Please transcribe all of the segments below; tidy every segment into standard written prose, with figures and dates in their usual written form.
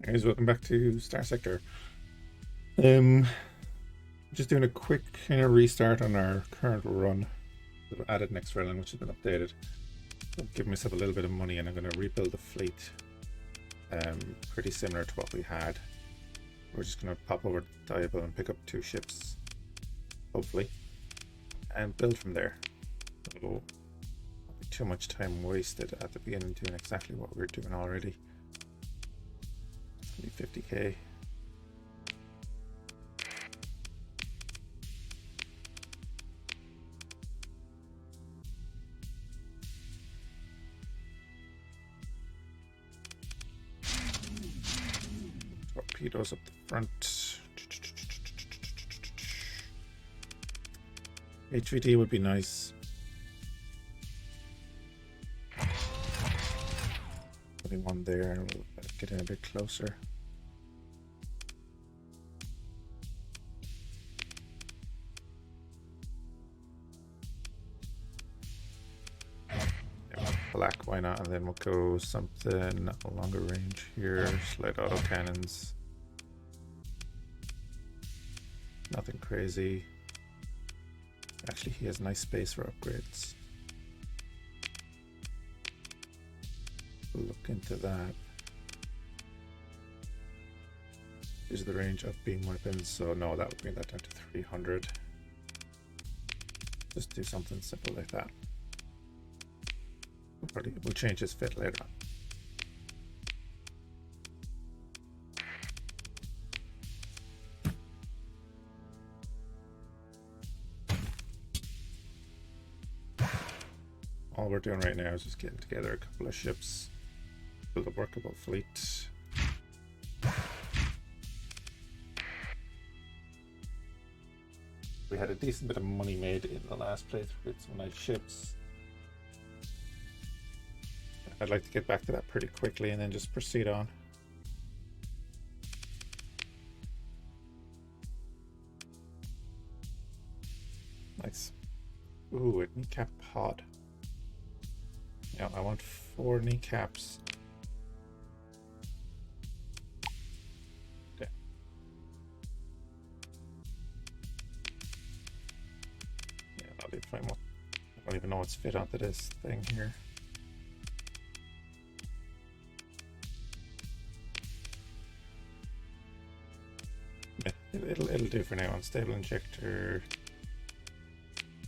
Guys, welcome back to Starsector. Um, just doing a quick kind of restart on our current run. I've added Nexrelin, which has been updated. So give myself a little bit of money, and I'm going to rebuild the fleet. Pretty similar to what we had. We're just going to pop over to Diable and pick up 2 ships, hopefully, and build from there. So, won't be too much time wasted at the beginning doing exactly what we're doing already. 50k. Torpedoes up the front. HVD would be nice. Putting one there, and we'll get in a bit closer. Black, why not? And then we'll go something longer range here. Slight auto cannons. Nothing crazy. Actually, he has nice space for upgrades. We'll look into that. These are the range of beam weapons, so no, that would bring that down to 300. Just do something simple like that. We'll change his fit later on. All we're doing right now is just getting together a couple of ships, build a workable fleet. We had a decent bit of money made in the last playthrough with some nice ships. I'd like to get back to that pretty quickly and then just proceed on. Nice. Ooh, a kneecap pod. Yeah, I want 4 kneecaps. Okay. Yeah, that'll be fine. I don't even know what's fit onto this thing here. It'll do for now. Unstable injector,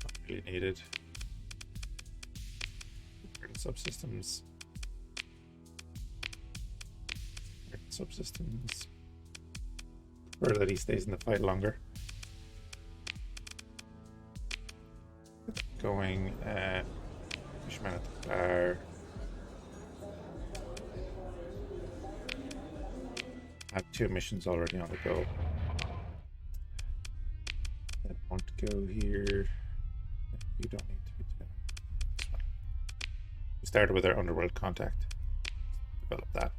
not really needed. Subsystems. Subsystems. Prefer that he stays in the fight longer. Going Fishman at the bar. I have 2 missions already on the go. I want to go here. You don't need to be together. That's fine. We started with our underworld contact. Develop that.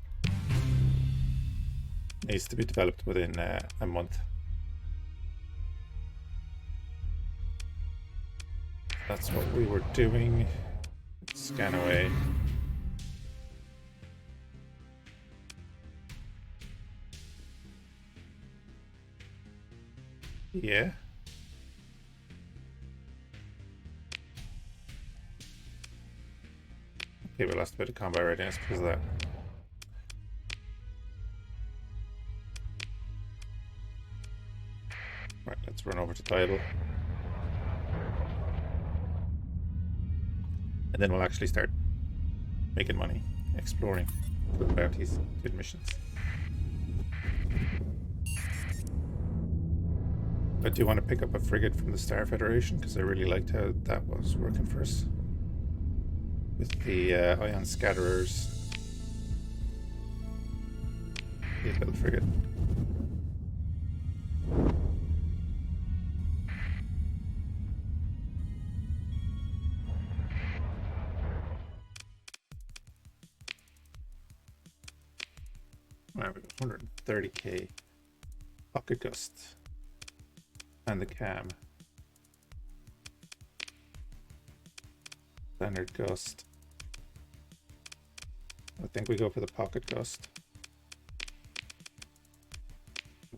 Needs to be developed within a month. That's what we were doing. Scan away. Yeah. Okay, we lost a bit of combat readiness because of that. Right, let's run over to Diable. And then we'll actually start making money, exploring, doing bounties, doing missions. I do want to pick up a frigate from the Star Federation because I really liked how that was working for us. With the ion scatterers. The little frigate. Alright, we got 130k. Pocket Gust. And the cam. Standard Gust. I think we go for the Pocket Gust.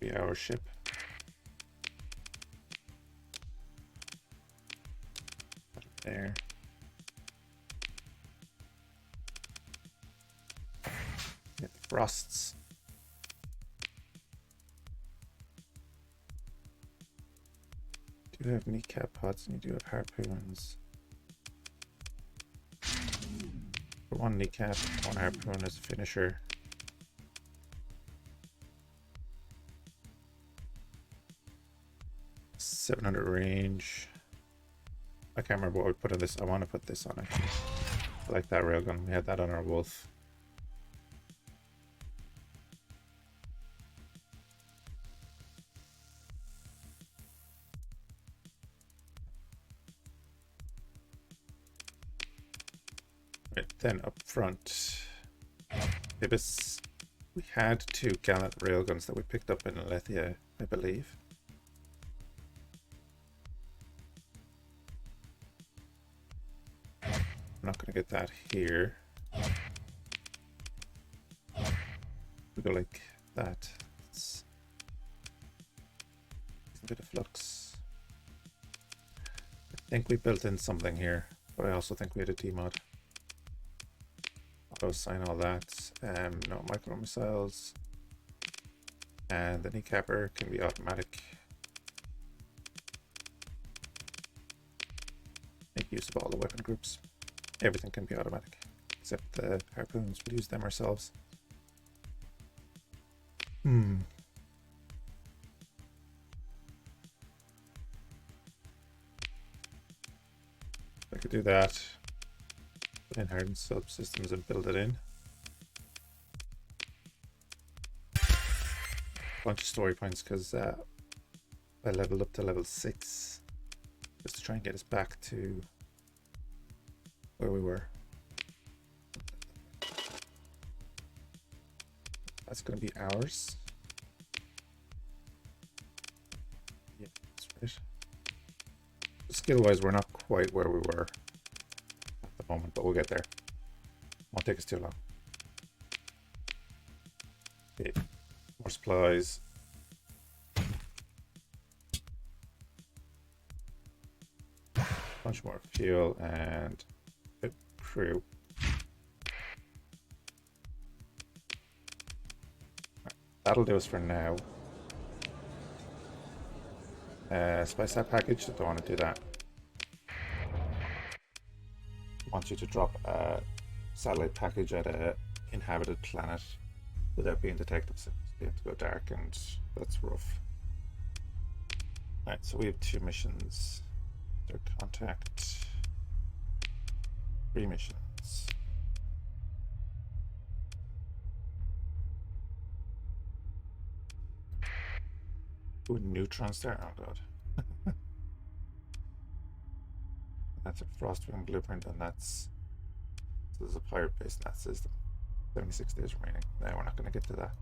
be our ship. Put it there. Get the frosts. You do have kneecap pods and you do have harpoons. For one kneecap, one harpoon as a finisher. .700 range. I can't remember what we put on this. I want to put this on it. I like that railgun. We had that on our wolf. Right, then up front, Ibis. We had 2 gallant railguns that we picked up in Alethea, I believe. I'm not going to get that here. We go like that. It's a bit of flux. I think we built in something here, but I also think we had a T-mod. Auto sign all that. No micro missiles. And the kneecapper can be automatic. Make use of all the weapon groups. Everything can be automatic, except the harpoons. We'll use them ourselves. I could do that. Put in hardened subsystems and build it in. Bunch of story points because I leveled up to level 6 just to try and get us back to where we were. That's going to be ours. Yeah, that's right. Skill wise, we're not quite where we were at the moment, but we'll get there. Won't take us too long. Okay, more supplies. Bunch more fuel and a crew. That'll do us for now. Spice that package, I don't want to do that. I want you to drop a satellite package at a inhabited planet without being detected, so you have to go dark and that's rough. Alright, so we have 2 missions. Their contact. 3 missions. Ooh, neutron star. Oh god. That's a Frostwing blueprint, and that's so there's a pirate base in that system. 76 days remaining. No, we're not going to get to that.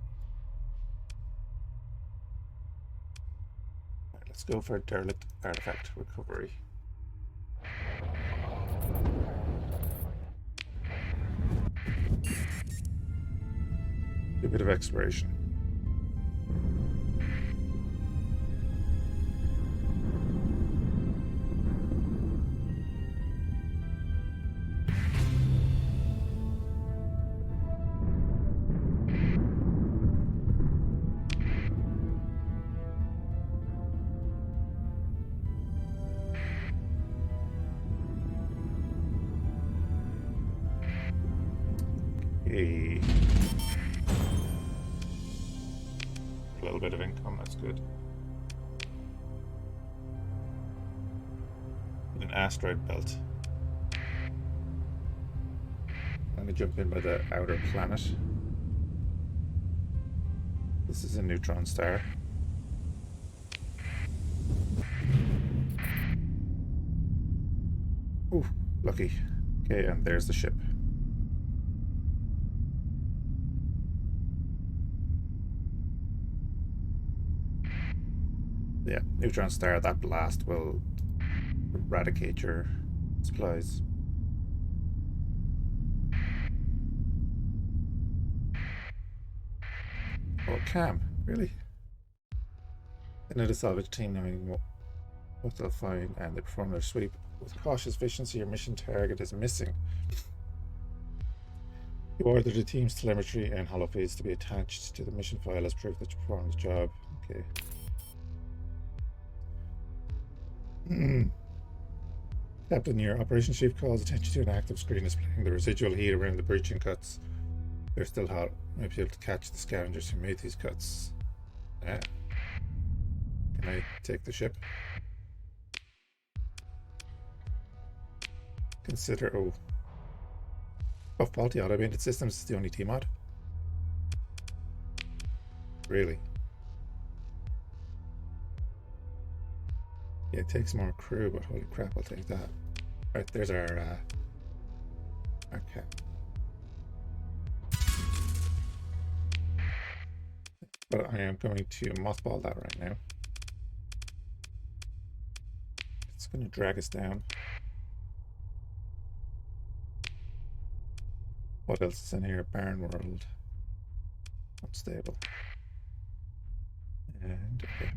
Right, let's go for derelict artifact recovery. Do a bit of exploration. A little bit of income, that's good. An asteroid belt. I'm going to jump in by the outer planet. This is a neutron star. Ooh, lucky. Okay, and there's the ship. Yeah, neutron star, that blast will eradicate your supplies. Oh, Cam, really? Another salvage team knowing what they'll find, and they perform their sweep. With cautious efficiency, your mission target is missing. You order the team's telemetry and holofeeds to be attached to the mission file as proof that you performed the job. Okay. Captain, your operations chief calls attention to an active screen displaying the residual heat around the breaching cuts. They're still hot. Might be able to catch the scavengers who made these cuts. Yeah. Can I take the ship? Consider... Oh. Buff faulty automated systems is the only T-mod? Really? Yeah, it takes more crew, but holy crap, I'll take that. Right, there's our cap. But I am going to mothball that right now. It's going to drag us down. What else is in here? Barren World. Unstable. And okay.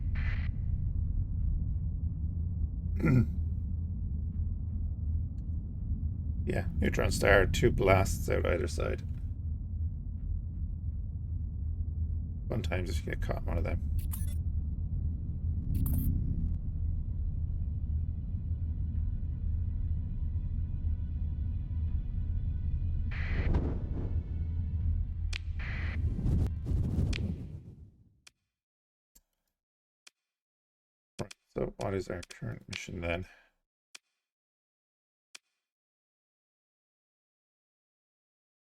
Yeah, neutron star, 2 blasts out either side. Fun times if you get caught in one of them. Right, so what is our current mission then?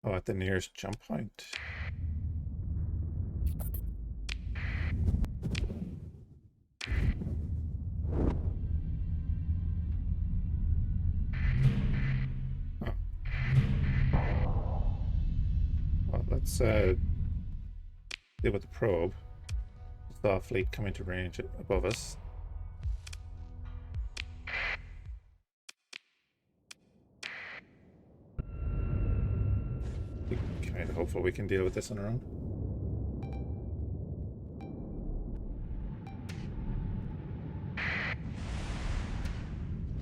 Oh, at the nearest jump point. Oh. Well, let's deal with the probe. Saw a fleet come into range above us. Kind of hopeful we can deal with this on our own.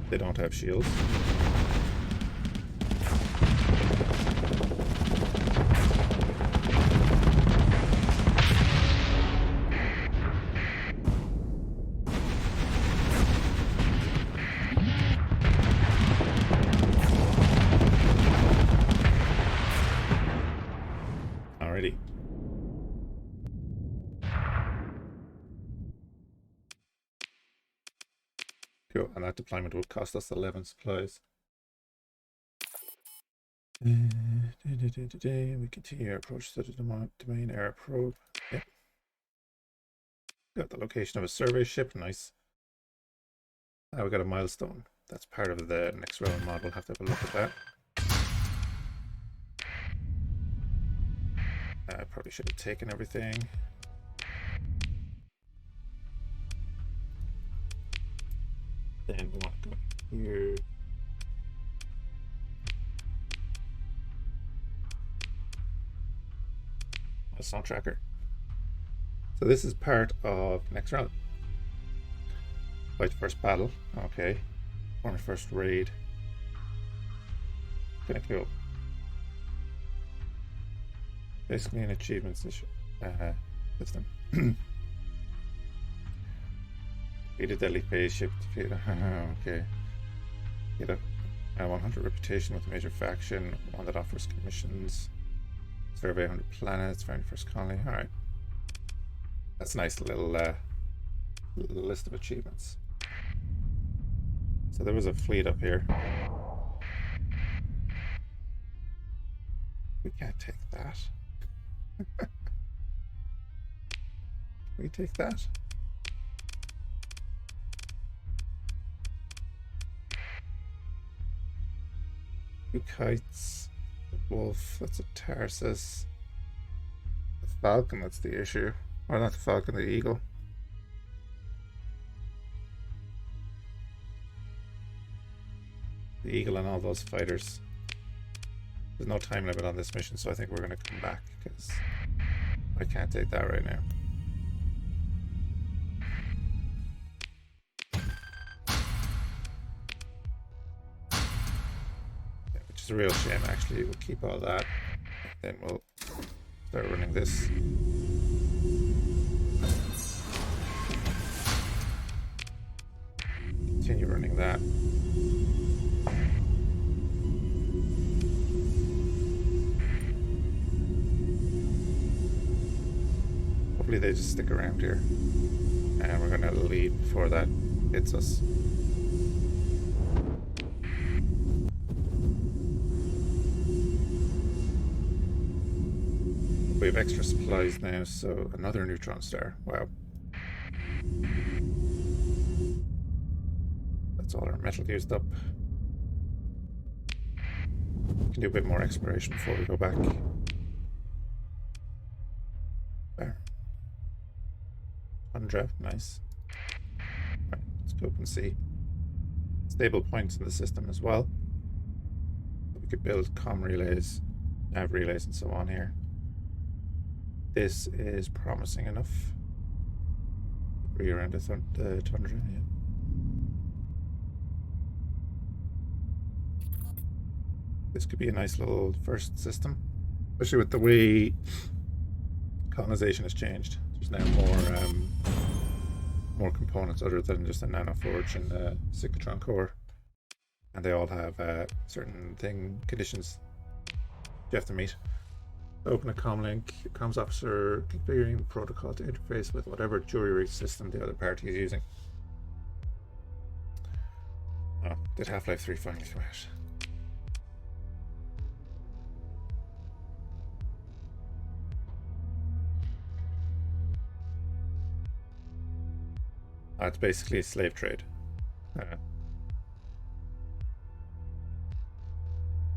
They don't have shields. Alrighty. Cool, and that deployment will cost us 11 supplies. We continue our approach to the domain air probe. Yep. Got the location of a survey ship. Nice. We got a milestone. That's part of the Nexrelin mod. We'll have to have a look at that. I probably should have taken everything. Then we want to go here. A sound tracker. So this is part of Nexrelin. Fight first battle. Okay. On our first raid. Okay, cool. Basically an achievements system. Defeat a deadly phase ship. Defeat okay. Get a 100 reputation with a major faction. One that offers commissions. Survey 100 planets. Find first colony. Alright. That's a nice little list of achievements. So there was a fleet up here. We can't take that. Can we take that? Two kites. The wolf, that's a Tarsus. The falcon, that's the issue. Or not the falcon, the eagle. The eagle and all those fighters. There's no time limit on this mission, so I think we're going to come back because I can't take that right now. is a real shame actually. We'll keep all that, then we'll start running this. Continue running that. Hopefully they just stick around here. And we're gonna leave before that hits us. We have extra supplies now, so another neutron star. Wow. That's all our metal used up. We can do a bit more exploration before we go back. There. Tundra, nice. Right, let's go up and see. Stable points in the system as well. We could build comm relays, nav relays, and so on here. This is promising enough. Around the tundra, yeah. This could be a nice little first system, especially with the way colonization has changed. There's now more components other than just a nanoforge and a cyclotron core, and they all have certain conditions you have to meet. Open a comlink, comms officer configuring the protocol to interface with whatever jury system the other party is using. Oh, did Half-Life 3 finally come out? Oh, it's basically a slave trade.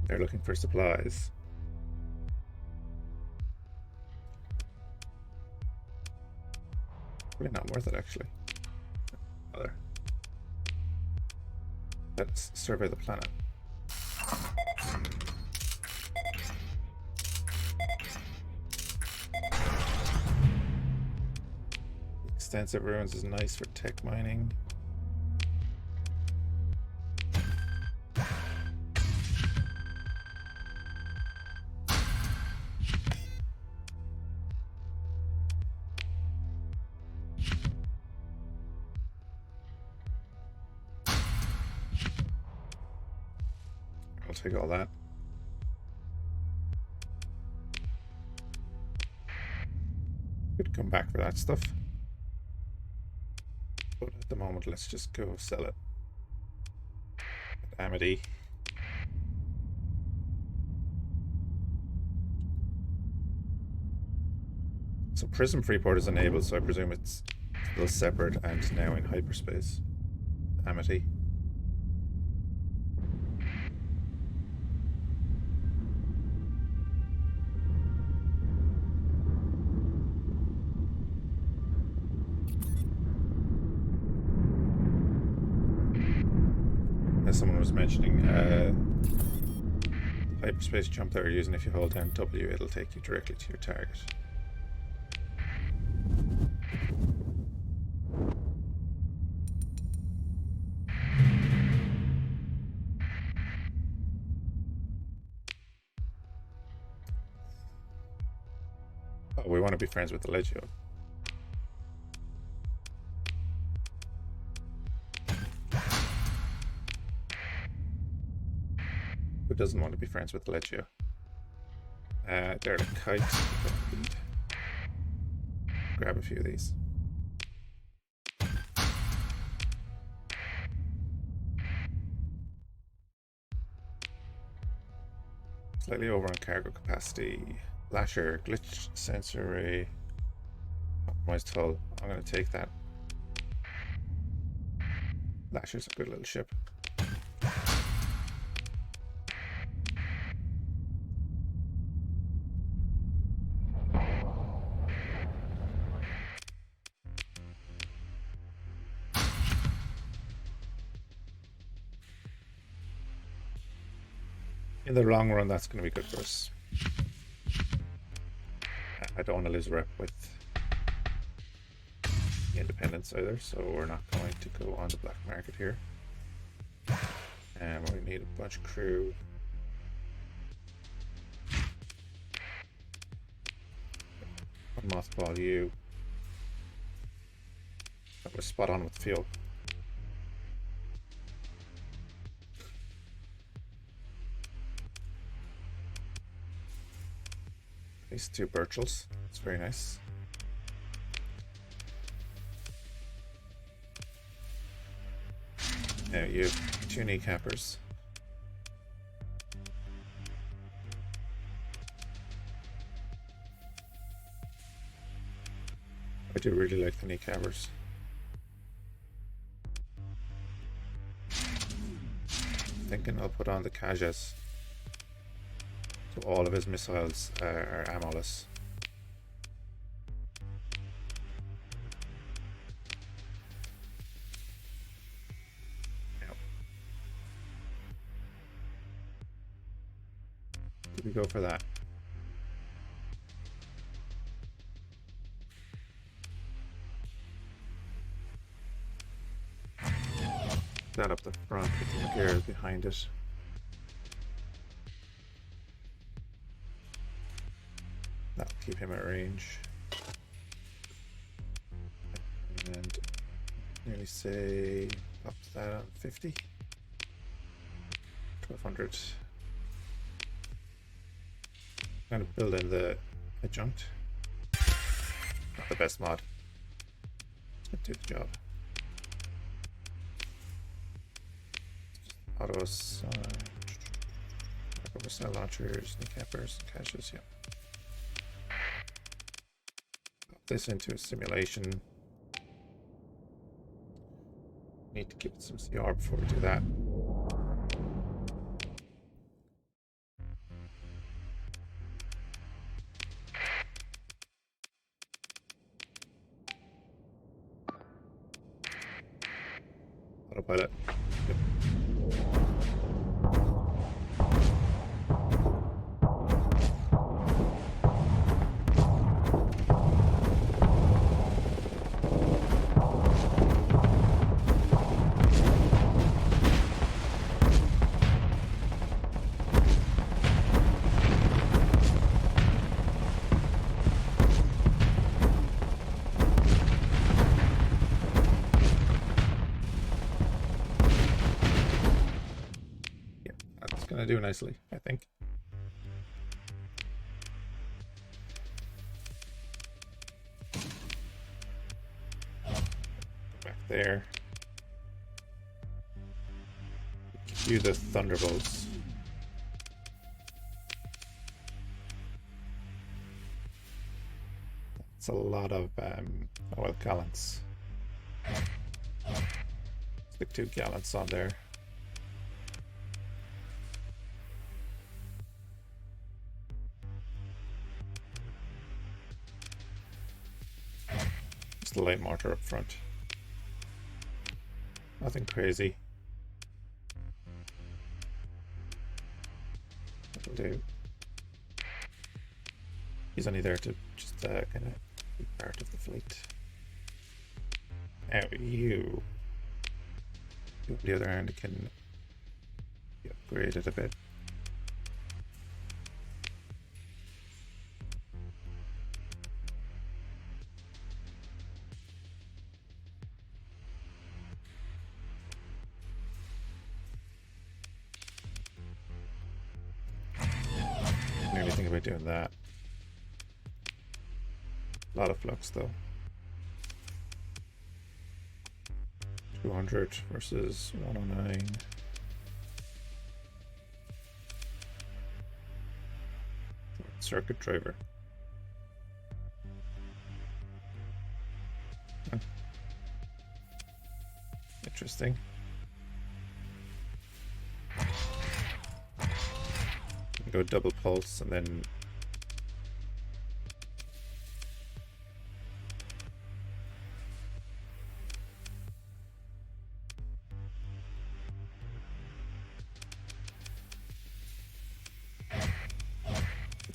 They're looking for supplies. Probably not worth it, actually. Other. Let's survey the planet. Extensive ruins is nice for tech mining. I'll take all that. Could come back for that stuff. But at the moment, let's just go sell it at Amity. So Prism Freeport is enabled, so I presume it's still separate and now in hyperspace. Amity. As someone was mentioning, hyperspace jump that we're using, if you hold down W, it'll take you directly to your target. Oh, we want to be friends with the Legio. Who doesn't want to be friends with the Legio? They're the kites. Grab a few of these. Slightly over on cargo capacity. Lasher, glitch sensor array, optimized hull. I'm going to take that. Lasher's a good little ship. In the long run, that's going to be good for us. I don't want to lose rep with independence either, so we're not going to go on the black market here. And we need a bunch of crew. mothball you. That was spot on with fuel. These 2 Birchels. It's very nice. Now you have 2 kneecappers. I do really like the kneecappers. Thinking I'll put on the Kajas. So all of his missiles are ammoless. Did we go for that? That up the front with the McGarrett behind it. That'll keep him at range. And nearly say up to that on 50. 1200. Kind of build in the adjunct. Not the best mod. It's gonna do the job. Autos, missile launchers, kneecappers, and caches, yeah. Pop this into a simulation. Need to give it some CR before we do that. Autopilot. Yep. Gonna do nicely, I think. Back there. Cue the Thunderbolts. That's a lot of oil gallants. Stick 2 gallants on there. The light mortar up front. Nothing crazy. That'll do. He's only there to just kind of be part of the fleet. Now you on the other hand can be upgraded a bit. Think about doing that. A lot of flux though. 200 versus 109. Circuit driver. Huh. Interesting. Go double pulse and then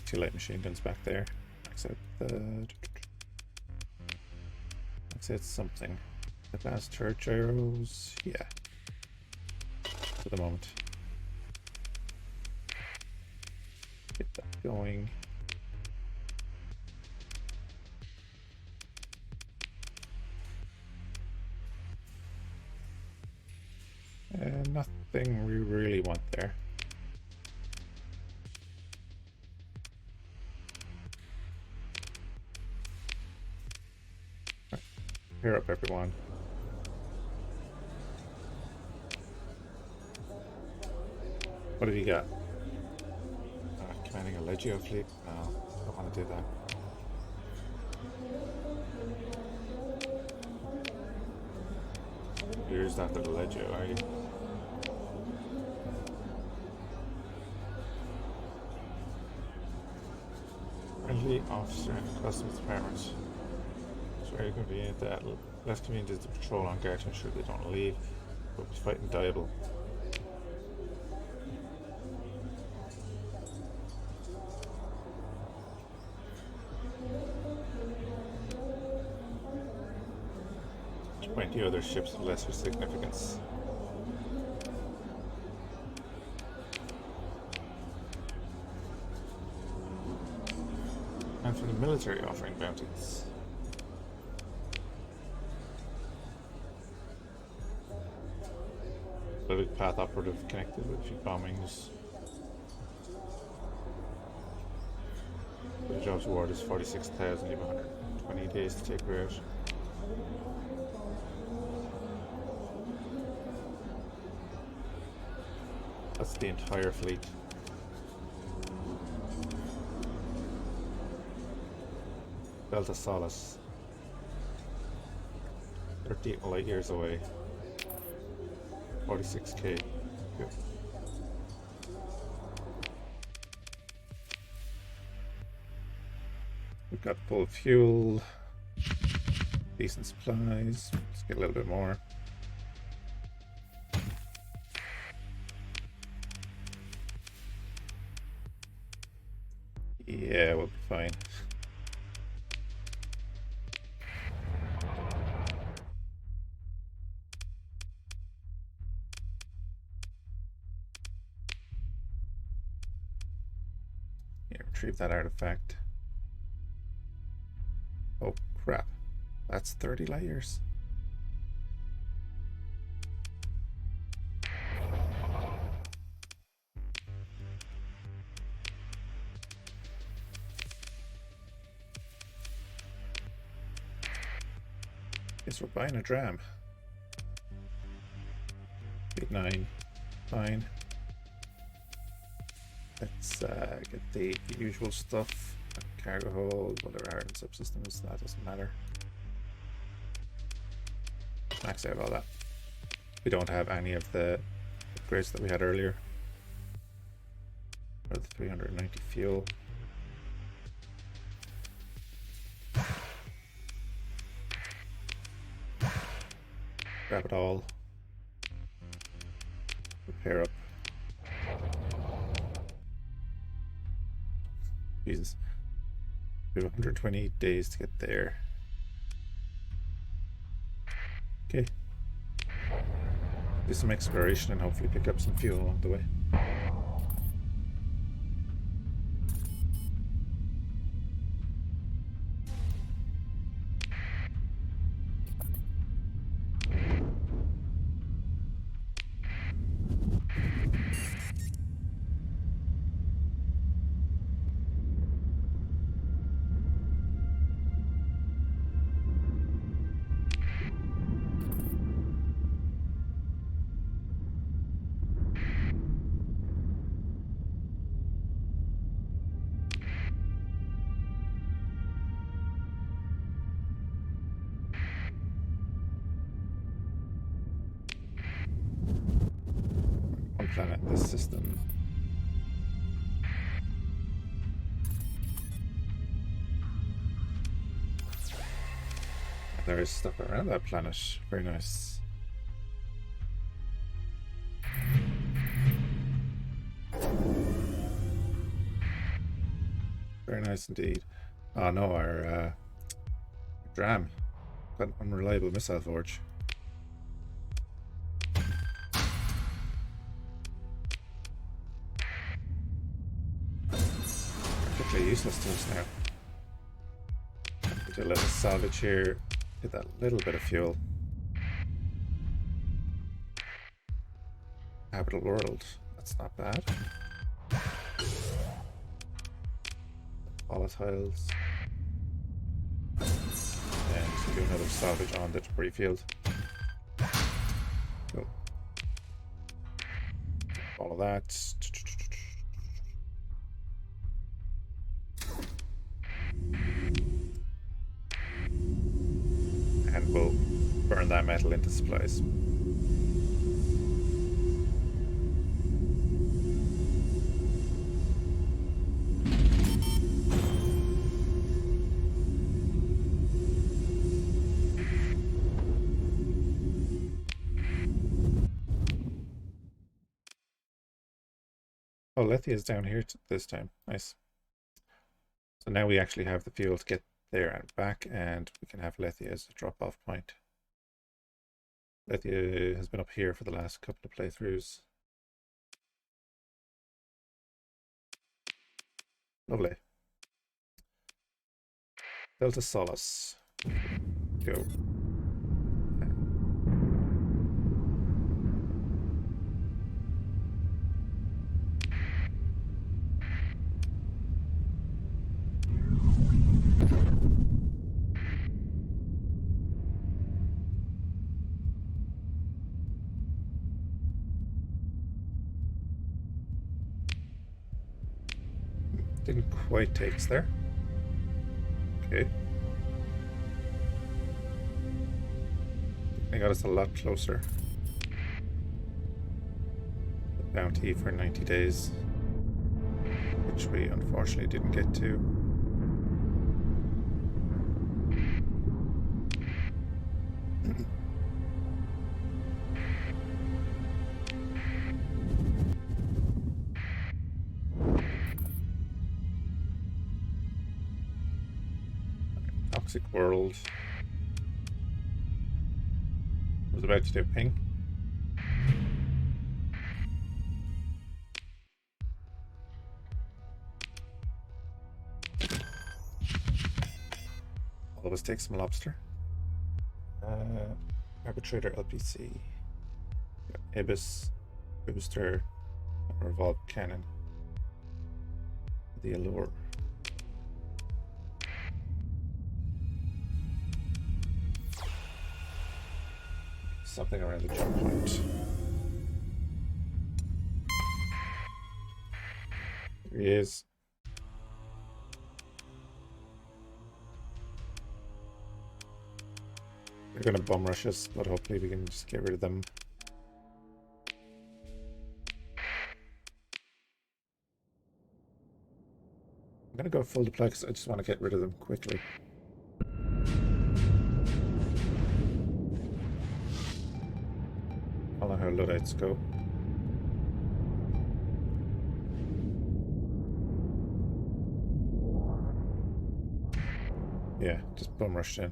two light machine guns back there. Max out the max out something. Advanced church arrows, yeah. For the moment. Get that going. thing we really want there. Pair up, everyone. What have you got? Commanding a Legio fleet? No, don't want to do that. Here's that little Legio, are you? Friendly officer in the customs department. It's very convenient that less convenient is the patrol on guard to ensure they don't leave. We'll be fighting Diable. The other ships of lesser significance. And for the military offering bounties. Political path operative connected with a few bombings. The job's reward is 46,000, you have 120 days to take her out. That's the entire fleet. Delta Solace. 38 light years away. 46k. Good. We've got full fuel. Decent supplies. Let's get a little bit more. Yeah, we'll be fine. Yeah, retrieve that artifact. Oh crap. That's 30 light years. Guess we're buying a dram. Big 9. Fine. Let's get the usual stuff. Cargo hold, whatever hardened subsystems, that doesn't matter. Max out all that. We don't have any of the upgrades that we had earlier. Or the 390 fuel. Grab it all. Repair up. Jesus. We have 120 days to get there. Okay. Do some exploration and hopefully pick up some fuel along the way. Planet, this system. There is stuff around that planet. Very nice. Very nice indeed. Oh no, our dram. Got an unreliable missile forge. Useless to us now. Do a little salvage here, get that little bit of fuel. Capital world. That's not bad. Volatiles. And do another salvage on the debris field. Cool. All of that. And we'll burn that metal into supplies. Oh, Lethia is down here this time. Nice. So now we actually have the fuel to get there and back, and we can have Lethia as a drop-off point. Lethia has been up here for the last couple of playthroughs. Lovely. Delta Solace. Go. Didn't quite take us there. Okay. They got us a lot closer. The bounty for 90 days, which we unfortunately didn't get to. Toxic world. I was about to do a ping. All of us take some lobster. Arbitrator LPC. Ibis, booster, and revolve cannon. The allure. Something around the jump point. There he is. They're gonna bum rush us, but hopefully we can just get rid of them. I'm gonna go full deploy because I just want to get rid of them quickly. I don't know how Luddites go. Yeah, just bum rushed in.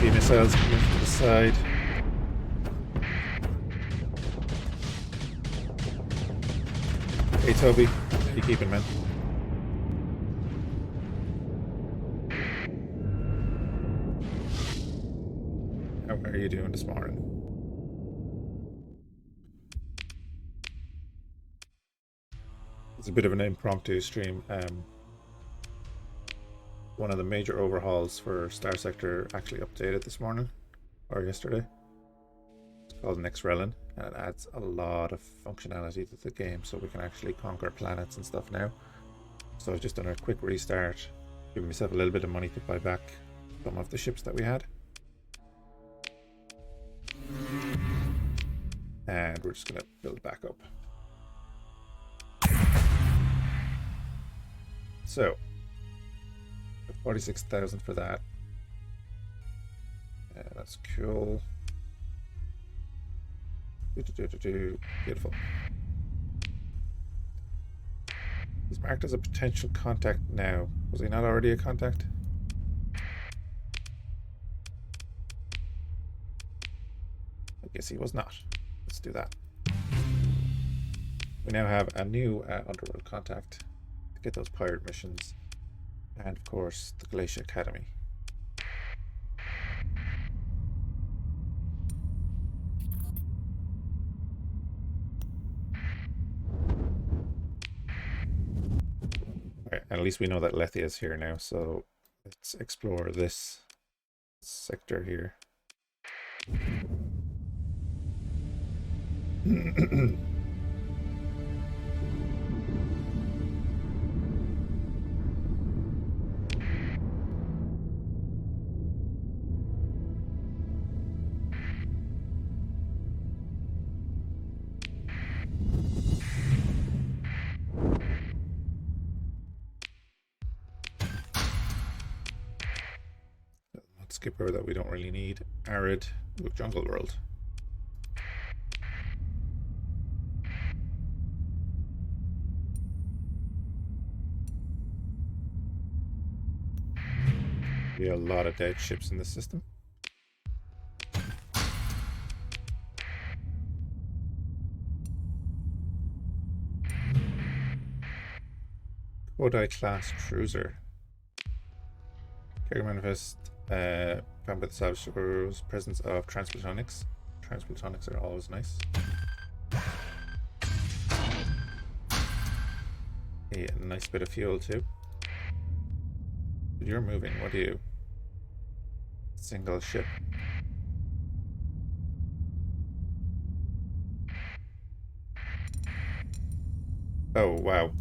Missiles coming from the side. Hey Toby, how you keeping, man? How are you doing this morning? It's a bit of an impromptu stream. One of the major overhauls for Starsector actually updated this morning or yesterday. It's called Nexrelin, and it adds a lot of functionality to the game, so we can actually conquer planets and stuff now. So I've just done a quick restart, giving myself a little bit of money to buy back some of the ships that we had. And we're just going to build back up. So, 46,000 for that. That's cool. Beautiful. He's marked as a potential contact now. Was he not already a contact? I guess he was not. Let's do that. We now have a new underworld contact to get those pirate missions. And of course, the Glacier Academy. Right, and at least we know that Lethia is here now, so let's explore this sector here. Let's skip over that we don't really need. Arid jungle world. Be a lot of dead ships in the system. Kodai class cruiser. Cargo manifest found by the salvage ship's presence of transplutonics. Transplutonics are always nice. A nice bit of fuel too. You're moving. What do you? Single ship. Oh wow.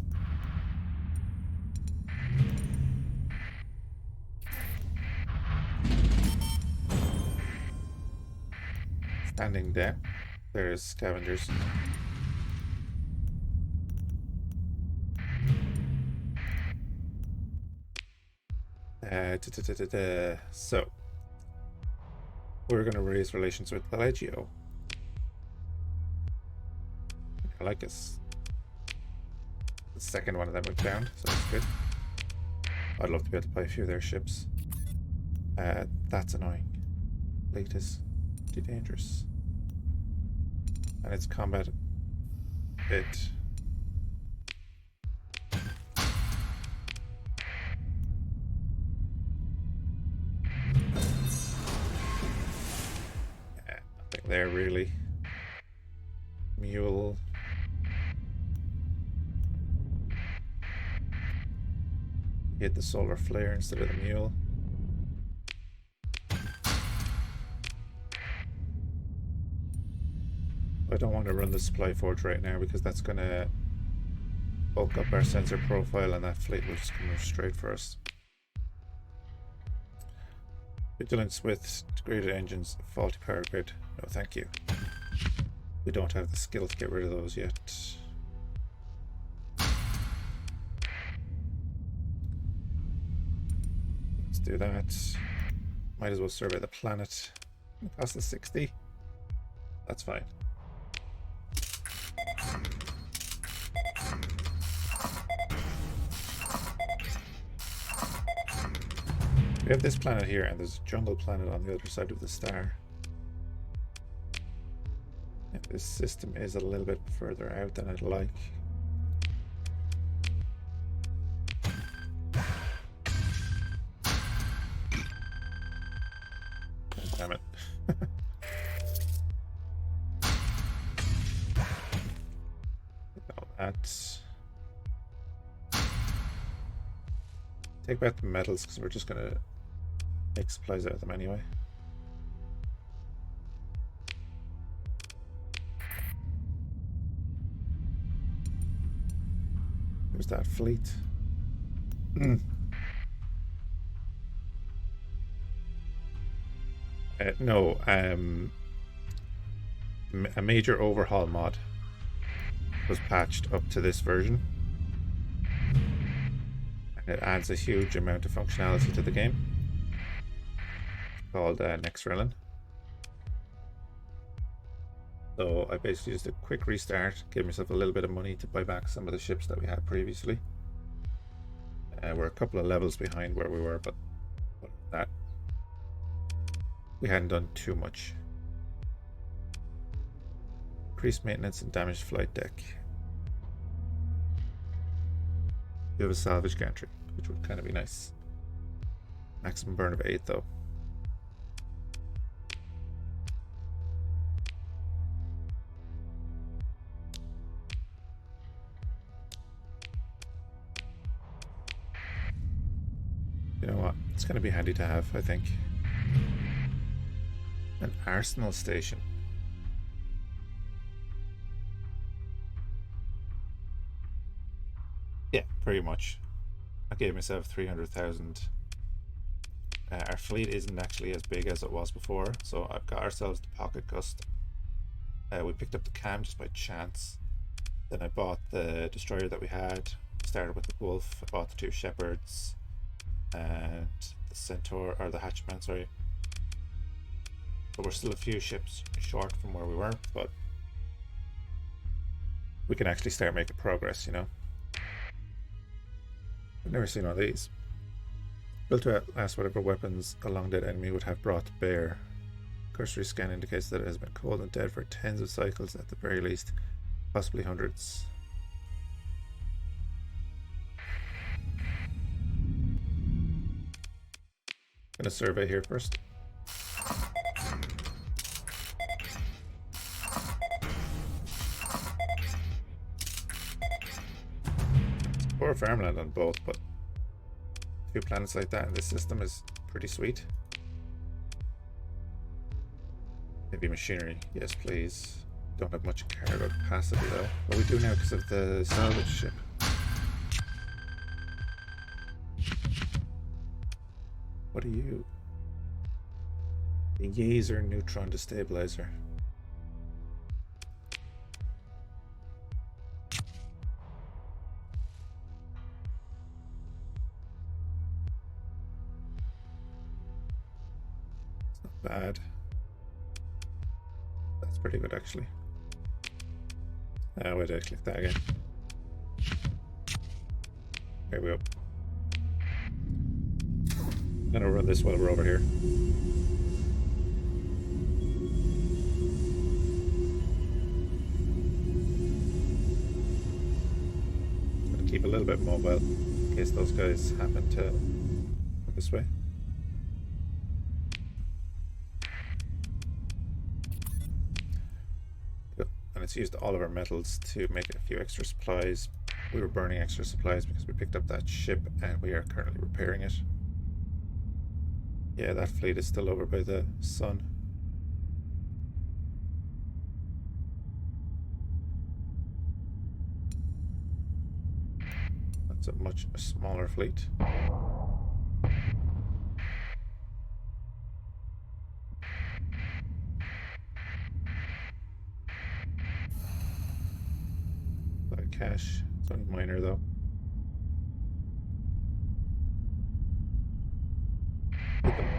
Standing there. There's scavengers. So we're going to raise relations with the Legio. I like us. The second one of them went down, so that's good. I'd love to be able to buy a few of their ships. That's annoying. Fleet is too dangerous. And its combat bit. Nothing there really. Mule. Hit the solar flare instead of the mule. I don't want to run the supply forge right now because that's going to bulk up our sensor profile and that fleet will just come straight for us. Vigilance with degraded engines, faulty power grid. No thank you. We don't have the skill to get rid of those yet. Let's do that. Might as well survey the planet. It costs us 60. That's fine. We have this planet here, and there's a jungle planet on the other side of the star. And this system is a little bit further out than I'd like. Oh, damn it. That. Take back the metals because we're just going to make supplies out of them anyway. There's that fleet. No, a major overhaul mod was patched up to this version. And it adds a huge amount of functionality to the game called Nexrelin. So I basically just did a quick restart, gave myself a little bit of money to buy back some of the ships that we had previously. We're a couple of levels behind where we were, but that we hadn't done too much. Increased maintenance and damaged flight deck. We have a salvage gantry, which would kind of be nice. Maximum burn of 8 though. You know what? It's going to be handy to have, I think. An arsenal station. Yeah, pretty much. I gave myself 300,000. Our fleet isn't actually as big as it was before, so I've got ourselves the Pocket Gust. We picked up the Cam just by chance. Then I bought the destroyer that we had. Started with the Wolf. I bought the 2 Shepherds and the Centaur, or the Hatchman, sorry. But we're still a few ships short from where we were, but we can actually start making progress, you know. I've never seen one of these. Built to outlast whatever weapons a long dead enemy would have brought to bear. Cursory scan indicates that it has been cold and dead for tens of cycles at the very least, possibly hundreds. I'm gonna survey here first. Poor farmland on both, but 2 planets like that in this system is pretty sweet. Maybe machinery, yes please. Don't have much cargo capacity though. But we do now because of the salvage ship. What are you? A Yaser neutron destabilizer. It's not bad. That's pretty good actually. Wait, I click that again. There we go. I'm gonna run this while we're over here. Gonna keep a little bit mobile in case those guys happen to come this way. Good. And it's used all of our metals to make a few extra supplies. We were burning extra supplies because we picked up that ship and we are currently repairing it. Yeah, that fleet is still over by the sun. That's a much smaller fleet. Like cash, it's only minor though.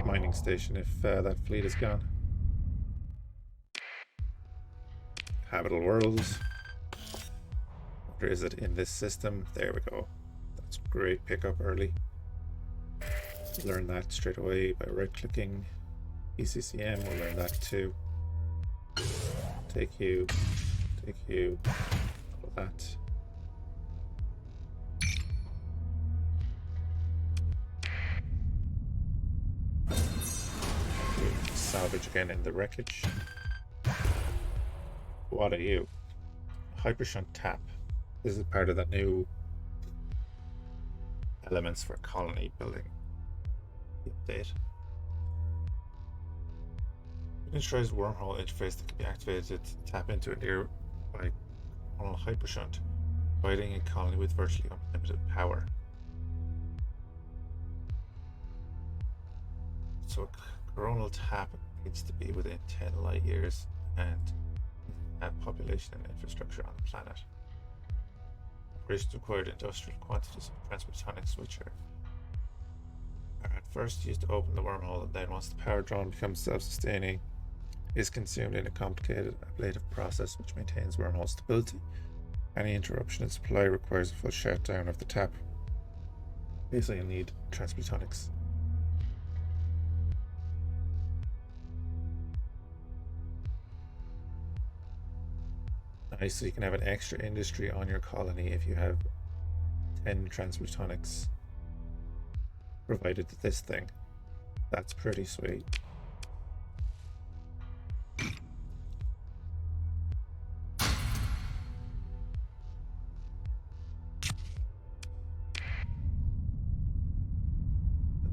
Mining station if that fleet is gone. Habitable worlds. Where is it in this system? There we go. That's great pickup early. Learn that straight away by right clicking. ECCM, we'll learn that too. Take you, all of that. Salvage again in the wreckage. What are you? Hypershunt tap. This is part of the new elements for colony building update. It ensures wormhole interface that can be activated to tap into a nearby colonial hypershunt, providing a colony with virtually unlimited power. So a coronal tap needs to be within 10 light years and have population and infrastructure on the planet. Operations required industrial quantities of transphotonics, which are at first used to open the wormhole, and then once the power drawn becomes self-sustaining, is consumed in a complicated ablative process which maintains wormhole stability. Any interruption in supply requires a full shutdown of the tap. Basically, you'll need transphotonics. Nice, so you can have an extra industry on your colony if you have 10 transphotonics provided to this thing. That's pretty sweet.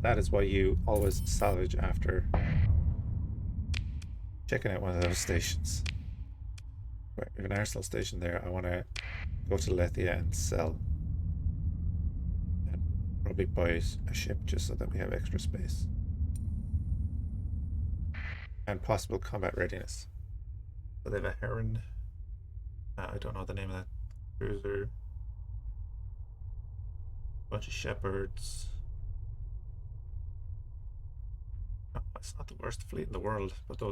That is why you always salvage after checking out one of those stations. Right, we have an arsenal station there. I want to go to Lethia and sell. And probably buy a ship just so that we have extra space. And possible combat readiness. So they have a Heron. I don't know the name of that cruiser. Bunch of shepherds. No, it's not the worst fleet in the world, but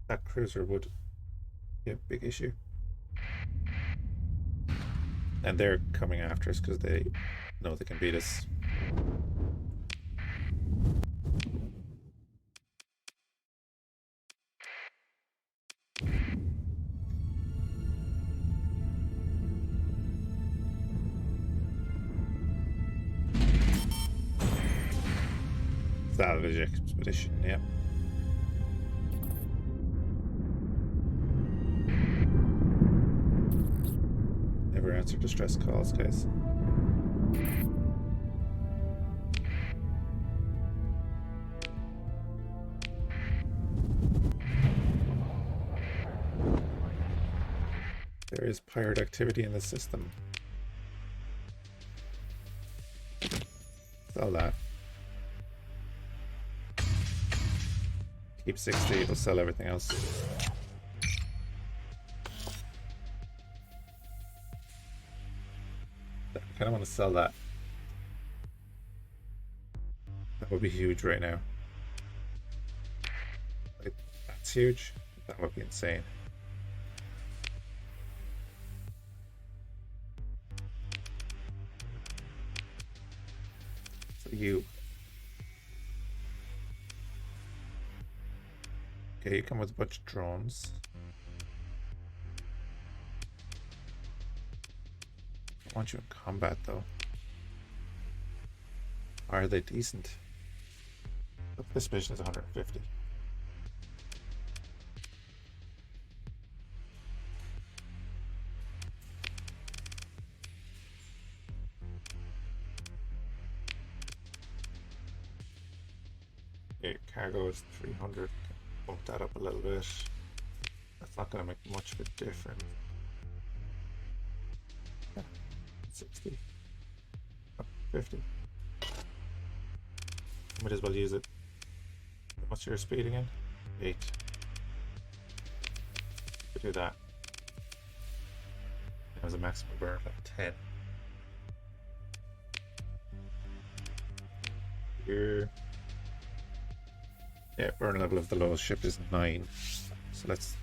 that cruiser would be a big issue. And they're coming after us because they know they can beat us. Salvage expedition, yeah. Never answer distress calls, guys. There is pirate activity in the system. Sell that. Keep 60, it'll sell everything else. I kind of want to sell that. That would be huge right now. Like, that's huge. That would be insane. So you... Okay, you come with a bunch of drones. I want you in combat though. Are they decent? Look, this mission is 150. Okay, cargo is 300. Bump that up a little bit. That's not going to make much of a difference. Yeah, 60. Oh, 50. Might as well use it. What's your speed again? 8. We do that. It has a maximum burn of 10. Here. Yeah, burn level of the lowest ship is 9. So let's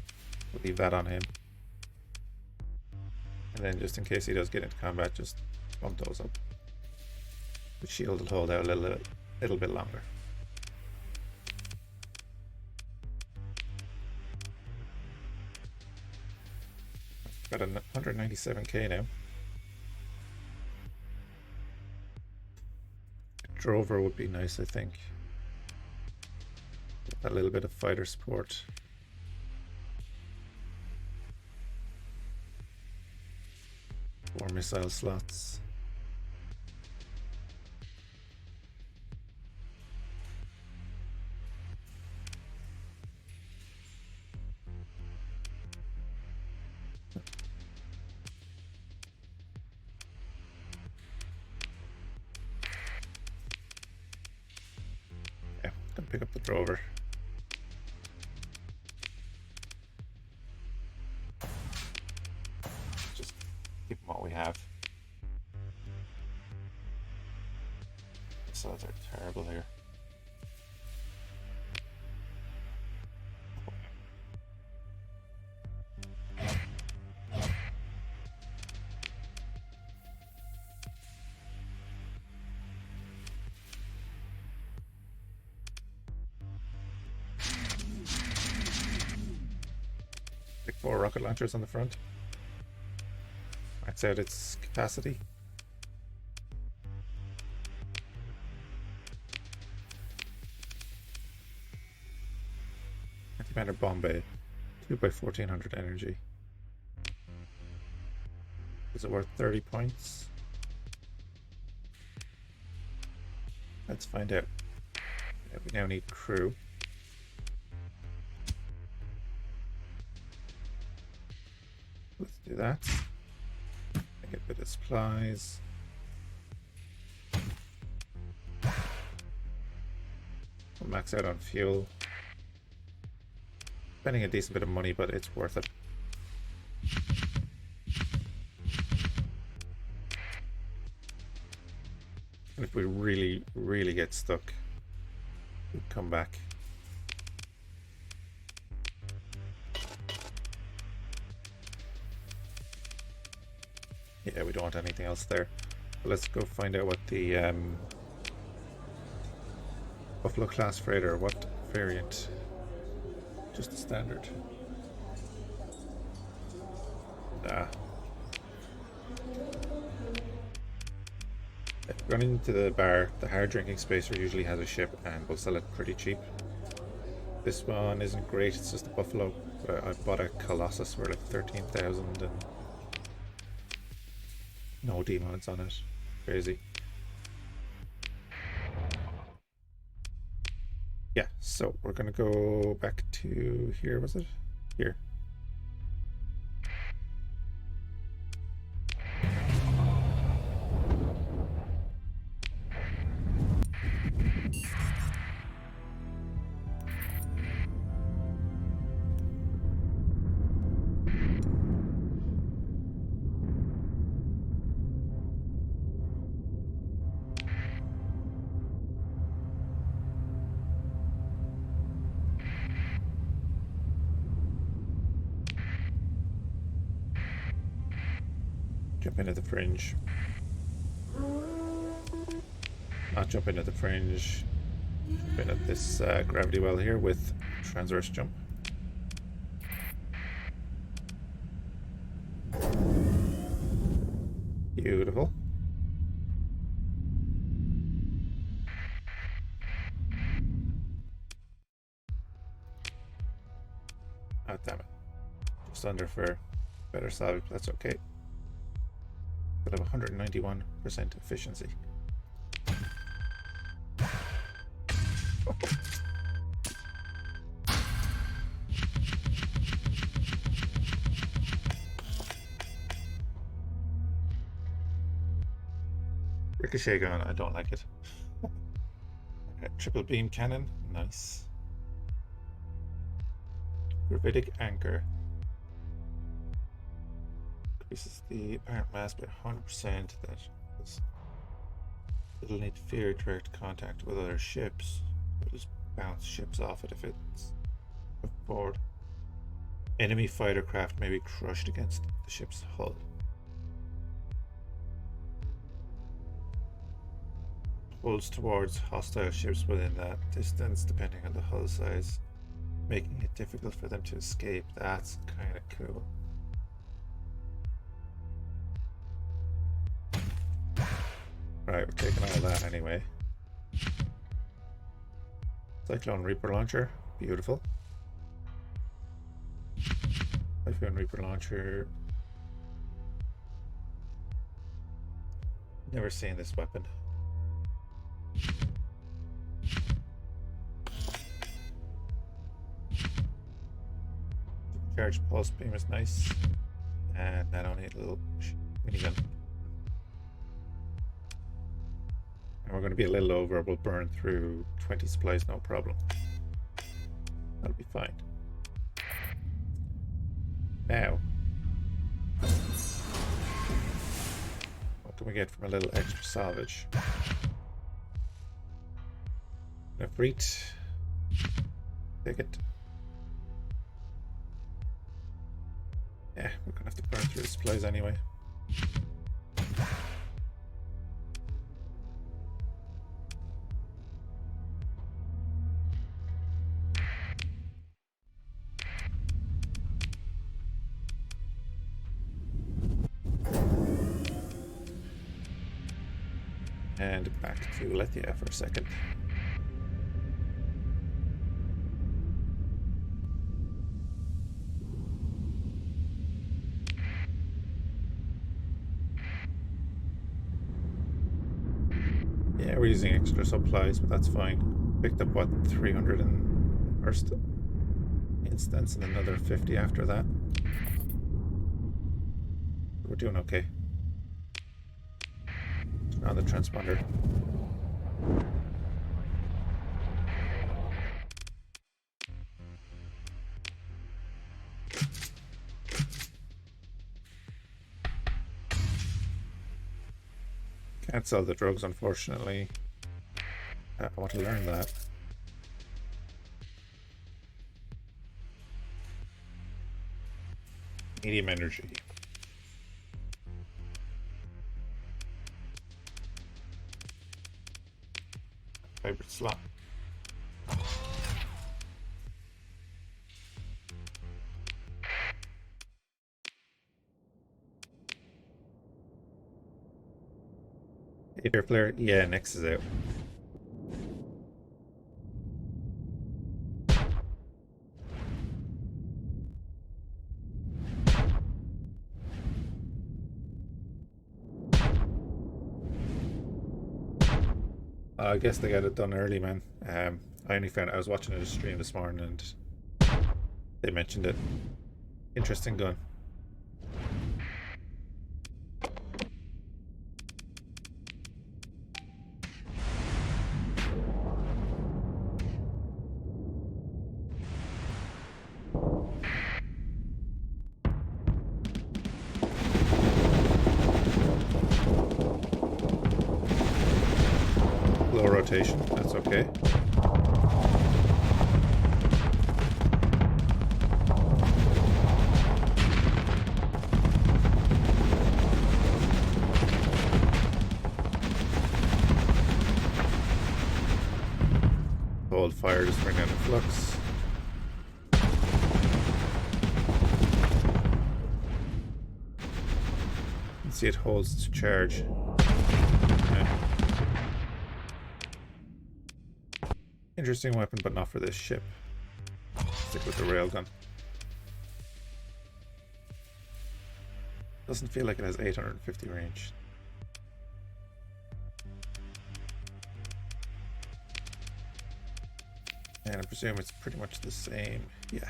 leave that on him. And then just in case he does get into combat, just bump those up. The shield will hold out a little bit longer. Got a 197k now. A drover would be nice, I think. A little bit of fighter support. Four missile slots. pick up the drover. Just keep what we have. Missiles are terrible here. Pick 4 rocket launchers on the front. Max out its capacity. Anti-banner bomb bay. 2 by 1400 energy. Is it worth 30 points? Let's find out. Yeah, we now need crew. Let's do that. Get a bit of supplies. We'll max out on fuel. Spending a decent bit of money, but it's worth it. And if we really get stuck, we'll come back. Yeah, we don't want anything else there. But let's go find out what the Buffalo class freighter, what variant? Just the standard. Nah. Running into the bar, the hard drinking spacer usually has a ship and we'll sell it pretty cheap. This one isn't great, it's just a Buffalo. But I bought a Colossus for like 13,000 and no demods on it. Crazy. Yeah, so we're gonna go back to here, was it? Here. Jump into the fringe. Not jump into the fringe. Jump in at this gravity well here with transverse jump. Beautiful. Oh, damn it. Just under for better salvage, but that's okay. But have 191% efficiency. Ricochet gun, I don't like it. Triple beam cannon, nice. Gravitic anchor. Increases the apparent mass by 100%. That is, it'll need fear direct contact with other ships. It'll just bounce ships off it if it's forward. Enemy fighter craft may be crushed against the ship's hull. Holds towards hostile ships within that distance, depending on the hull size, making it difficult for them to escape. That's kind of cool. Right, we're taking all that anyway. Cyclone Reaper launcher, beautiful. Cyclone Reaper launcher. Never seen this weapon. Charged pulse beam is nice, and I don't need a little minigun. And we're we're going to be a little over. We'll burn through 20 supplies, no problem. That'll be fine. Now, what can we get from a little extra salvage? A freight. Take it. Yeah, we're gonna have to burn through the supplies anyway. And back to Lithia for a second. Yeah, we're using extra supplies, but that's fine. Picked up what, 300 in the first instance and another 50 after that. We're doing okay. Turn on the transponder. Can't sell the drugs, unfortunately. I want to learn that. Medium energy. Favorite slot. Air flare, yeah, Nex is out. I guess they got it done early, man. I only found I was watching a stream this morning and they mentioned it. Interesting gun. Low rotation, that's okay. Hold fire, just bring down the flux. You can see it holds to charge. Okay. Interesting weapon, but not for this ship. Stick with the railgun. Doesn't feel like it has 850 range. And I presume it's pretty much the same. Yeah.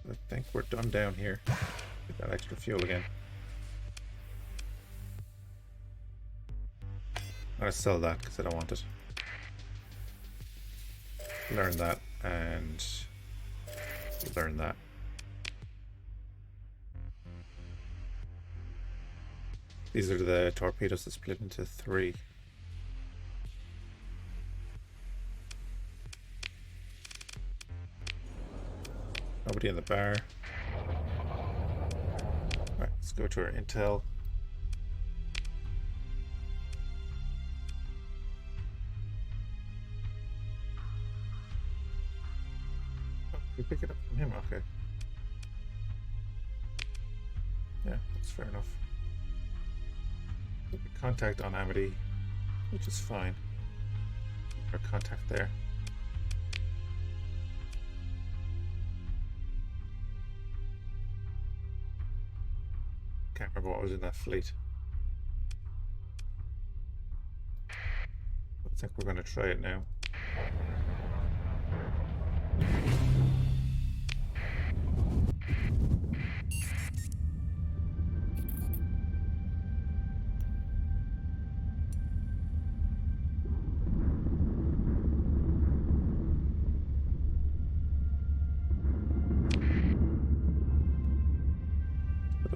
I think we're done down here. Get that extra fuel again. I'm gonna sell that because I don't want it. Learn that and learn that. These are the torpedoes that split into 3. Nobody in the bar. Alright, let's go to our intel. Oh, we pick it up from him, okay. Yeah, that's fair enough. Contact on Amity, which is fine. Our contact there. Can't remember what was in that fleet. I think we're going to try it now.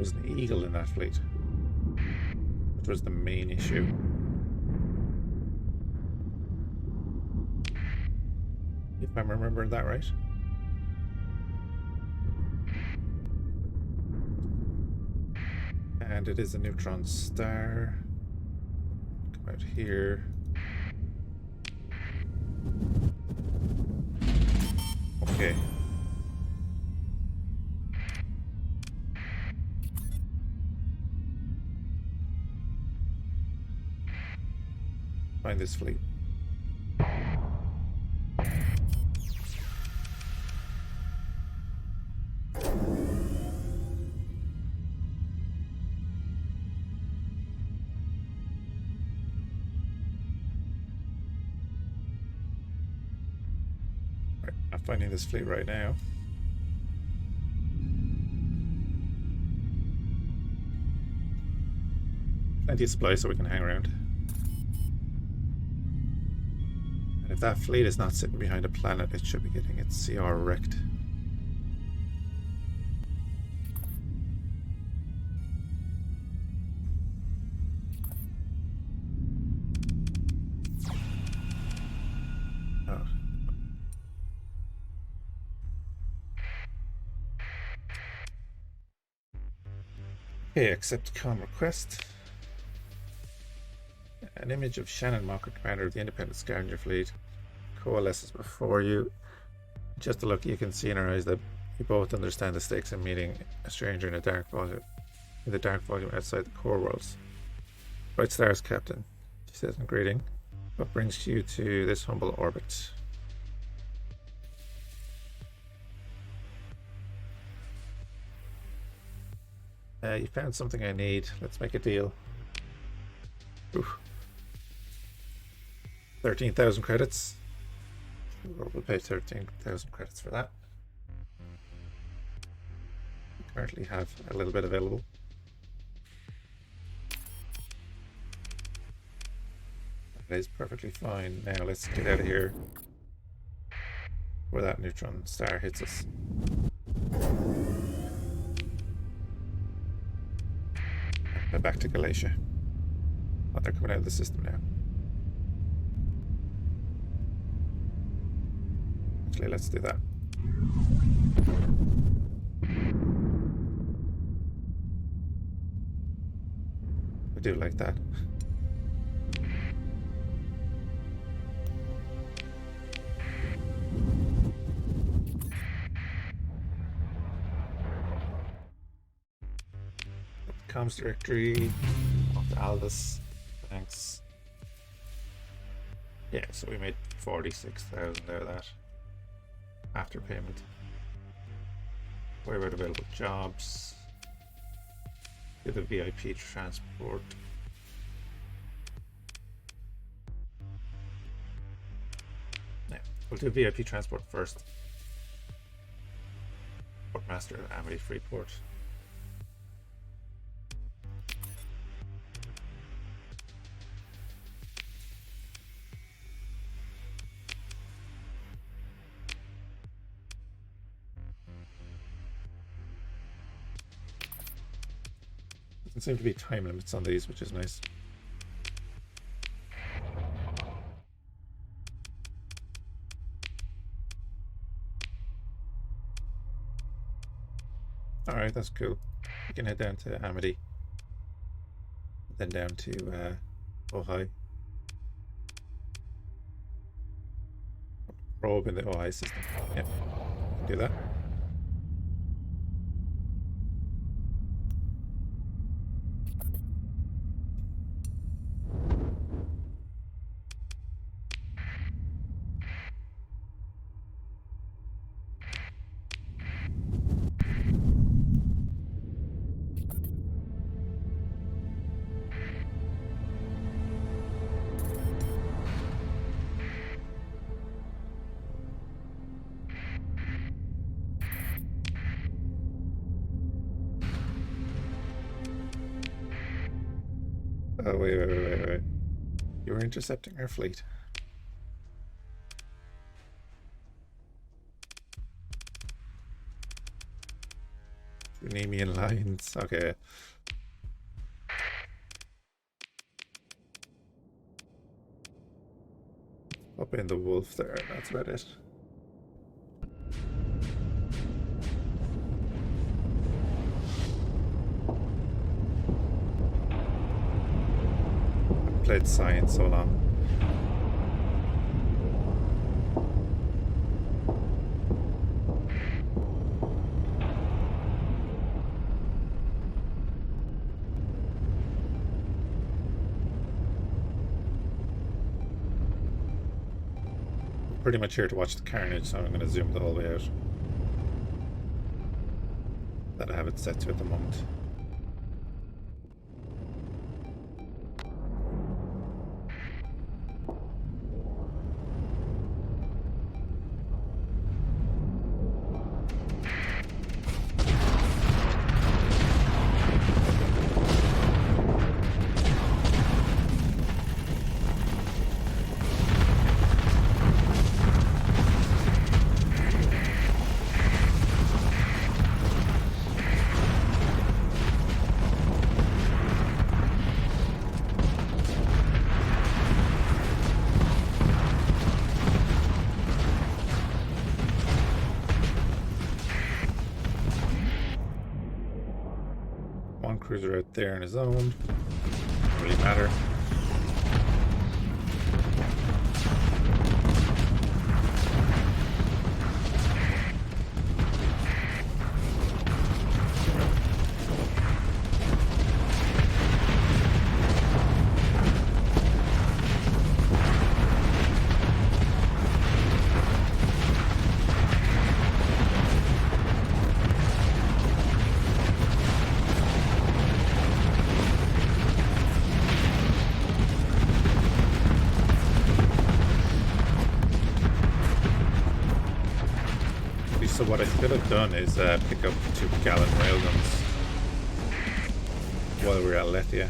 was an Eagle in that fleet, which was the main issue. If I'm remembering that right. And it is a neutron star. Come out here. Okay. Find this fleet. I'm finding this fleet right now. Plenty of supply so we can hang around. And if that fleet is not sitting behind a planet, it should be getting its CR wrecked. Oh. Okay, accept comm request. An image of Shannon Mocker, commander of the Independent Scavenger Fleet, coalesces before you. Just a look, you can see in her eyes that you both understand the stakes in meeting a stranger in a dark volume, outside the core worlds. Bright stars, Captain, she says in greeting. What brings you to this humble orbit? You found something I need. Let's make a deal. Oof. 13,000 credits. We'll pay 13,000 credits for that. We currently have a little bit available. That is perfectly fine. Now let's get out of here before that neutron star hits us. And back to Galatia. Oh, they're coming out of the system now. Actually, let's do that. I do like that. Comms directory of the Aldous. Thanks. Yeah, so we made 46,000 out of that after payment. Where about available jobs? Do the VIP transport. Yeah, we'll do VIP transport first. Portmaster at Amity Freeport. Doesn't seem to be time limits on these, which is nice. Alright, that's cool. We can head down to Amity. Then down to Ojai. Probe in the Ojai system. Yeah, do that. Oh, wait. You were intercepting our fleet. Nemean lines. Okay. Up in the wolf there. That's about it. I've played science so long. Pretty much here to watch the carnage, so I'm going to zoom the whole way out. That I have it set to at the moment. One cruiser out there on his own. Doesn't really matter. So what I could have done is pick up 2-gallon railguns while we're at Lethia.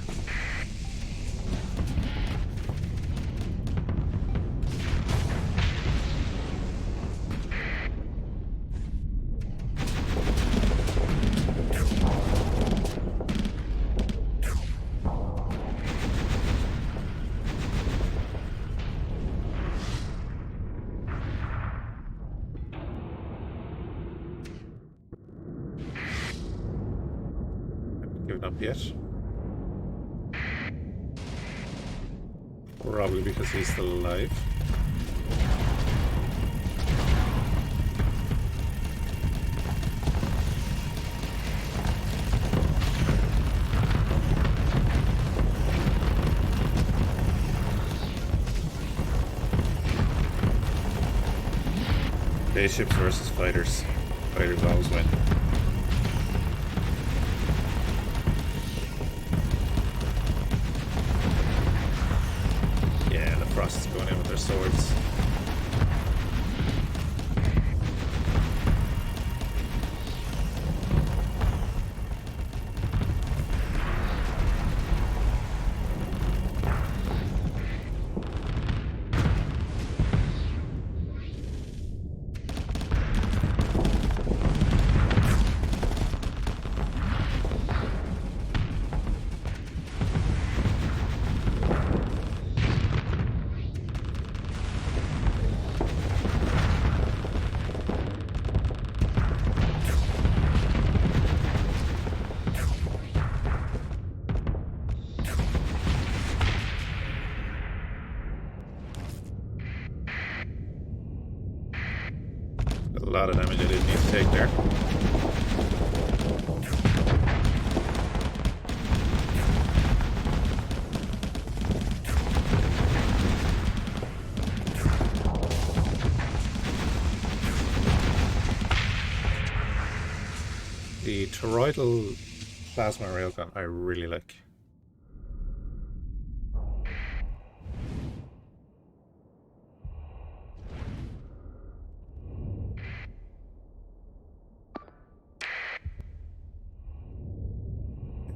Given up yet. Probably because he's still alive. Spaceships versus fighters. Fighters always win. Frost is going in with their swords. A lot of damage I didn't need to take there. The toroidal plasma railgun I really like.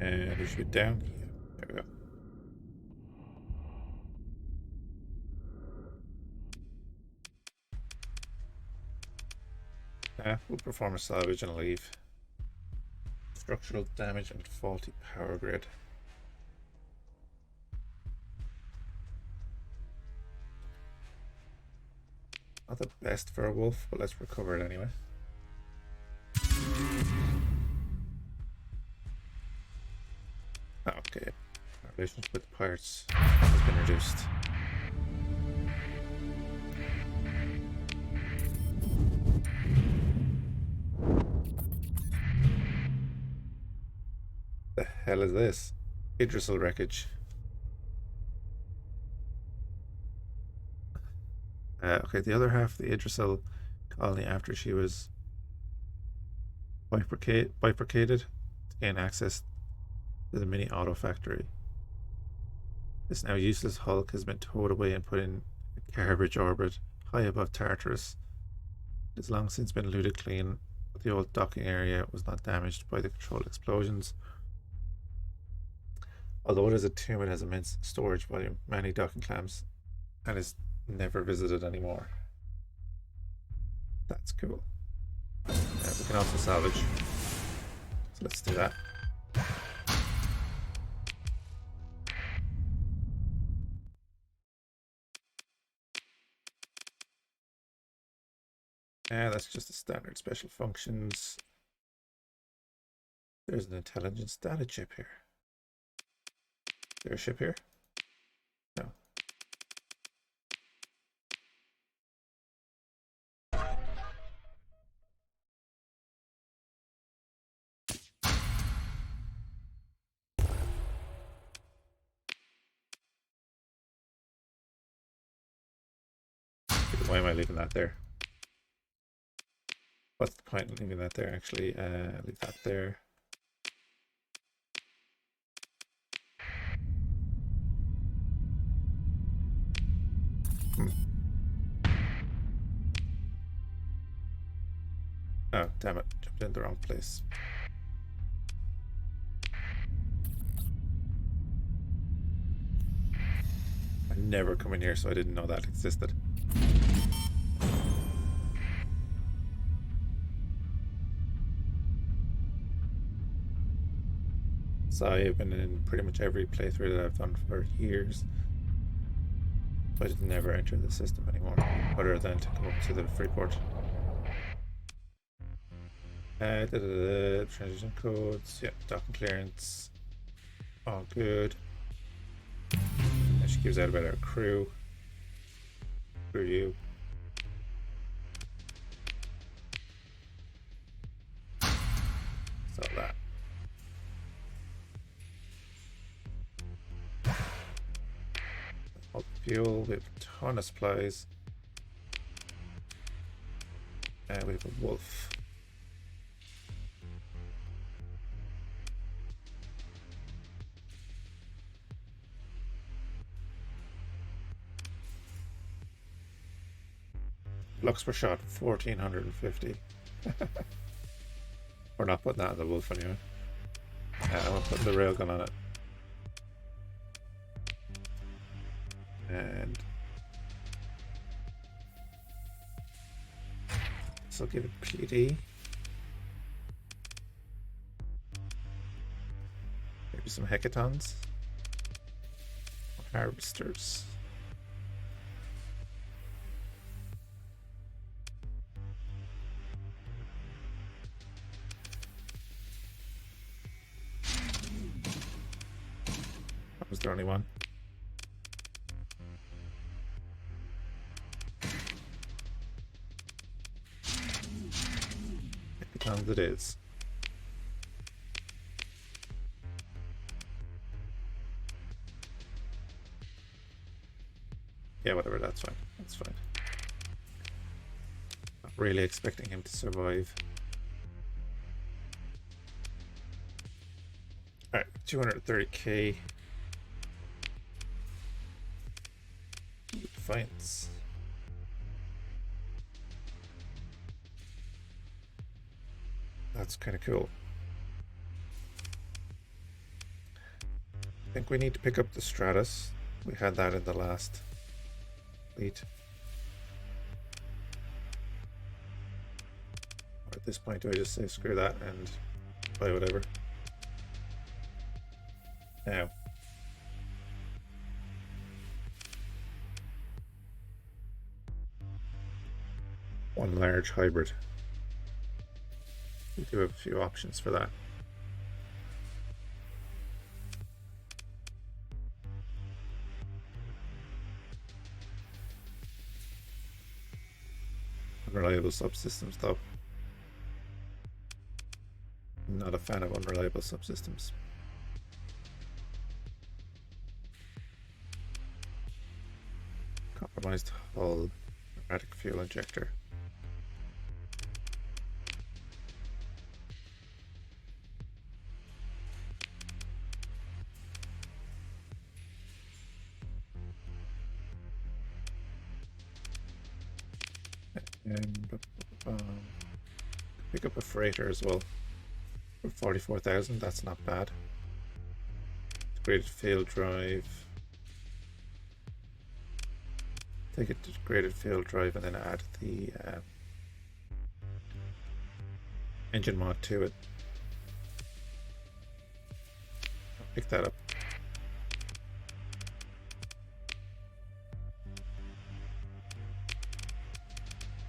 And we should be down. There we go. We'll perform a salvage and leave. Structural damage and faulty power grid. Not the best for a wolf, but let's recover it anyway. Okay, our relationship with the pirates has been reduced. The hell is this? Idrisil wreckage. Okay, the other half of the Idrisil colony after she was bifurcated to gain access to the mini auto factory. This now useless hulk has been towed away and put in a garbage orbit high above Tartarus. It has long since been looted clean, but the old docking area was not damaged by the controlled explosions. Although it is a tomb, it has immense storage volume, many docking clamps, and is never visited anymore. That's cool. We can also salvage. So let's do that. That's just a standard special functions. There's an intelligence data chip here. Is there a ship here? No. Why am I leaving that there? What's the point of leaving that there, actually? Leave that there. Oh, damn it. Jumped in the wrong place. I never come in here, so I didn't know that existed. So I've been in pretty much every playthrough that I've done for years. But I never enter the system anymore, other than to go up to the Freeport. Transition codes, yeah, docking clearance, all good. And she gives out about our crew. Screw you. So that. All the fuel, we have a ton of supplies. And we have a wolf. Lux per shot, 1450. We're not putting that on the wolf anyway. I'm putting the railgun on it. And so give it PD. Maybe some hecatons. Harvesters. That was the only one. Hecatons it is. Yeah, whatever, that's fine. That's fine. Not really expecting him to survive. Alright, 230k. Defiance. That's kind of cool. I think we need to pick up the Stratus. We had that in the last fleet. Or at this point, do I just say screw that and buy whatever? Now, one large hybrid. We do have a few options for that. Unreliable subsystems, though. Not a fan of unreliable subsystems. Compromised hull, erratic fuel injector. And pick up a freighter as well. For 44,000, that's not bad. Degraded field drive. Take it to degraded field drive and then add the engine mod to it. I'll pick that up.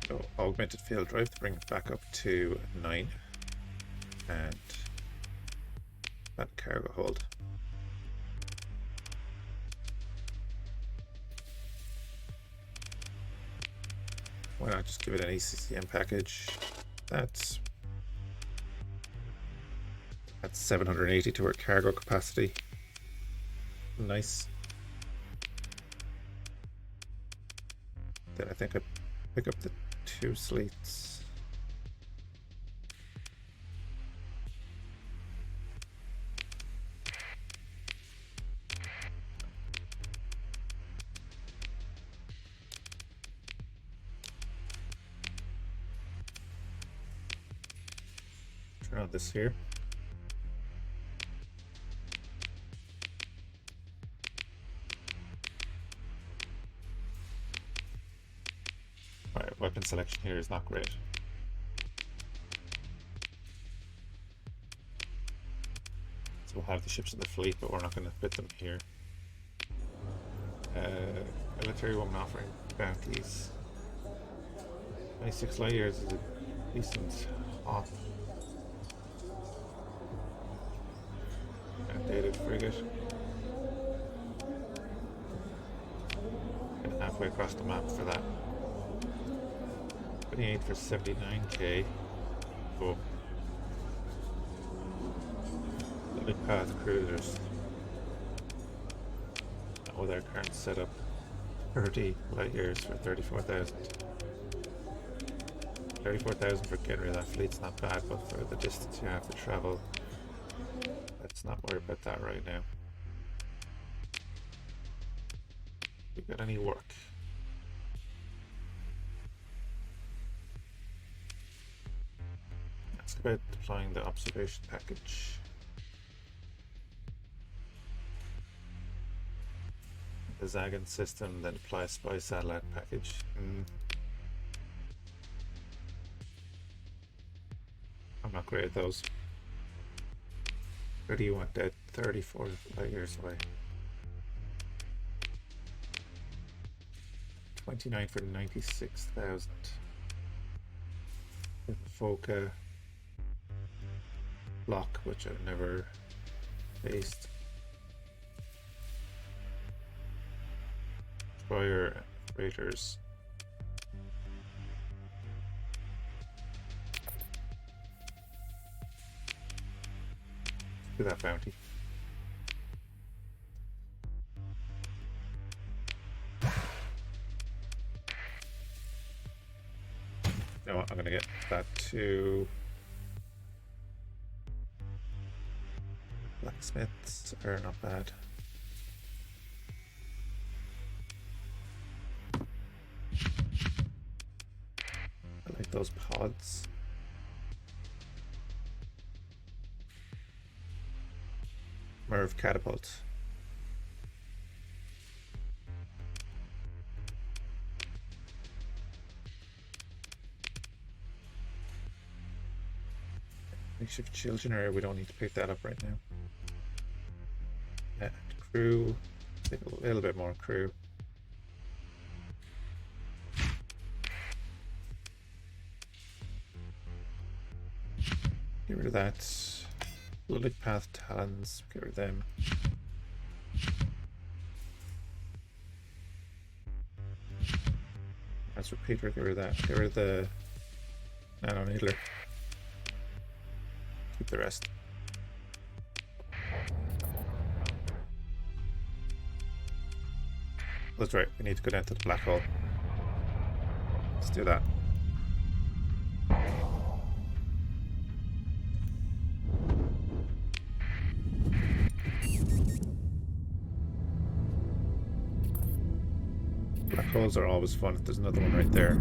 So augmented field drive to bring it back up to 9. And that cargo hold. Why not just give it an ACCM package? That's 780 to our cargo capacity. Nice. Then I think I pick up the 2 sleets. Turn on this here. Alright, weapon selection here is not great. So we'll have the ships in the fleet, but we're not going to fit them here. Military woman offering bounties. 26 light years is a decent hop. Outdated frigate. And halfway across the map for that. 28 for 79k. Cool. Limited path cruisers. Not with our current setup. 30 light years for 34,000. 34,000 for getting rid of that fleet's not bad, but for the distance you have to travel, let's not worry about that right now. We got any work? Ask about deploying the observation package. The Zagan system, then apply a spy satellite package. I'm not great at those. Where do you want that? 34 light years away. 29 for 96,000. Foca block, which I've never faced. Destroyer raiders. Do that bounty. You know what, I'm gonna get that to blacksmiths are not bad. I like those pods. Merv catapult. Makeshift shield generator, we don't need to pick that up right now. crew. Take a little bit more crew. Get rid of that. Ludwig Path Talons, get rid of them. That's repeater, get rid of that. Get rid of the nano needler. Keep the rest. That's right, we need to go down to the black hole. Let's do that. Black holes are always fun. There's another one right there.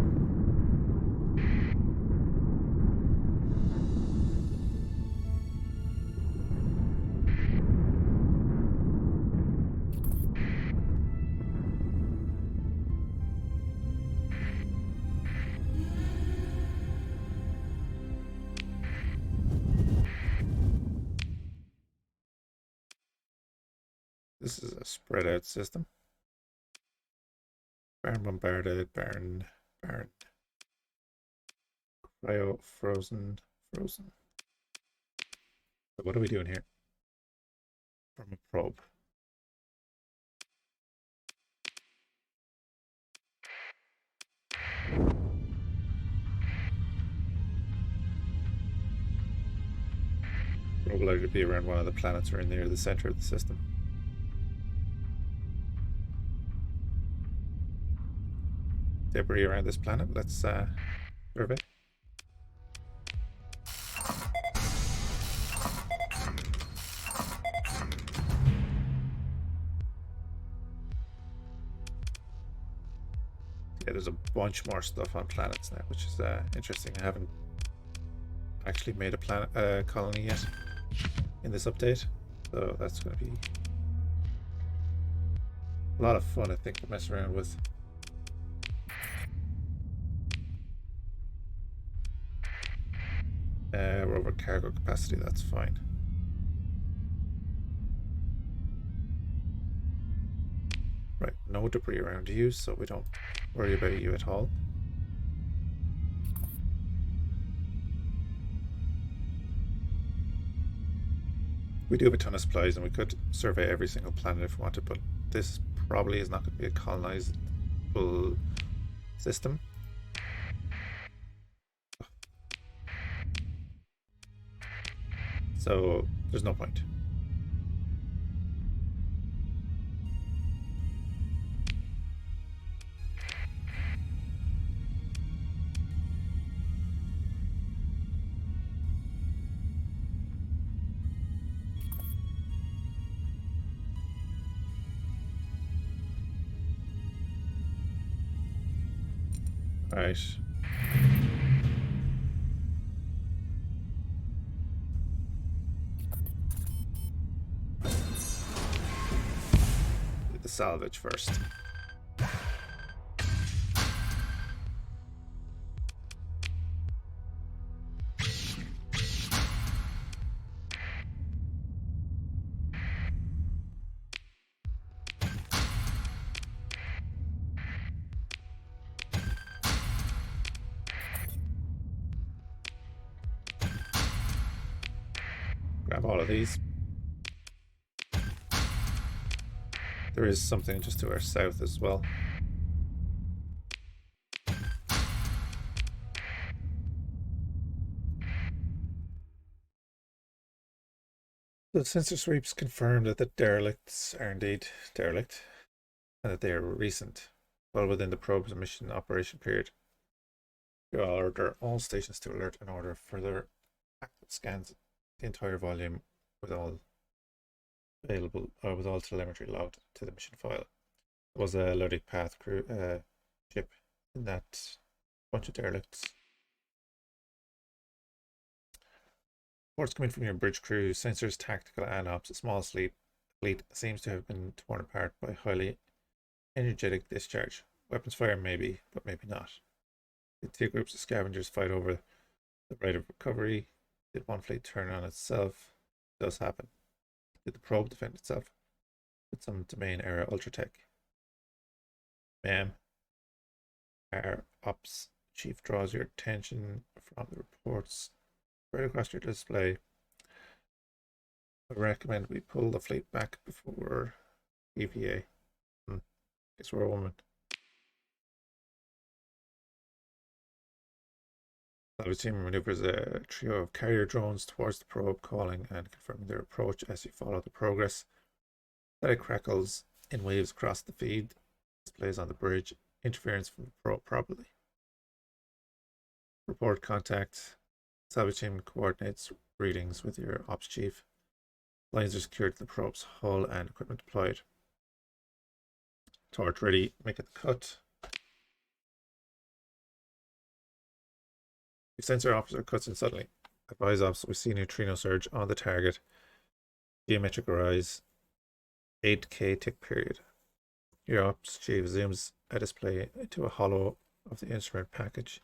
This is a spread out system. Barren bombarded, barren. Cryo frozen. So what are we doing here? From a probe. Probe will likely be around one of the planets or near the center of the system. Debris around this planet. Let's survey. Yeah, there's a bunch more stuff on planets now, which is interesting. I haven't actually made a planet colony yet in this update, so that's going to be a lot of fun, I think, to mess around with. We're over cargo capacity, that's fine. Right, no debris around you, so we don't worry about you at all. We do have a ton of supplies and we could survey every single planet if we wanted, but this probably is not going to be a colonizable system. So there's no point. All right. Do the salvage first. Grab all of these. There is something just to our south as well. The sensor sweeps confirmed that the derelicts are indeed derelict and that they are recent, well within the probe's mission operation period. We order all stations to alert in order further active scans the entire volume with all available with all telemetry logged to the mission file. There was a Ludwig Path crew ship in that bunch of derelicts. Reports coming from your bridge crew, sensors, tactical and ops, a small fleet seems to have been torn apart by highly energetic discharge. Weapons fire maybe, but maybe not. Did two groups of scavengers fight over the right of recovery? Did one fleet turn on itself? It does happen. Did the probe defend itself? with some domain error ultratech. Ma'am, our ops chief draws your attention from the reports right across your display. I recommend we pull the fleet back before EVA. Guess we're a woman. Salvage team maneuvers a trio of carrier drones towards the probe, calling and confirming their approach as you follow the progress. Static crackles in waves across the feed. Displays on the bridge. Interference from the probe, probably. Report contact. Salvage team coordinates readings with your ops chief. Lines are secured to the probe's hull and equipment deployed. Torch ready. Make it the cut. If sensor officer cuts in suddenly, advise ops we see neutrino surge on the target. Geometric rise. 8K tick period. Your ops chief zooms a display into a hollow of the instrument package,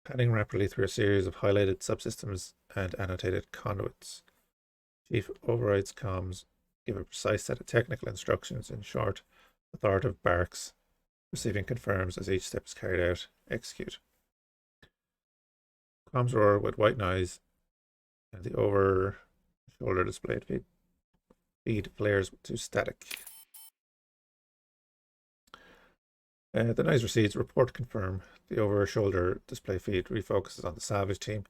panning rapidly through a series of highlighted subsystems and annotated conduits. Chief overrides comms, give a precise set of technical instructions in short, authoritative barks. Receiving confirms as each step is carried out. Execute. Comms roar with white noise, and the over-shoulder displayed feed flares to static. The noise recedes. Report confirm. The over-shoulder display feed refocuses on the salvage team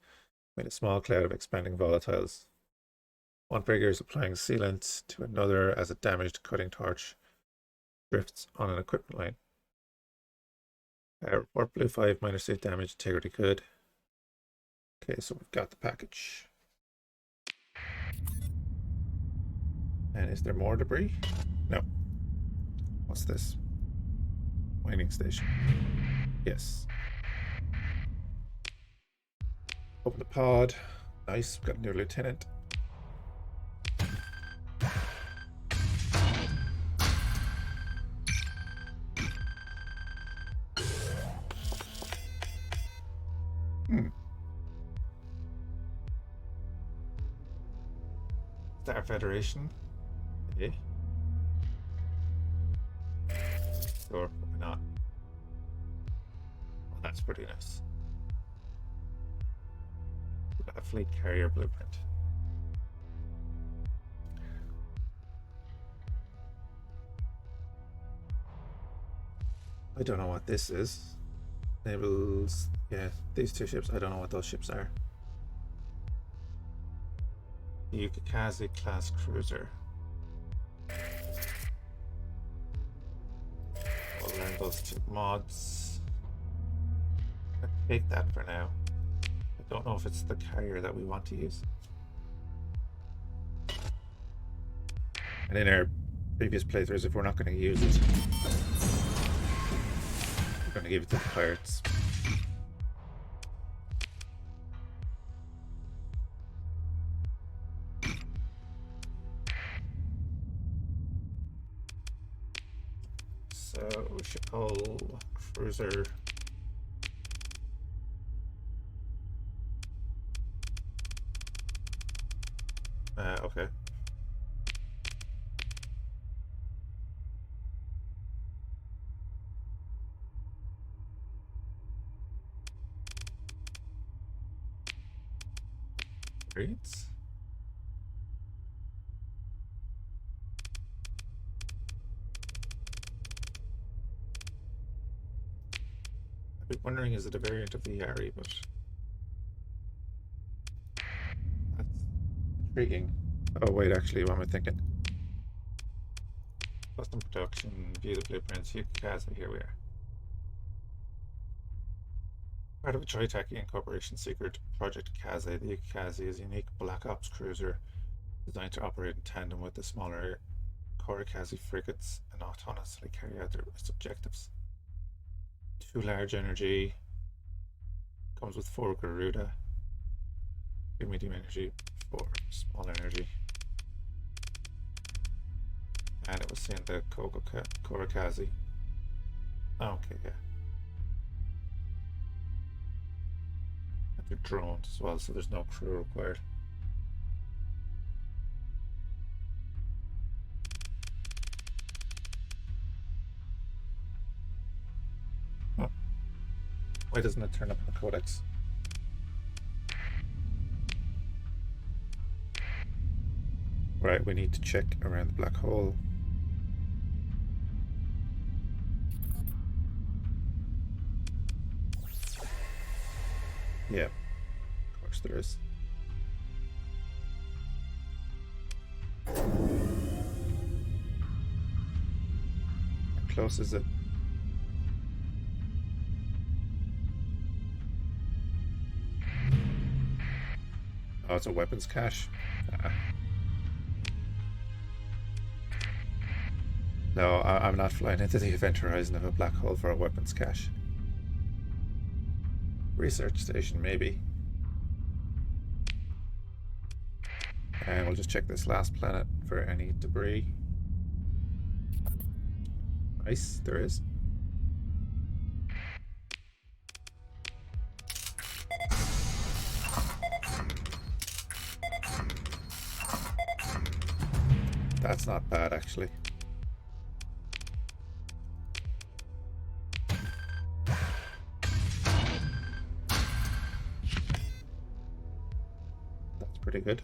with a small cloud of expanding volatiles. One figure is applying sealant to another as a damaged cutting torch drifts on an equipment line. Report Blue 5 minor suit damage, integrity good. Okay, so we've got the package. And is there more debris? No. What's this? Mining station. Yes. Open the pod. Nice, we've got a new lieutenant. Star Federation. Okay. Sure, why not? Well, that's pretty nice. We've got a fleet carrier blueprint. I don't know what this is. Enables, yeah, these two ships. I don't know what those ships are. The Fhiachs class cruiser. I'll learn those two mods. I'll take that for now. I don't know if it's the carrier that we want to use. And in our previous playthroughs, if we're not going to use it, we're going to give it to the pirates. So we should call cruiser okay. Great. I've been wondering, is it a variant of the Yari, but that's intriguing. Oh wait, actually, what am I thinking? Custom production, view the blueprints, Fhiachs, here we are. Part of a Tritachy Corporation secret project Kaze, the Fhiachs is a unique Black Ops cruiser designed to operate in tandem with the smaller Korikazi frigates and autonomously carry out their objectives. 2 large energy, comes with 4 Garuda, 2 medium energy, 4 small energy. And it was saying the Korikazi. Okay, yeah. And they're drones as well, so there's no crew required. Why doesn't it turn up in the codex? Right, we need to check around the black hole. Yeah, of course there is. How close is it? Oh, it's a weapons cache. No, I'm not flying into the event horizon of a black hole for a weapons cache. Research station, maybe. And we'll just check this last planet for any debris. Nice, there is. That's not bad, actually. That's pretty good.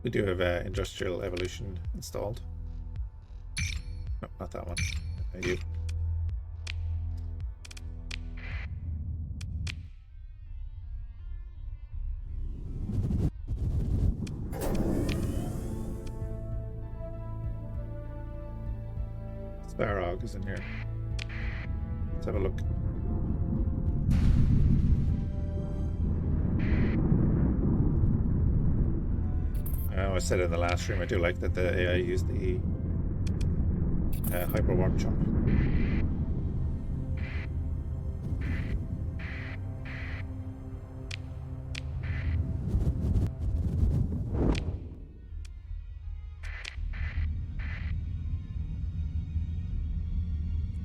We do have industrial evolution installed. No, not that one. You. Sparrog is in here. Let's have a look. I said in the last stream, I do like that the AI used the hyper warp jump.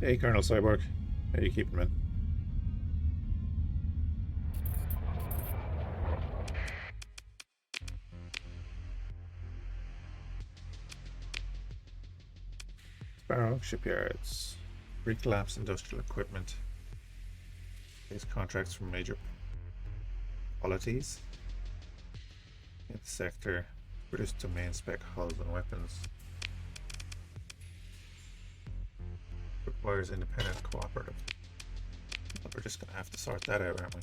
Hey, Colonel Cyborg, how are you keeping, man? Sparrow shipyards, reclapse industrial equipment, these contracts from major qualities in the sector, produce domain spec hulls and weapons, requires independent cooperative. But we're just gonna have to sort that out, aren't we?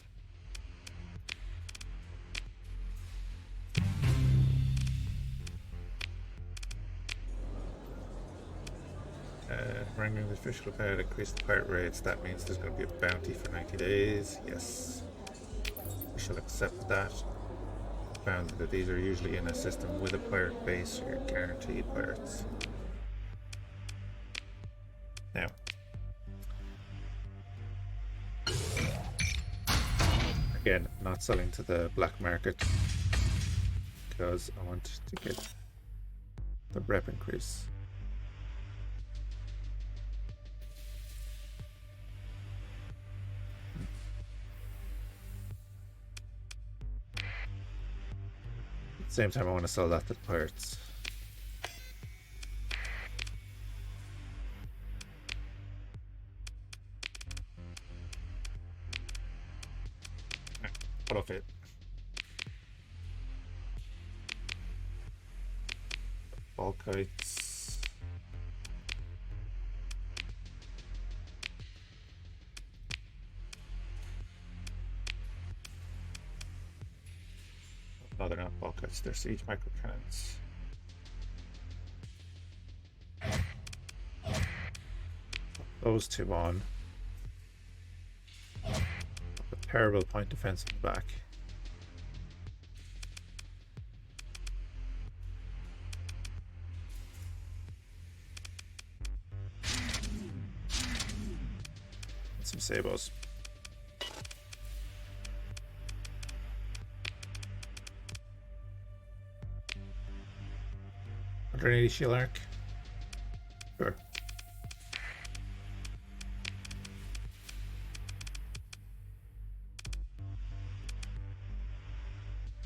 Wrangling the official about increased pirate rates. That means there's going to be a bounty for 90 days. Yes. We shall accept that. Found that these are usually in a system with a pirate base, or you're guaranteed pirates. Now. Again, not selling to the black market because I want to get the rep increase. Same time, I want to sell that to the pirates. Cut off it. Bulkites. No, they're not bulkites, they're siege microcannons. Those two on. A terrible point defense in the back. And some sabos. 180 shield arc. Sure.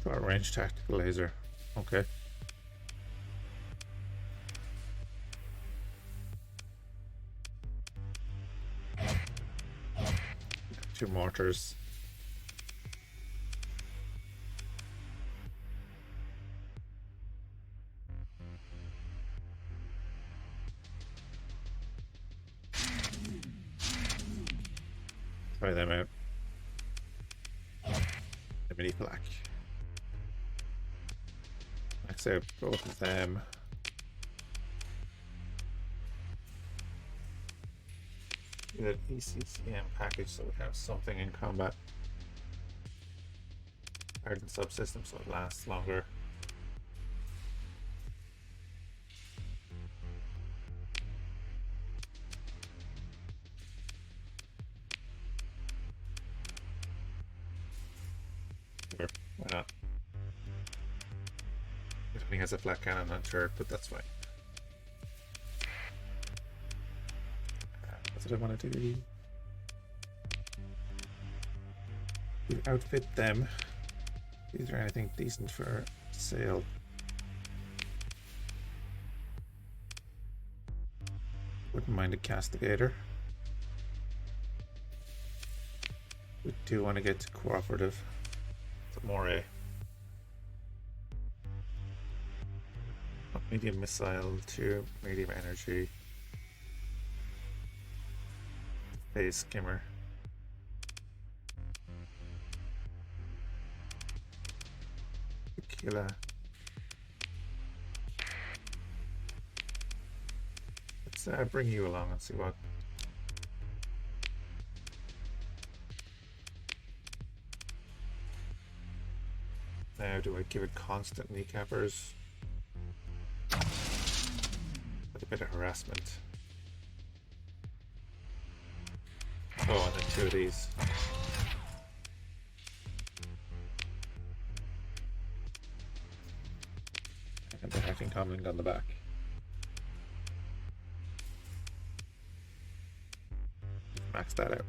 Short range tactical laser. Okay. 2 mortars. Try them out. The mini black. Max out both of them. Get an ECCM package so we have something in combat. Hardened subsystem so it lasts longer. Sure, why not? It only has a flat cannon on turret, but that's fine. What did I want to do? We outfit them. Is there anything decent for sale? Wouldn't mind a castigator. We do want to get to cooperative. It's a more medium missile to medium energy. Phase skimmer. Tequila. Let's bring you along and see what. Now, do I give it constant kneecappers? With a bit of harassment. Oh, and then 2 of these. And the hacking coming on the back. Max that out.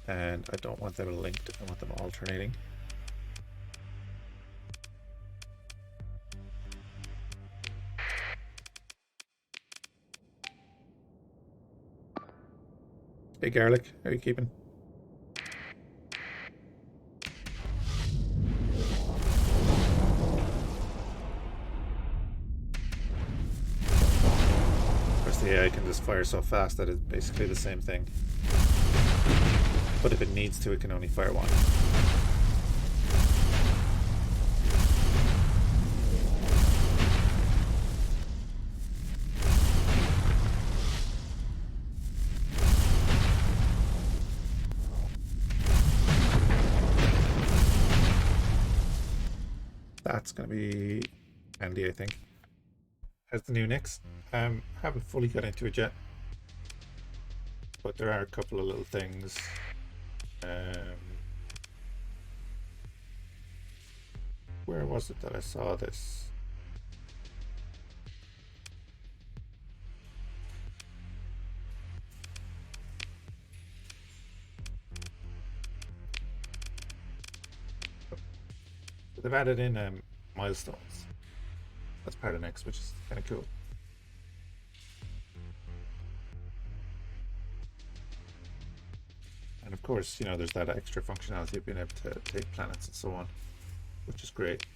And I don't want them linked, I want them alternating. Hey Garlic, how are you keeping? Of course the AI can just fire so fast that it's basically the same thing. But if it needs to, it can only fire one. That's going to be handy, I think. As the new Nyx, haven't fully got into it yet, but there are a couple of little things. Where was it that I saw this? They've added in milestones. That's part of Nyx, which is kind of cool. And of course, you know, there's that extra functionality of being able to take planets and so on, which is great.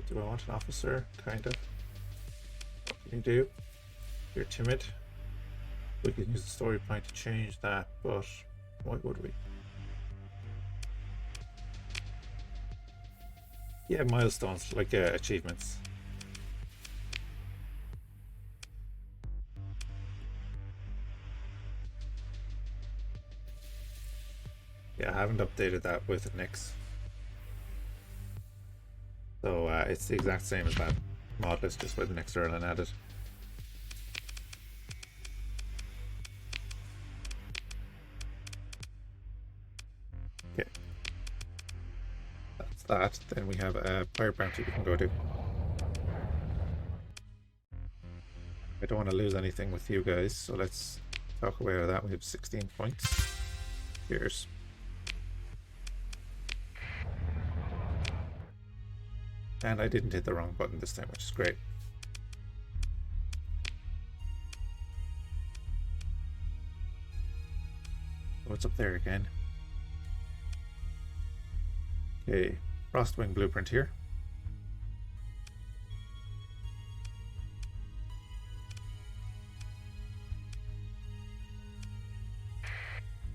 Do I want an officer? Kind of. What can you do? You're timid. We could use the story point to change that, but why would we? Yeah, milestones, like achievements. Yeah, I haven't updated that with Nyx. So it's the exact same as that mod list, just with Nexrelin added. Okay. That's that. Then we have a pirate bounty we can go to. I don't want to lose anything with you guys, so let's talk away with that. We have 16 points. Cheers. And I didn't hit the wrong button this time, which is great. what's up there again. Okay, Frostwing blueprint here.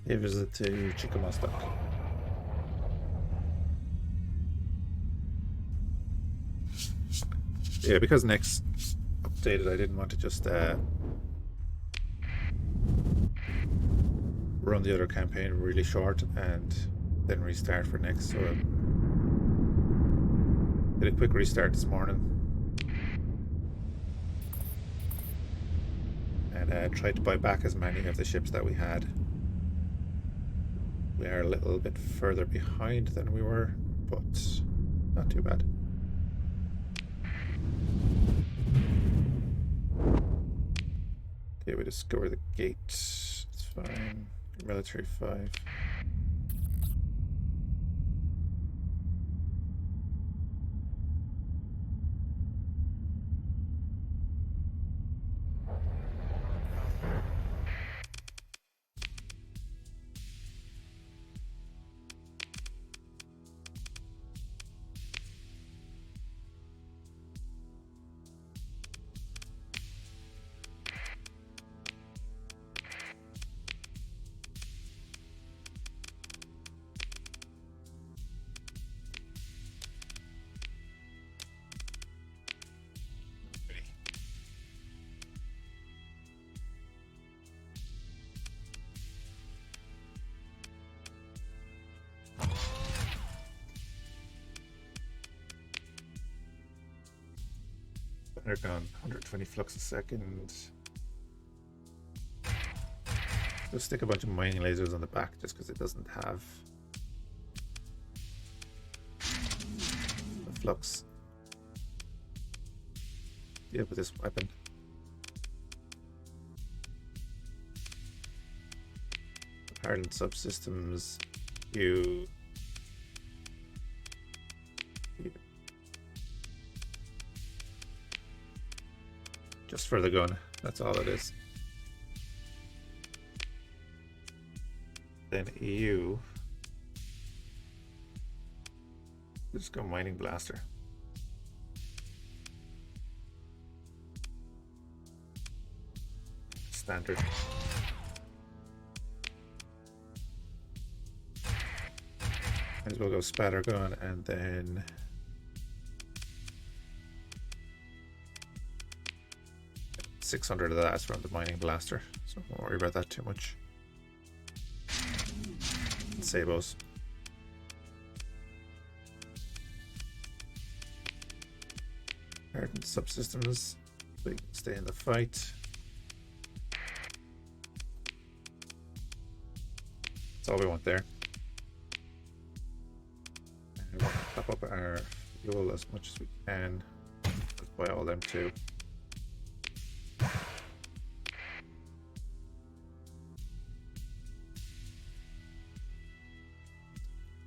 A visit to Chickamaustock. Yeah, because Nex updated, I didn't want to just run the other campaign really short and then restart for Nex. So I did a quick restart this morning and tried to buy back as many of the ships that we had. We are a little bit further behind than we were, but not too bad. Okay, we discover the gate. It's fine. Military 5. They're gone. 120 flux a second. Let's stick a bunch of mining lasers on the back just because it doesn't have the flux. Yeah, with this weapon. Hardened subsystems, you just for the gun, that's all it is. Then EU, let's go mining blaster. Standard. Might as well go spatter gun and then $600 of that from the mining blaster, so don't worry about that too much. And Sabos. Hardened subsystems, so you can stay in the fight. That's all we want there. And we want to top up our fuel as much as we can. Let's buy all them too.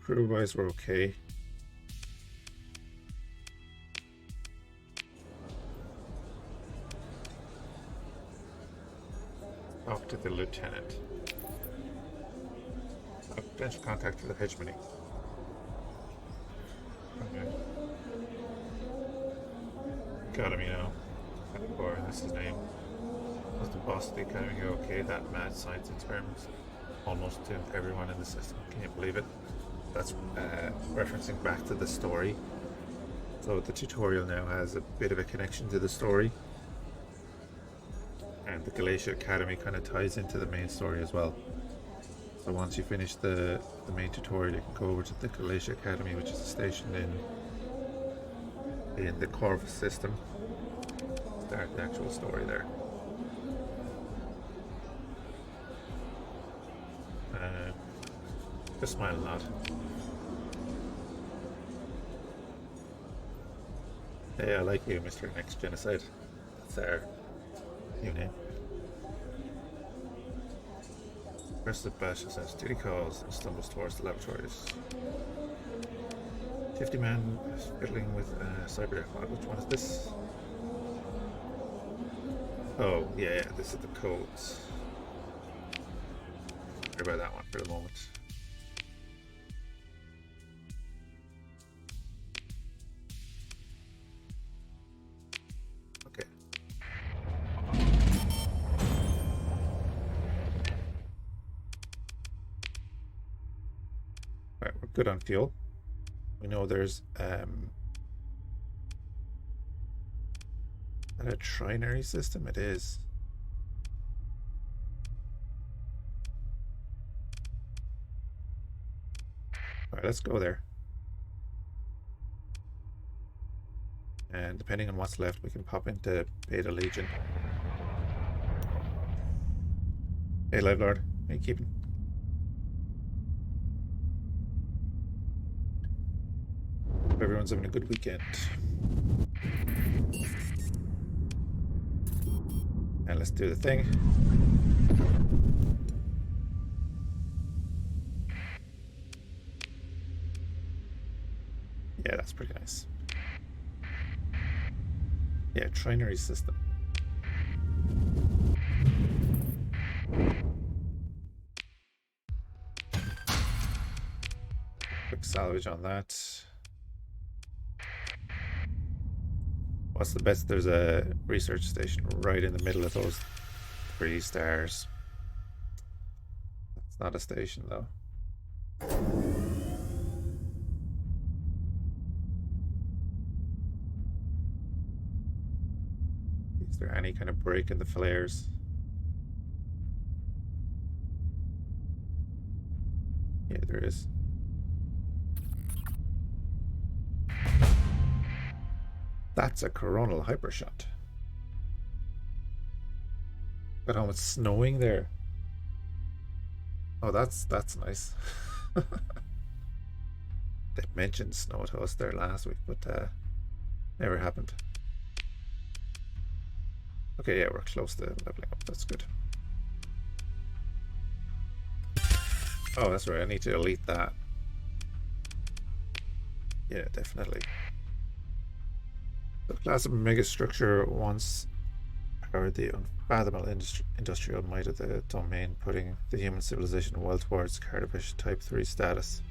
Crew wise, we're okay. Talk to the lieutenant. A potential contact for the hegemony. Okay. Academy now. Or that's his name. Was the boss of the academy go okay? That mad science experiments almost to everyone in the system. Can you believe it? That's referencing back to the story. So the tutorial now has a bit of a connection to the story. And the Galatia Academy kind of ties into the main story as well. So once you finish the main tutorial, you can go over to the Galatia Academy, which is stationed in the Corvus system. Start the actual story there. Just smile a lot. Hey, I like you, Mr. Next Genocide. That's our new name. Rest of the batch says duty calls and stumbles towards the laboratories. 50 men fiddling with cyber. Which one is this? Oh, yeah, this is the codes. about that one for the moment. Okay. Alright, we're good on fuel. We know there's a trinary system. It is. Alright, let's go there. And depending on what's left, we can pop into Beta Legion. Hey, Live Lord, how you keeping? Hope everyone's having a good weekend. And let's do the thing. Yeah, that's pretty nice. Yeah, trinary system. Quick salvage on that. What's the best? There's a research station right in the middle of those 3 stars. It's not a station though. Is there any kind of break in the flares? Yeah, there is. That's a coronal hypershot. But how it's snowing there. Oh, that's nice. They mentioned snow to us there last week, but never happened. Okay, yeah, we're close to leveling up. That's good. Oh, that's right. I need to elite that. Yeah, definitely. The class of megastructure once powered the unfathomable industrial might of the domain, putting the human civilization well towards Cardifish Type 3 status.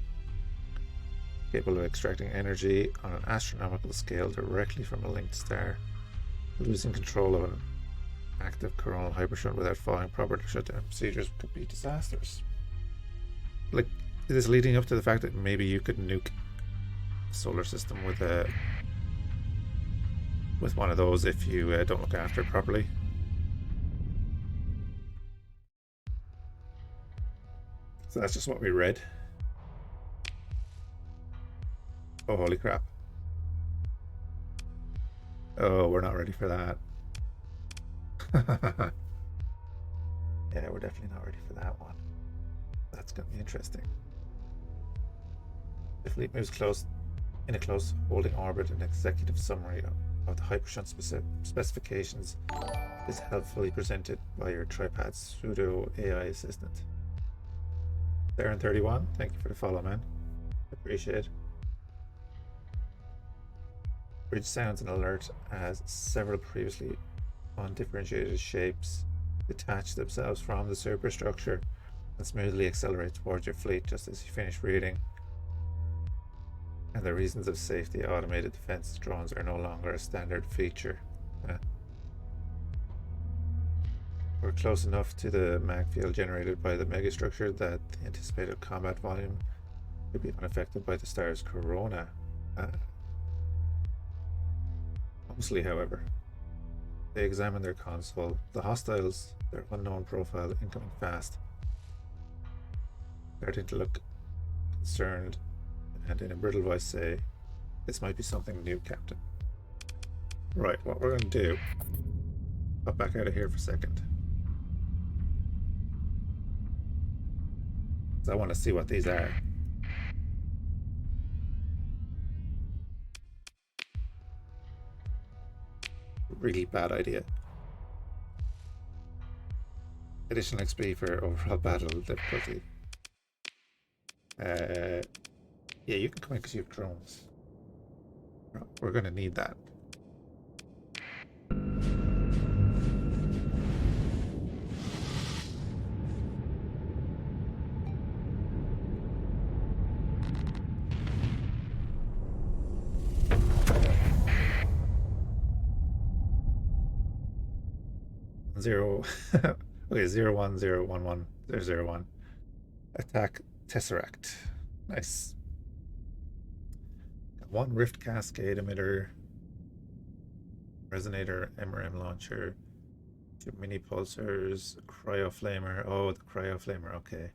Capable of extracting energy on an astronomical scale directly from a linked star. Losing control of an active coronal hypershot without following proper shutdown procedures could be disastrous. Like, is this leading up to the fact that maybe you could nuke the solar system with one of those if you don't look after it properly? So that's just what we read. Oh, holy crap. Oh, we're not ready for that. Yeah, we're definitely not ready for that one. That's going to be interesting. The fleet moves close in a close holding orbit. An executive summary of the hypershot specifications is helpfully presented by your tripad pseudo AI assistant. Darren31, thank you for the follow, man. Appreciate it. Bridge sounds an alert as several previously undifferentiated shapes detach themselves from the superstructure and smoothly accelerate towards your fleet just as you finish reading. And the reasons of safety, automated defense drones are no longer a standard feature. We're close enough to the mag field generated by the megastructure that the anticipated combat volume could be unaffected by the star's corona. Mostly, however, they examine their console. The hostiles, their unknown profile, incoming fast. Starting to look concerned, and in a brittle voice say, "This might be something new, Captain." Right, what we're going to do, pop back out of here for a second. So I want to see what these are. Really bad idea. Additional XP for overall battle difficulty. Yeah, you can come in because you have drones. We're going to need that. 0. Okay, 01011 001. Attack Tesseract. Nice. Got one Rift Cascade emitter, Resonator, MRM launcher, 2 mini pulsars, Cryo Flamer. Oh, the Cryo Flamer, okay.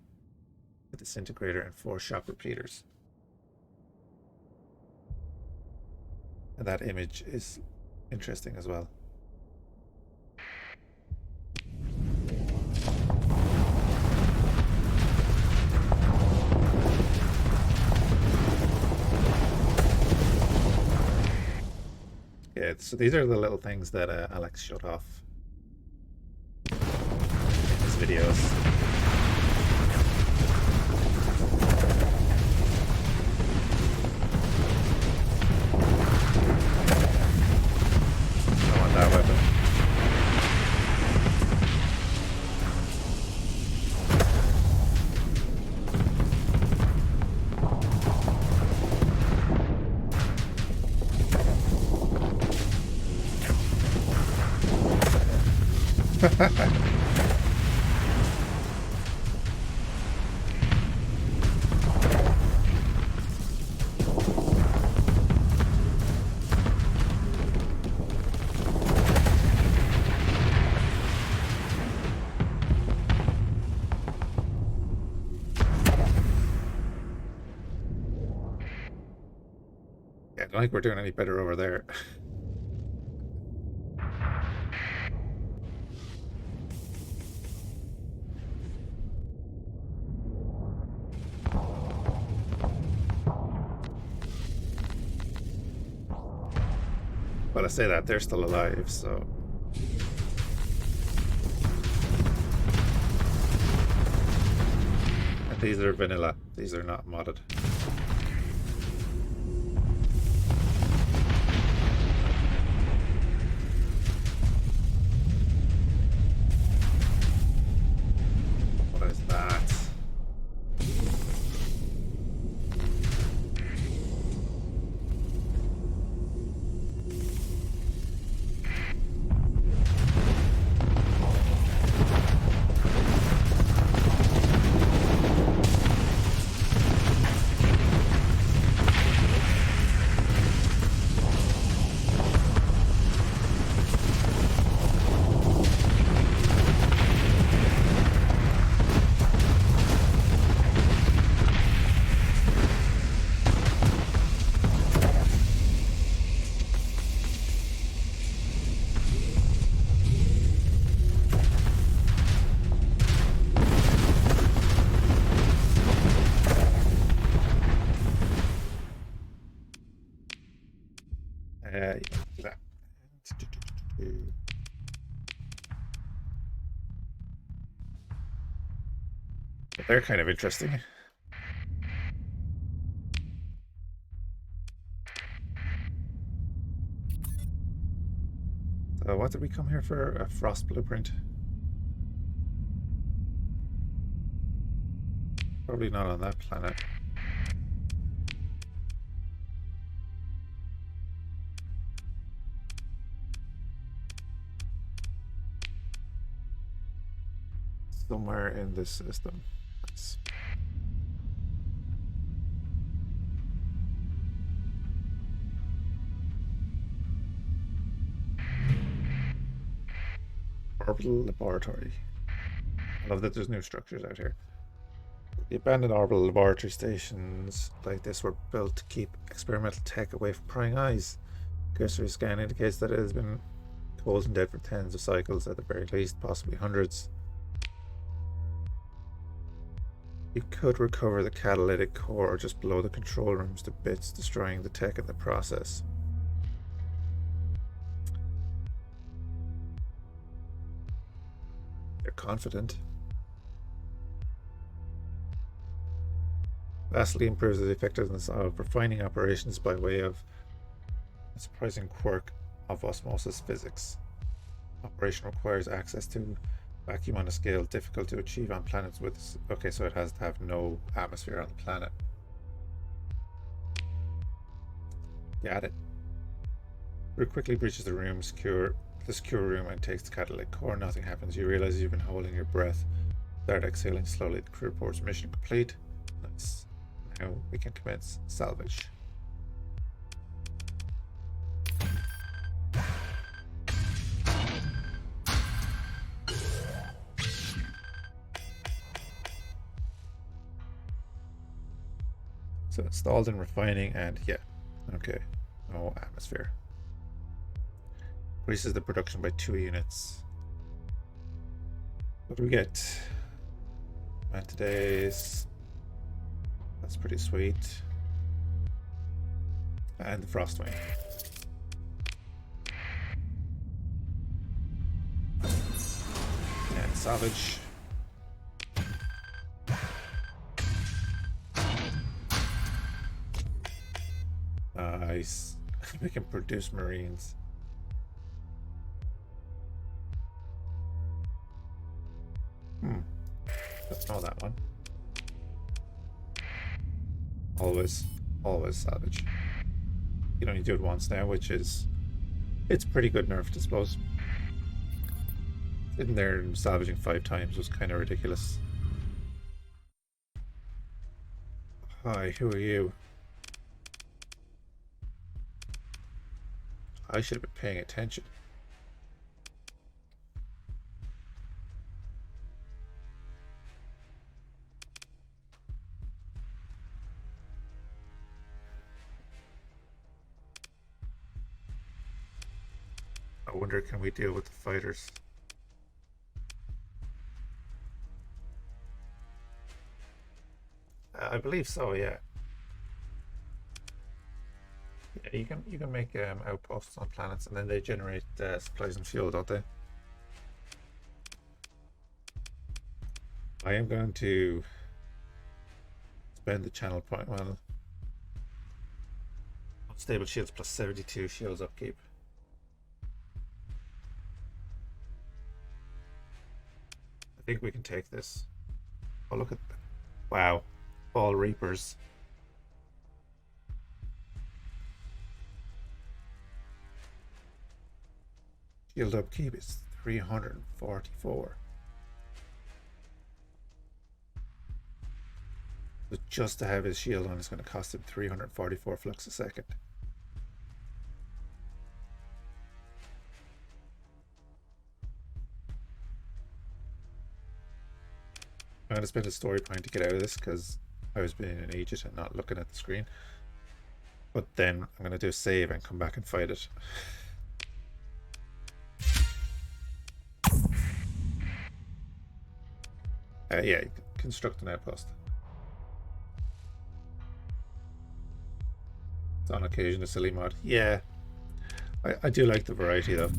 A disintegrator and 4 shock repeaters. And that image is interesting as well. Yeah, so these are the little things that Alex showed off in his videos. I want that weapon. Yeah, I don't think we're doing any better over there. But I say that, they're still alive, so... And these are vanilla. These are not modded. What is that? They're kind of interesting. So what did we come here for? A frost blueprint? Probably not on that planet. Somewhere in this system. Orbital laboratory. I love that there's new structures out here. The abandoned orbital laboratory stations like this were built to keep experimental tech away from prying eyes. Cursory scan indicates that it has been cold and dead for tens of cycles, at the very least, possibly hundreds. You could recover the catalytic core just below the control rooms to bits, destroying the tech in the process. They're confident. Vastly improves the effectiveness of refining operations by way of a surprising quirk of osmosis physics. Operation requires access to vacuum on a scale difficult to achieve on planets with... Okay, so it has to have no atmosphere on the planet. Got it. Brute quickly breaches the secure room and takes the catalytic core. Nothing happens. You realize you've been holding your breath. Start exhaling slowly. The crew reports mission complete. Nice. Now we can commence salvage. So installed in refining and yeah, okay, no atmosphere. Increases the production by 2 units. What do we get? Today's. That's pretty sweet. And the Frostwing. And salvage. Nice. We can produce Marines. Don't know that one. Always salvage. You can only do it once now, which is... It's pretty good nerfed, I suppose. Sitting there and salvaging 5 times was kind of ridiculous. Hi, who are you? I should have been paying attention. I wonder, can we deal with the fighters? I believe so, yeah. Yeah, you can make outposts on planets, and then they generate supplies and fuel, don't they? I am going to spend the channel point. Well, unstable shields plus 72 shields upkeep. I think we can take this. Oh, look at that. Wow, all Reapers. Shield upkeep is 344. But just to have his shield on is going to cost him 344 flux a second. I'm going to spend a story point to get out of this because I was being an idiot and not looking at the screen. But then I'm going to do a save and come back and fight it. Yeah, construct an outpost. It's on occasion a silly mod. Yeah, I do like the variety though.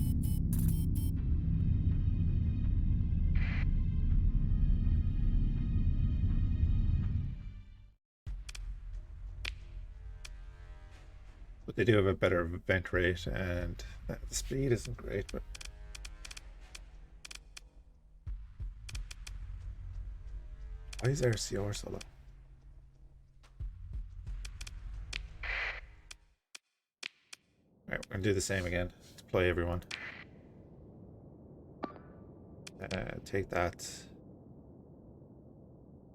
But they do have a better event rate, and the speed isn't great, but why is RCR so low? Alright, we're gonna do the same again. Deploy everyone. Take that.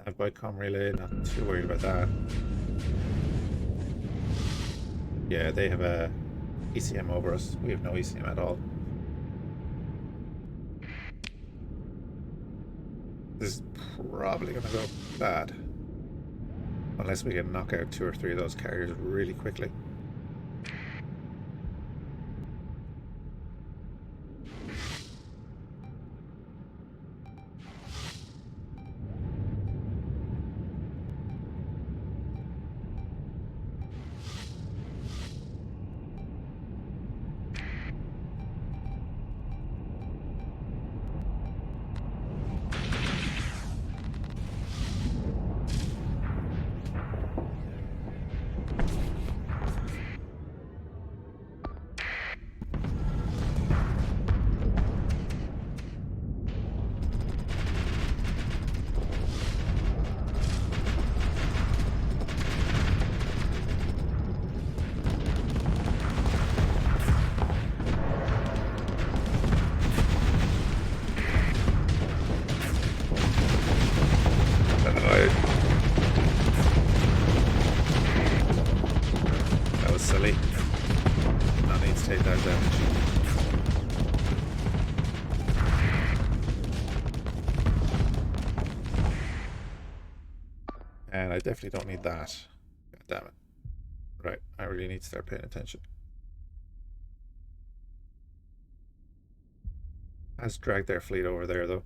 Have Bycom relay, not too worried about that. Yeah, they have a ECM over us. We have no ECM at all. This is probably gonna go bad. Unless we can knock out 2 or 3 of those carriers really quickly. silly. That needs to take that damage. And I definitely don't need that. God damn it. Right, I really need to start paying attention. Has dragged their fleet over there though.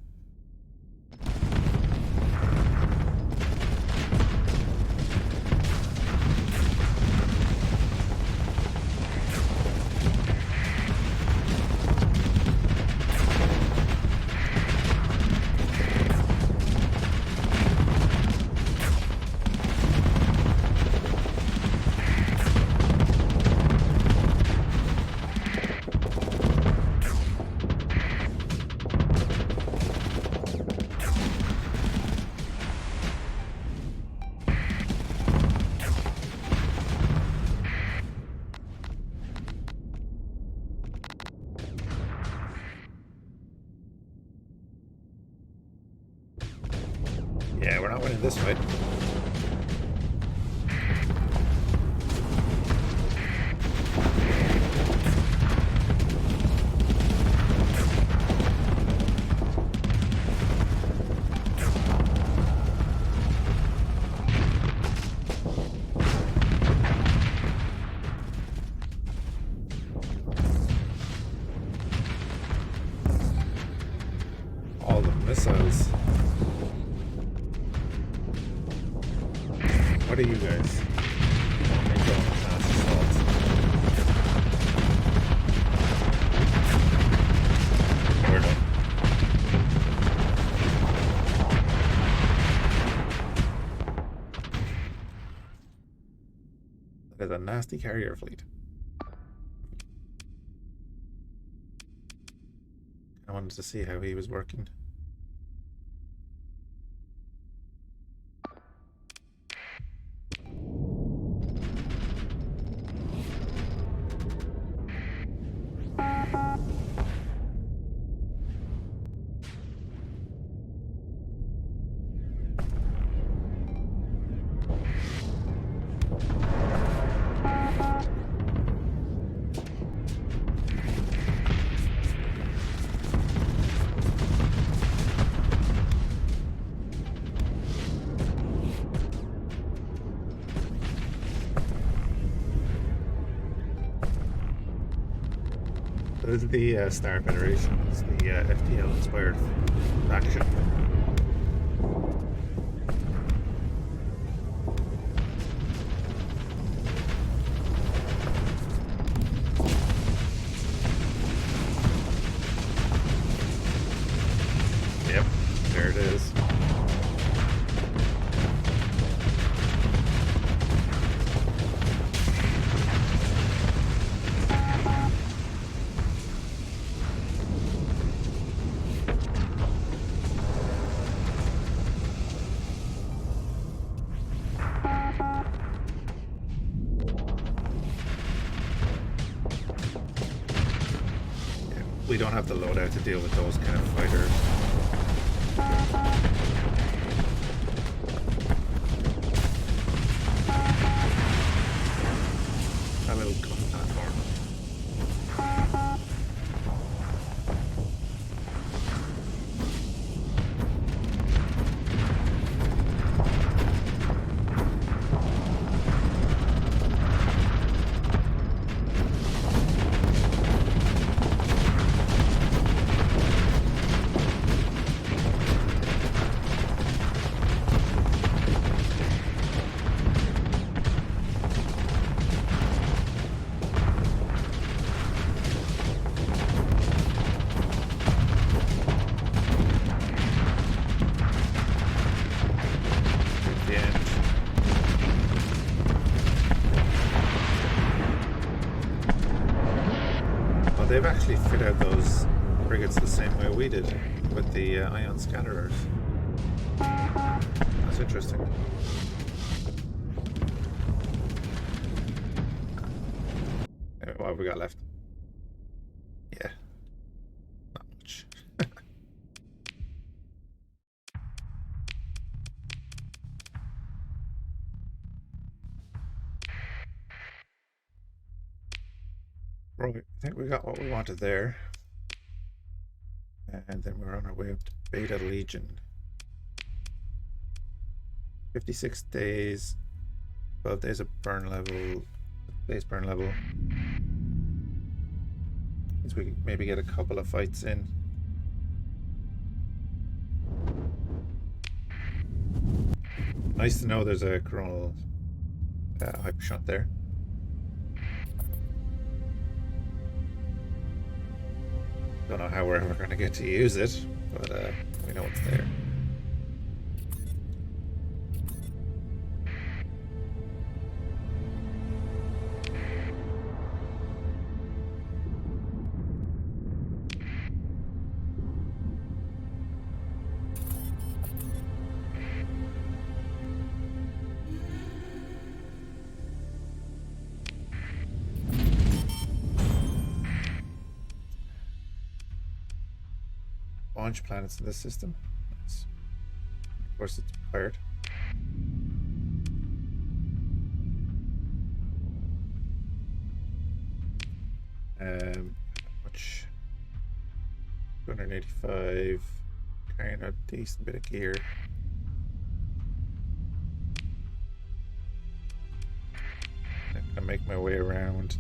Yeah, we're not winning this fight. All the missiles. What are you guys? Only going past assaults. We're done. That is a nasty carrier fleet. I wanted to see how he was working. This is the Star Federation. It's the FTL inspired faction. Yep, there it is. We don't have the loadout to deal with those kind of fighters. A little gun platform. They've actually fit out those frigates the same way we did with the ion scatterers. That's interesting. What have we got left? Yeah, not much. Right, I think we got what we wanted there. And then we're on our way up to Beta Legion. 56 days, 12 days of burn level, base burn level. Means we maybe get a couple of fights in. Nice to know there's a coronal hyper shunt there. Don't know how we're ever going to get to use it, but we know it's there. Launch planets in this system. Nice. Of course, it's pirate. Much 285. Carrying a decent bit of gear. I'm gonna make my way around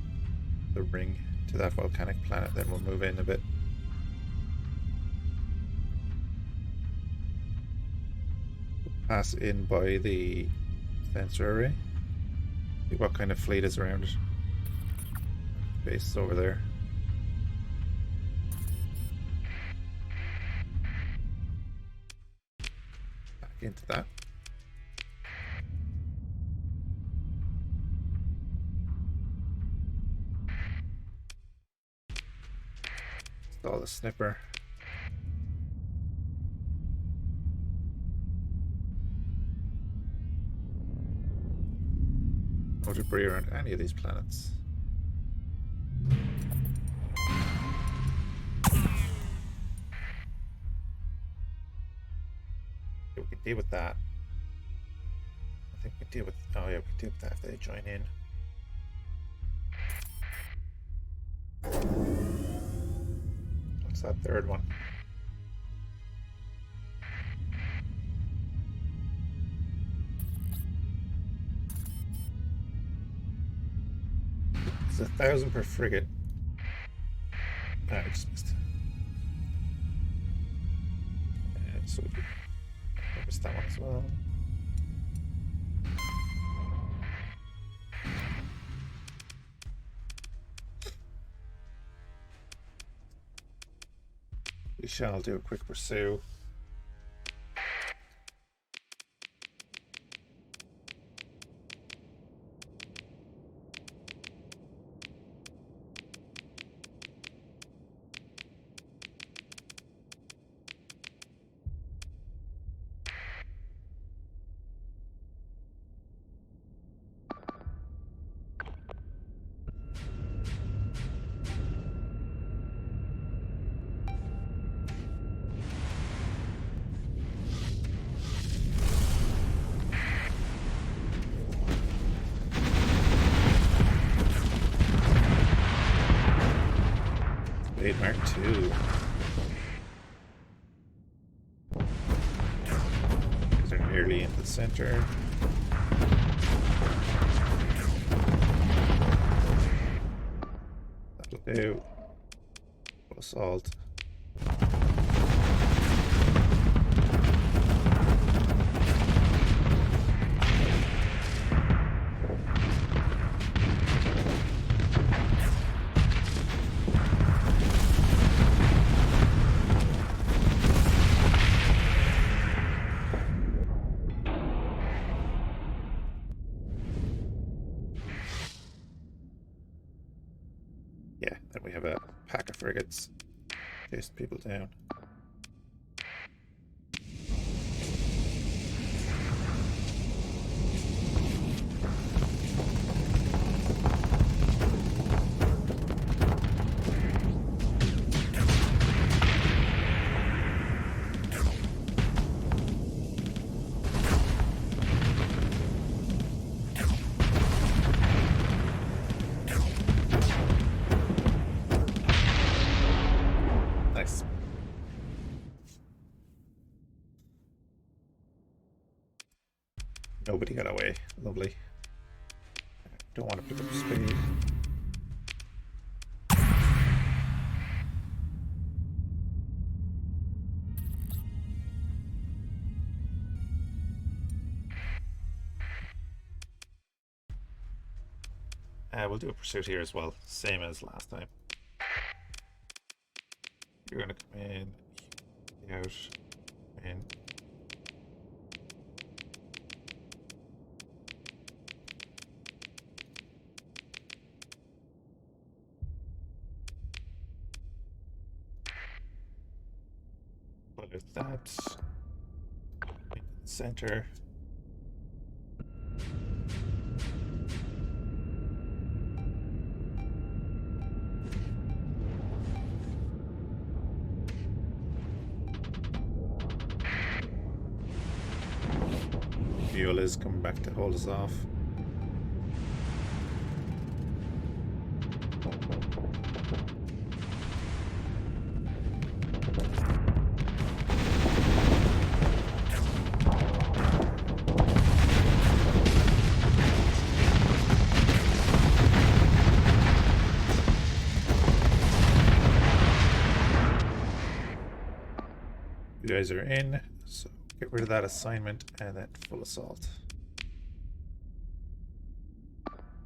the ring to that volcanic planet, then we'll move in a bit. Pass in by the sensor array. See what kind of fleet is around it. Base is over there. Back into that. Install the snipper. No debris around any of these planets. We can deal with that. I think we can deal with. Oh yeah, we can deal with that if they join in. What's that third one? It's 1,000 per frigate. I just missed. And so I missed that one as well. We shall do a quick pursue. Mark II. These are nearly in the center. That'll do. Assault. Yeah, then we have a pack of frigates chasing people down. Nobody got away. Lovely. Don't want to pick up speed. We'll do a pursuit here as well, same as last time. You're going to come in, out, in. Put it that. Center. Fuel is coming back to hold us off. You guys are in, so get rid of that assignment and then full assault.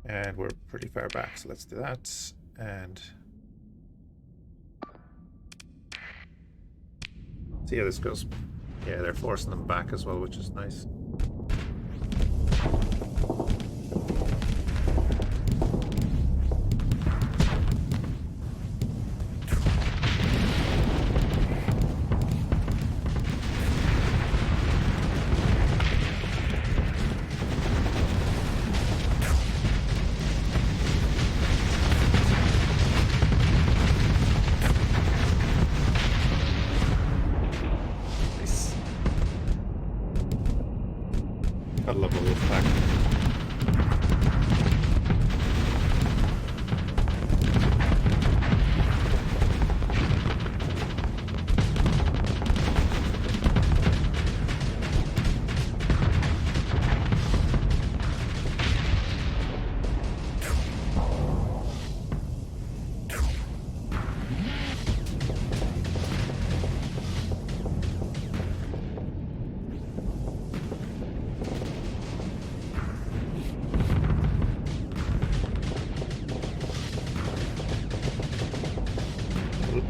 And we're pretty far back, so let's do that. And see how this goes. Yeah, they're forcing them back as well, which is nice. Gotta love a wolf pack.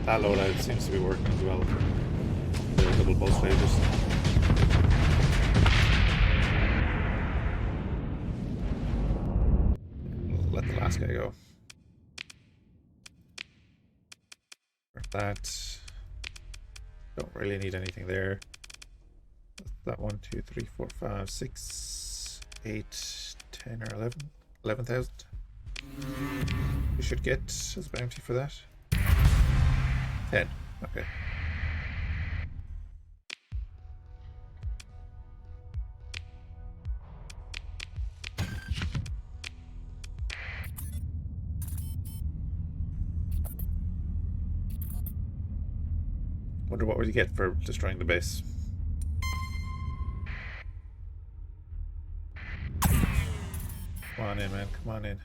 That loadout seems to be working as well. The double pulse lasers. Let the last guy go. That. Don't really need anything there. That 1, 2, 3, 4, 5, 6, 8, 10 or 11. 11,000. We should get as a bounty for that. 10. Okay. Wonder what we get for destroying the base. Come on in, man. Come on in.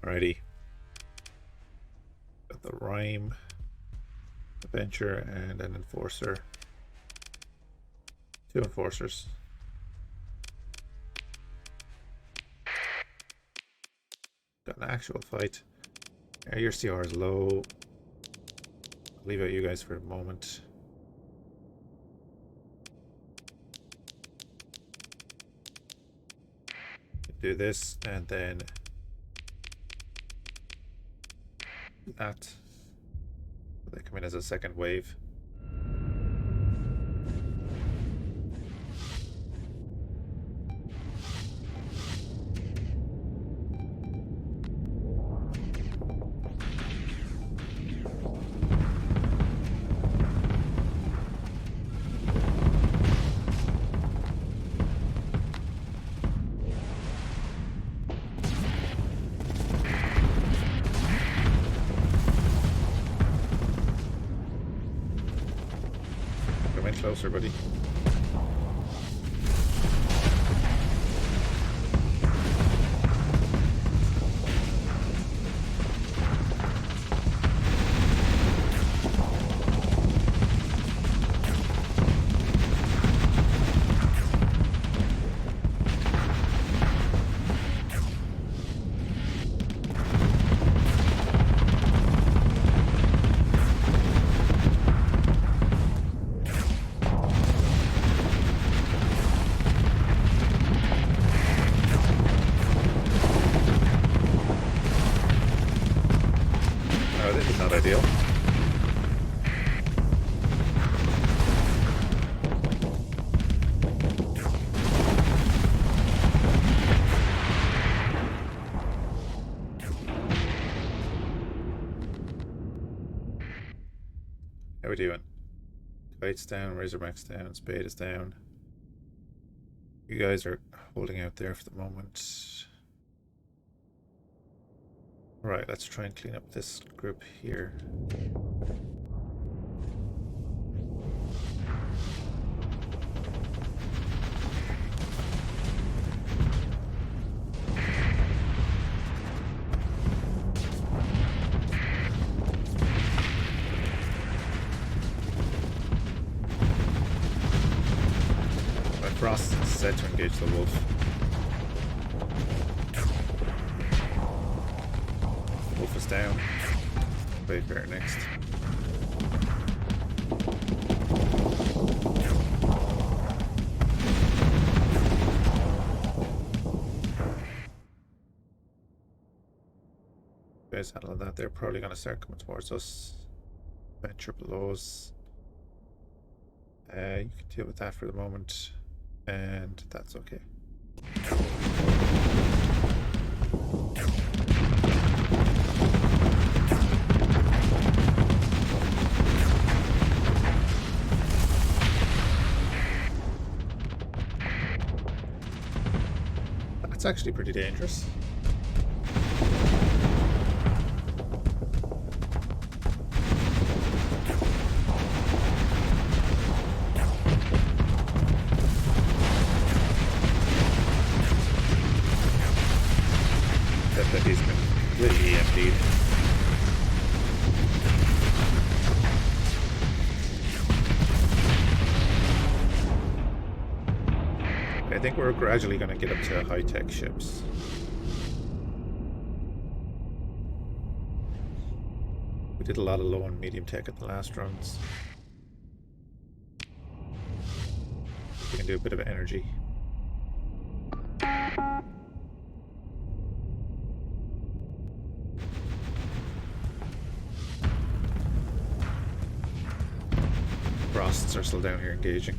Alrighty. Got the Rhyme, Adventure, and an Enforcer. 2 Enforcers. Got an actual fight. Your CR is low. I'll leave out you guys for a moment. Do this and then that. They come in as a second wave. closer, buddy. This is not ideal. How are we doing? Kite's down, Razorback's down, Spade is down. You guys are holding out there for the moment. Right, let's try and clean up this group here. My Frost is set to engage the wolf. Wolf is down. Blade Bear next. You guys handle that. They're probably going to start coming towards us. Venture belows. You can deal with that for the moment, and that's okay. That's actually pretty dangerous. That he's been really emptied. I think we're gradually going to get up to high-tech ships. We did a lot of low and medium tech at the last runs. We can do a bit of energy. Frosts are still down here engaging.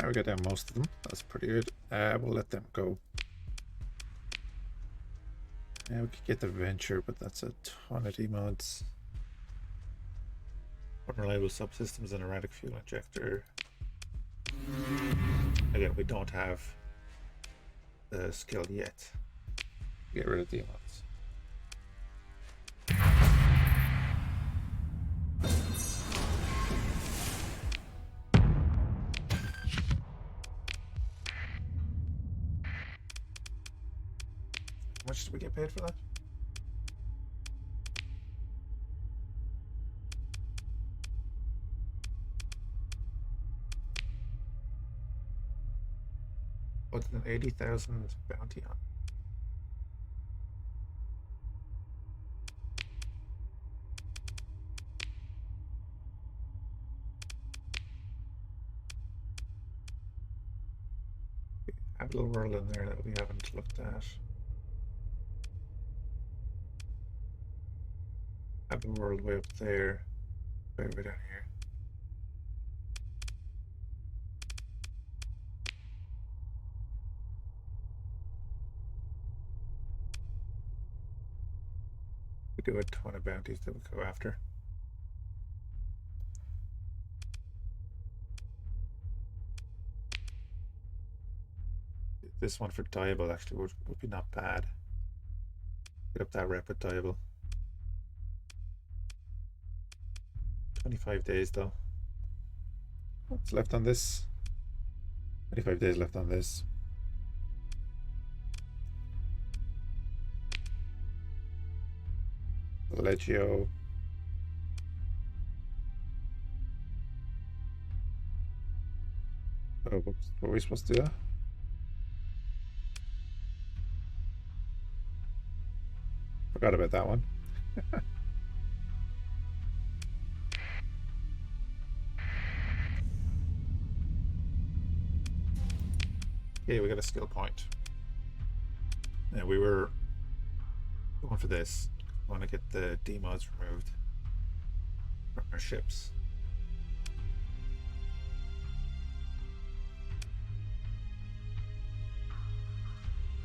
We got down most of them. That's pretty good. We'll let them go. Yeah, we could get the Venture, but that's a ton of demods. Unreliable subsystems and erratic fuel injector. Again, we don't have the skill yet. Get rid of demods. How much did we get paid for that? put an 80,000 bounty on. Have a little world in there that we haven't looked at. Have the world way up there, way down here. We do a ton of bounties that we go after. This one for Diable actually would be not bad. Get up that rep with Diable. 25 days though. What's left on this? 25 days left on this. Legio. Oh, whoops. What are we supposed to do? Forgot about that one. Okay, we got a skill point. Yeah, we were going for this. I want to get the demods removed from our ships.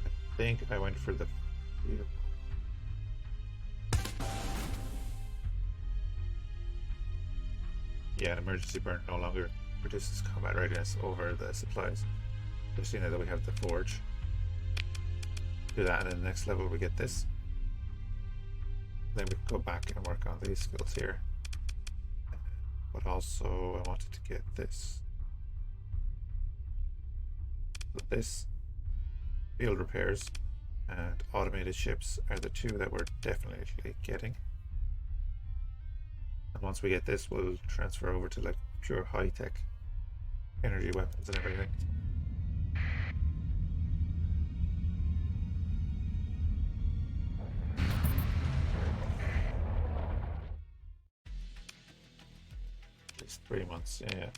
I think I went for the vehicle. Yeah, an emergency burn no longer reduces combat readiness over the supplies. Especially now that we have the forge. Do that, and then the next level we get this. Then we can go back and work on these skills here. But also I wanted to get this. So this, field repairs, and automated ships are the two that we're definitely getting. And once we get this, we'll transfer over to like pure high-tech energy weapons and everything. At least 3 months, yeah.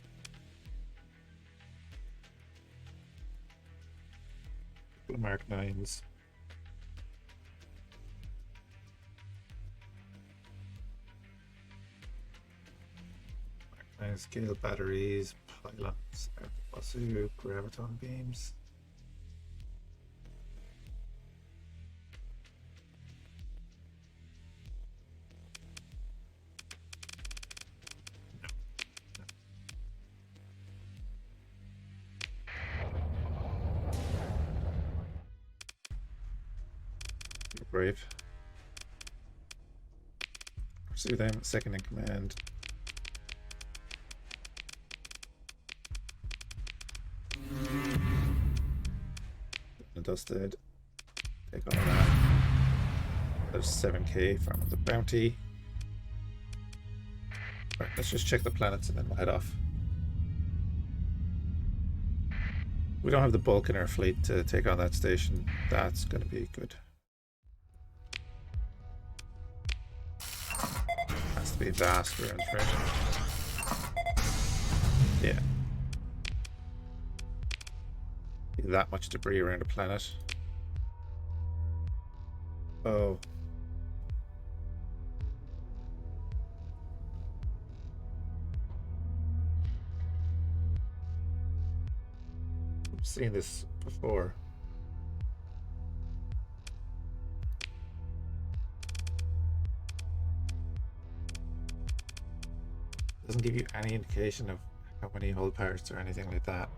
Mark 9s. Mark 9 scale batteries, pylons, Arthur graviton beams. Brave. Pursue them, second in command. Dusted. Take on that. There's 7k from the bounty. Right, let's just check the planets and then we'll head off. We don't have the bulk in our fleet to take on that station. That's going to be good. Has to be vast around right? Yeah. That much debris around a planet. Oh. I've seen this before. Doesn't give you any indication of how many hull parts or anything like that.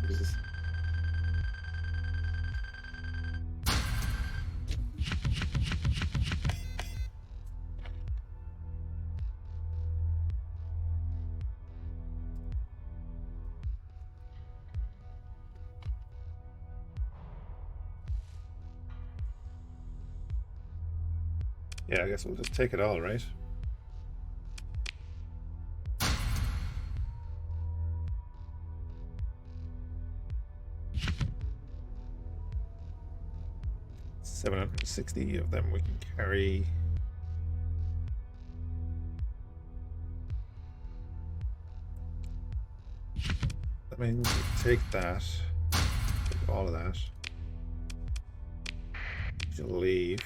Jesus. Yeah, I guess we'll just take it all, right? $760 of them we can carry. That means we take that, take all of that. She'll leave.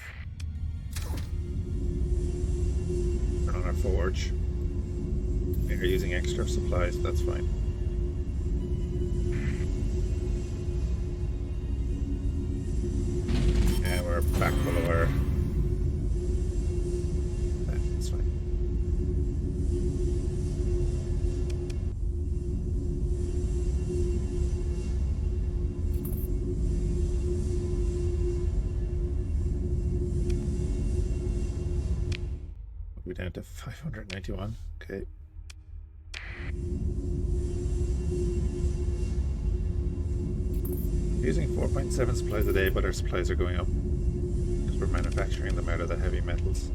Turn on our forge. We're using extra supplies, that's fine. And we're back below our... That's fine. We're down to 591. Okay. Using 4.7 supplies a day, but our supplies are going up because we're manufacturing them out of the heavy metals.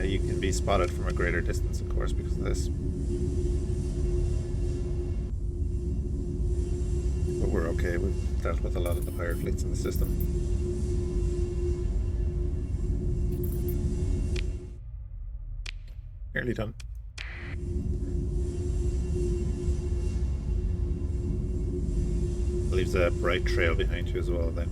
You can be spotted from a greater distance, of course, because of this. But we're okay. We've dealt with a lot of the pirate fleets in the system. Nearly done. Leaves a bright trail behind you as well then.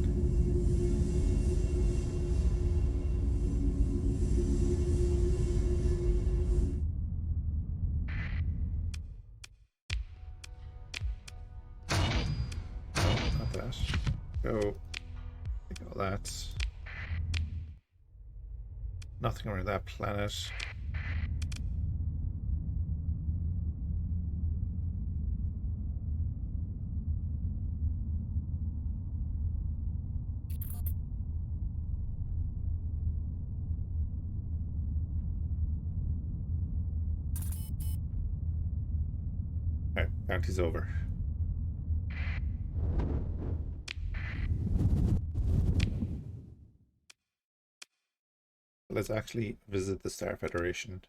Not that. Go. Take all that. Nothing around that planet. Alright, bounty's over. Let's actually visit the Star Federation.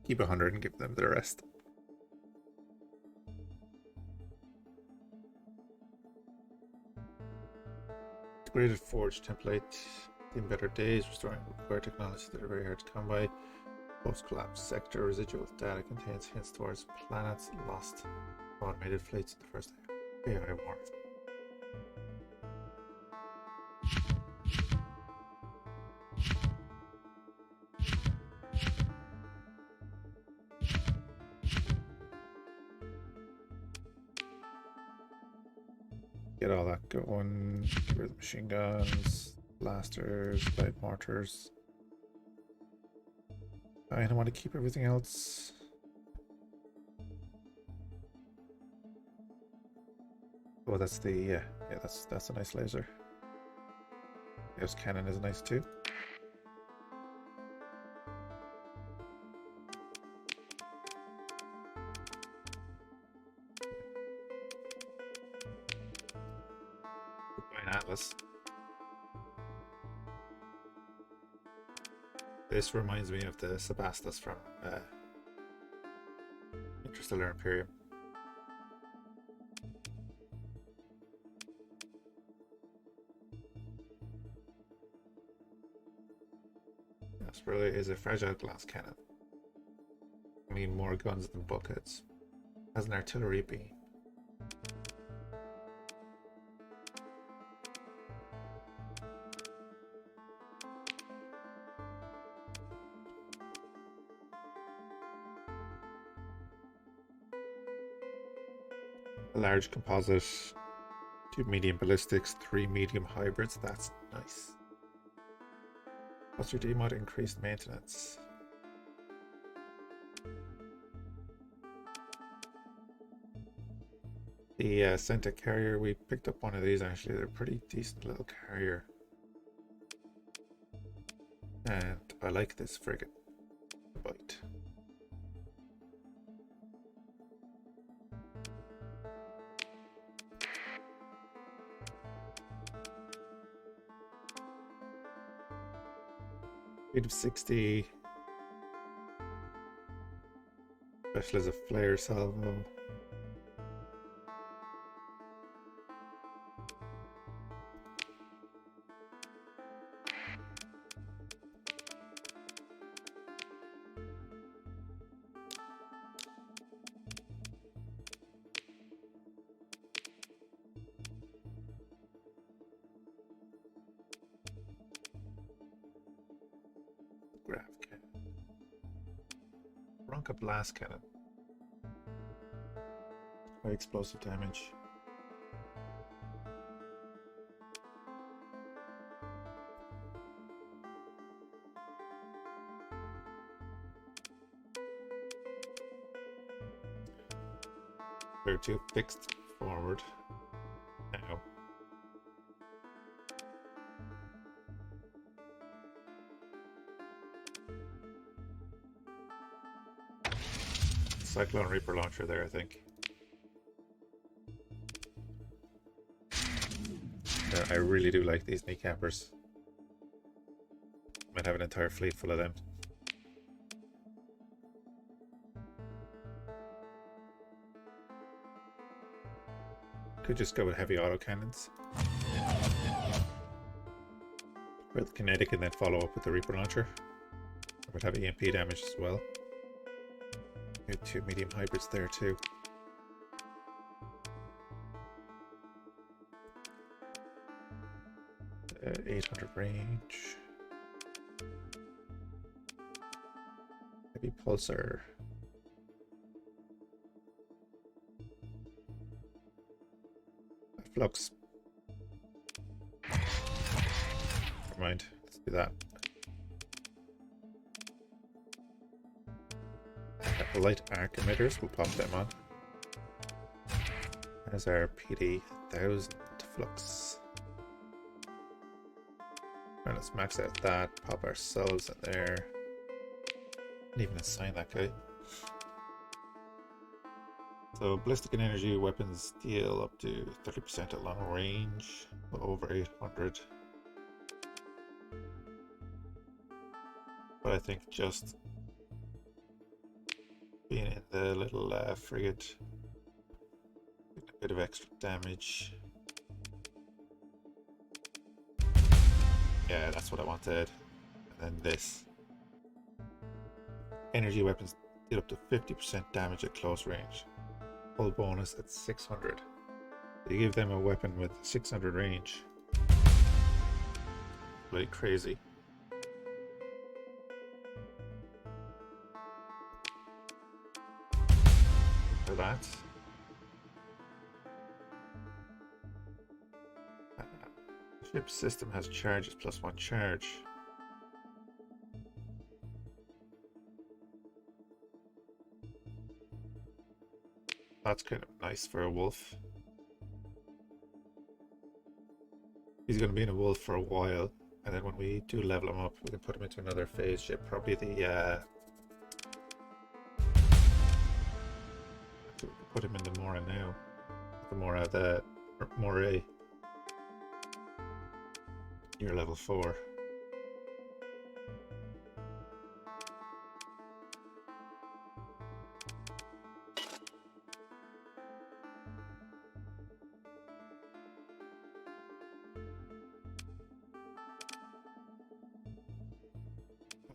Keep 100 and give them the rest. Integrated forge template. In better days, restoring required technology that are very hard to come by. Post-collapse sector residual data contains hints towards planets lost automated fleets in the first AI war. Get all that going. Get rid of the machine guns, blasters, light mortars. I don't want to keep everything else. Oh, that's the yeah, that's a nice laser. This cannon is nice too. Atlas. This reminds me of the Sebastos from Interstellar Imperium. This really is a fragile glass cannon. I mean, more guns than buckets. Has an artillery beam. A large composite, 2 medium ballistics, 3 medium hybrids. That's Nice. Plus your D-mod increased maintenance. The Centa carrier, we picked up one of these actually. They're a pretty decent little carrier. And I like this frigate. Bite. Speed of 60. Special as a flare salvo. Grav cannon. Bronca blast cannon. High explosive damage. They're too fixed forward. Now. Cyclone Reaper launcher there, I think. I really do like these kneecappers. Might have an entire fleet full of them. Could just go with heavy autocannons. Or the kinetic and then follow up with the Reaper launcher. It would have EMP damage as well. We have 2 medium hybrids there too. Uh, 800 range. Heavy pulsar. Flux. Never mind. Let's do that. Light arc emitters, we'll pop them on. There's our PD 1000 flux. And let's max out that, pop ourselves in there. Didn't even assign that guy. So ballistic and energy weapons deal up to 30% at long range, over 800. But I think just being in the little frigate, a bit of extra damage. Yeah, that's what I wanted. And then this. Energy weapons deal up to 50% damage at close range. Full bonus at 600. You give them a weapon with 600 range. Really crazy. For that. Ship system has charges plus 1 charge. That's kind of nice for a wolf. He's going to be in a wolf for a while, and then when we do level him up, we can put him into another phase ship. Probably the put him in the Mora now. The Mora, the Moray. You're level 4.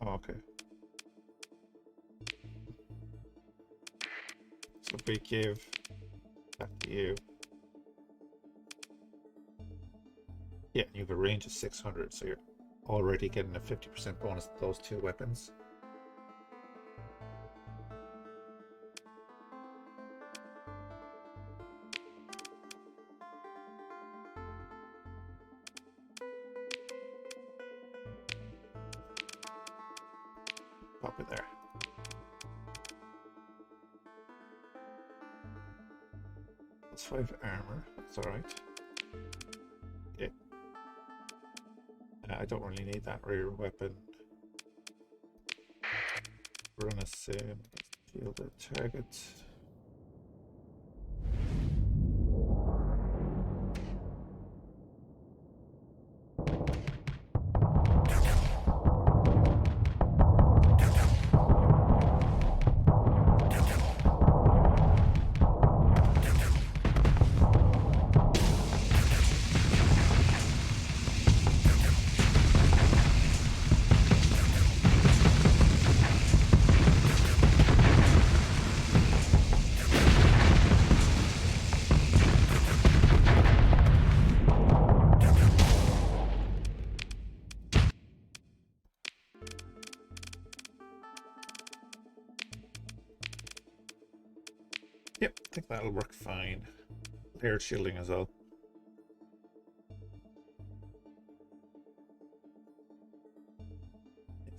Oh, okay. So we give back to you. Yeah, you have a range of 600, so you're already getting a 50% bonus to those 2 weapons. drop you there. That's 5 armor. That's alright. Okay. I don't really need that rear weapon. Run a sim. Shield the target. Yep, I think that'll work fine. Layered shielding as well.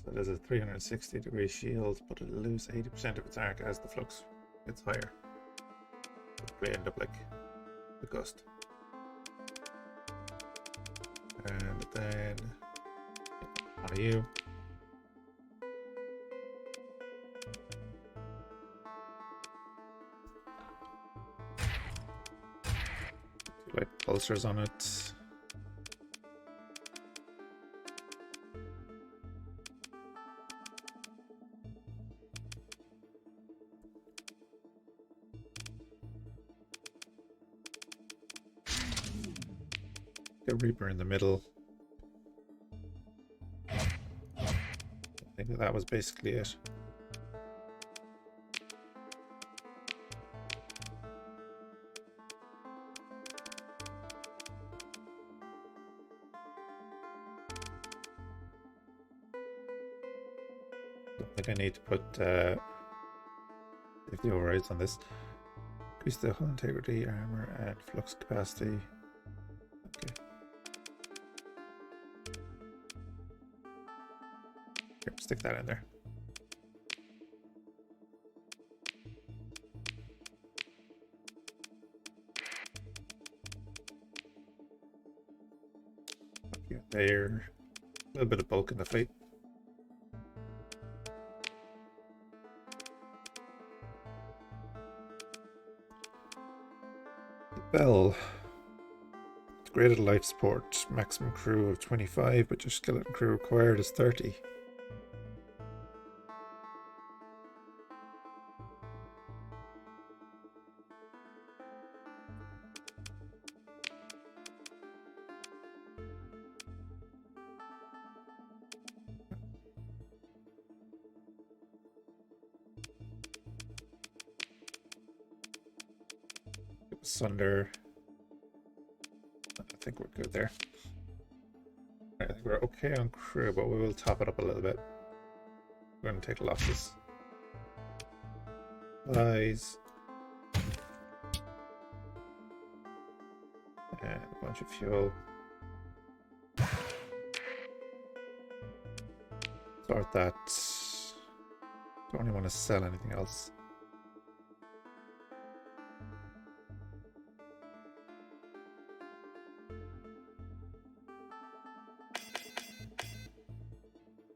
So there's a 360-degree shield, but it'll lose 80% of its arc as the flux gets higher. So we end up like the gust. And then on you. Light pulsars on it. The Reaper in the middle. I think that was basically it. I think I need to put safety overrides on this. Increase the hull integrity, armor, and flux capacity. Okay. Here, stick that in there. Okay, there. A little bit of bulk in the fleet. Bell. Graded life support. Maximum crew of 25, but your skeleton crew required is 30. Sunder. I think we're good there. I think we're okay on crew, but we will top it up a little bit. We're going to take losses. Supplies. And a bunch of fuel. Start that. Don't really want to sell anything else.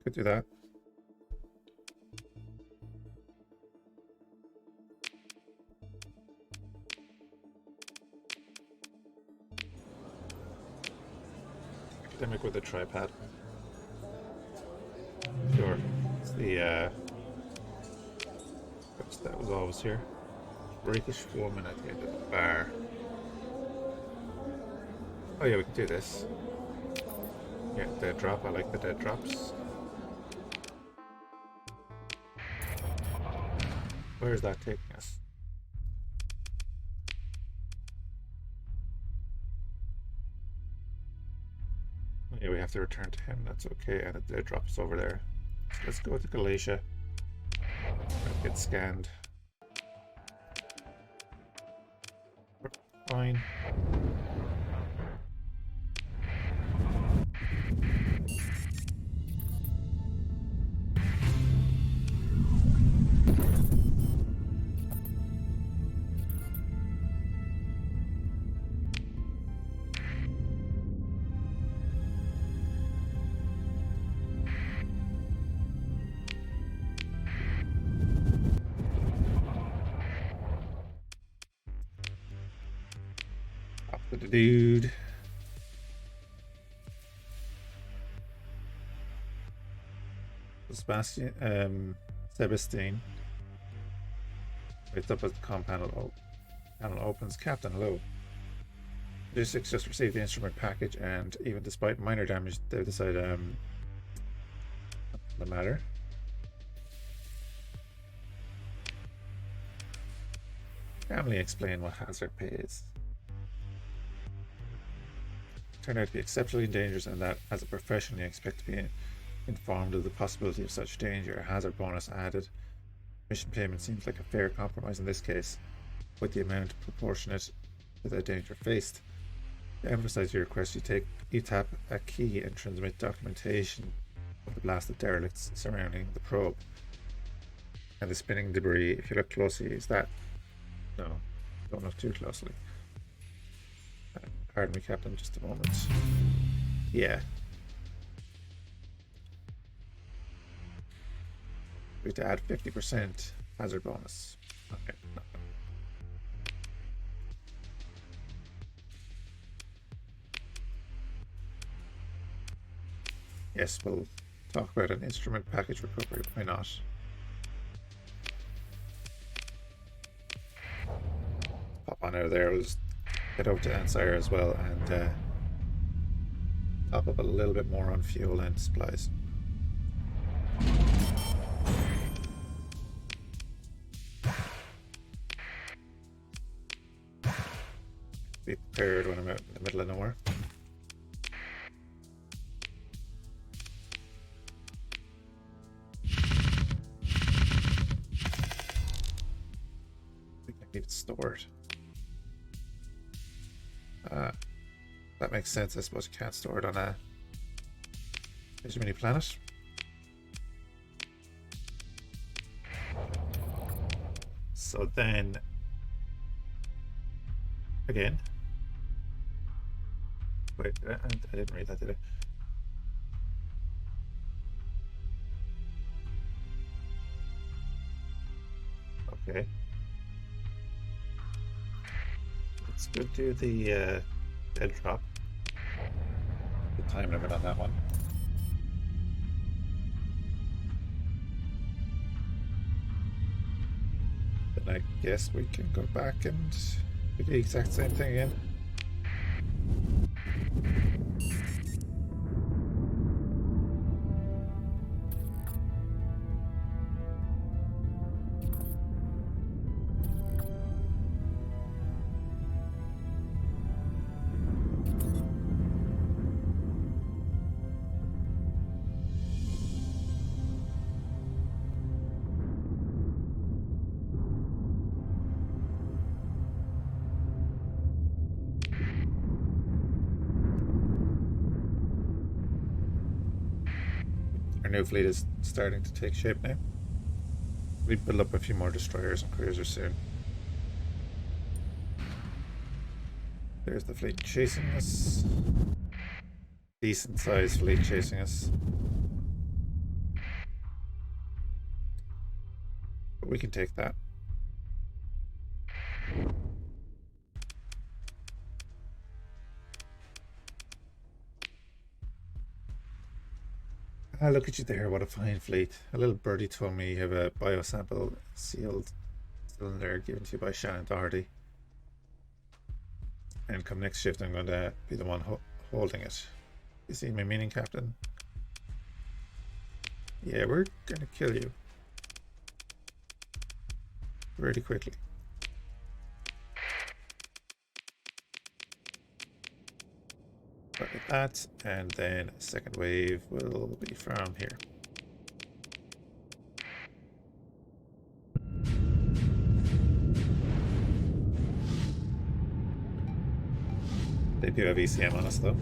Could do that. Academic with a tripod. Sure. It's the that was always here. Rakish woman at the end of the bar. Oh yeah, we can do this. Yeah, dead drop. I like the dead drops. Where is that taking us? Yeah, we have to return to him. That's okay. And it drops over there. So let's go to Galatia. Get scanned. Fine. But the dude. Sebastian waits up as the comm panel opens. Captain, hello. Logistics just received the instrument package, and even despite minor damage, they've decided the matter. Calmly explain what hazard pay is. Turned out to be exceptionally dangerous, and that as a profession you expect to be informed of the possibility of such danger. A hazard bonus added. Mission payment seems like a fair compromise in this case, with the amount proportionate to the danger faced. To emphasize your request, you tap a key and transmit documentation of the blasted derelicts surrounding the probe. And the spinning debris, if you look closely, is that? No, don't look too closely. Pardon me, Captain, just a moment. Yeah. We have to add 50% hazard bonus. Okay. No. Yes, we'll talk about an instrument package recovery. Why not? Pop on out of there. We'll just head over to Ansire as well and top up a little bit more on fuel and supplies. Be prepared when I'm out in the middle of nowhere. It's stored. That makes sense. I suppose you can't store it on a mini planet. So then again, wait, I didn't read that, did I? Okay. Let's go do the dead drop. The time limit on that one. Then I guess we can go back and do the exact same thing again. Our new fleet is starting to take shape now. We build up a few more destroyers and cruisers soon. There's the fleet chasing us. Decent sized fleet chasing us. But we can take that. Ah, look at you there, what a fine fleet. A little birdie told me you have a biosample sealed cylinder given to you by Shannon Doherty. And come next shift, I'm going to be the one holding it. You see my meaning, Captain? Yeah, we're going to kill you. Really quickly. Look at that, and then a second wave will be from here. They do have ECM on us though.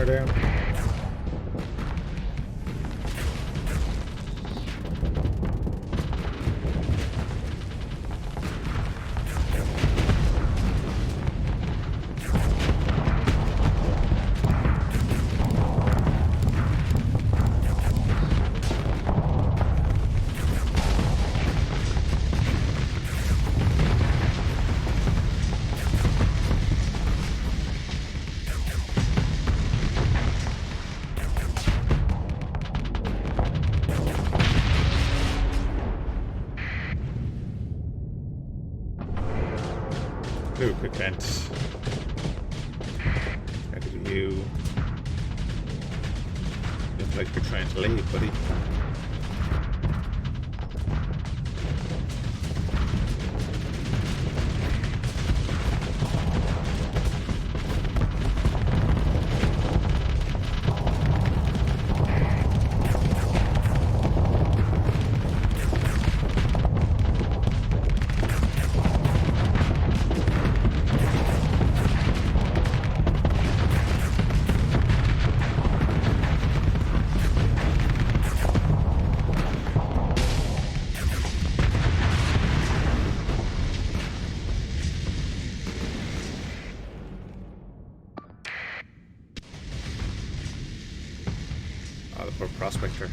fire down. Do a quick vent. How do you look like you're trying to leave, buddy? Oh, the poor prospector.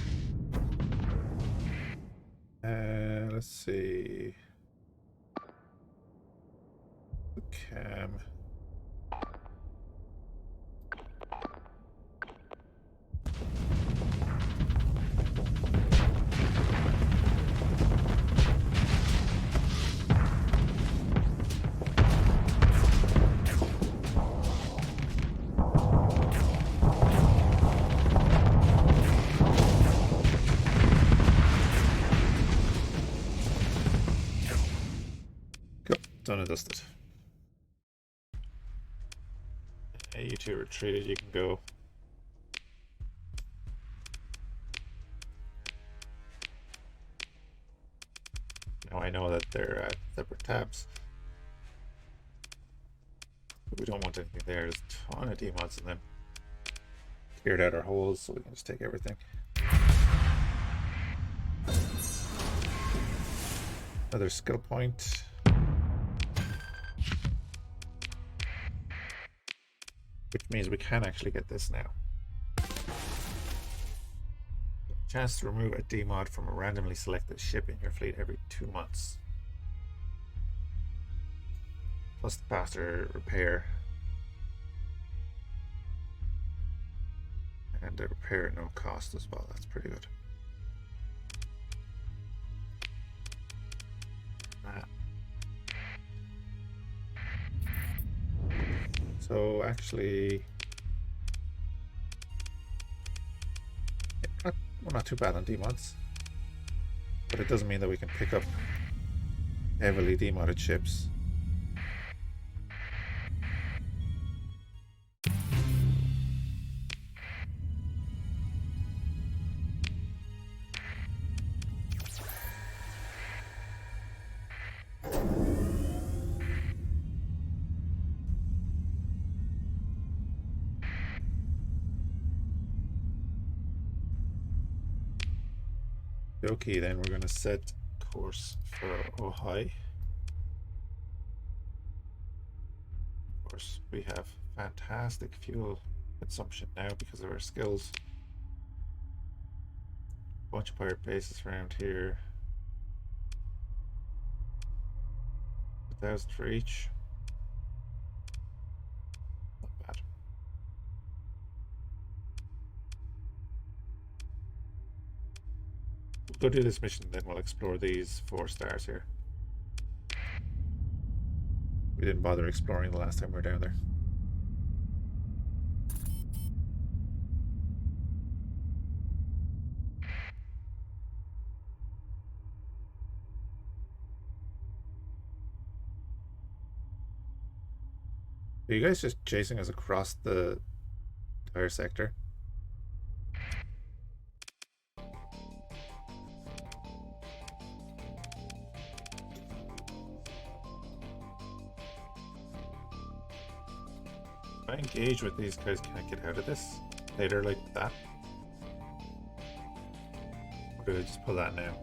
Let's see. The cam. Done and dusted. Hey, you two retreated, you can go. Now I know that they're separate tabs. But we don't want anything there. There's a ton of demods in them. Cleared out our holes so we can just take everything. Another skill point. Which means we can actually get this now. Chance to remove a demod from a randomly selected ship in your fleet every 2 months. Plus the faster repair. And the repair at no cost as well. That's pretty good. So actually, not too bad on demods, but it doesn't mean that we can pick up heavily demodded ships. Okay, then we're going to set course for Ojai. Of course, we have fantastic fuel consumption now because of our skills. Bunch of pirate bases around here. 1,000 for each. Not bad. We'll go do this mission, then we'll explore these 4 stars here. We didn't bother exploring the last time we were down there. Are you guys just chasing us across the entire sector? I engage with these guys, can I get out of this later like that? Or do I just pull that now?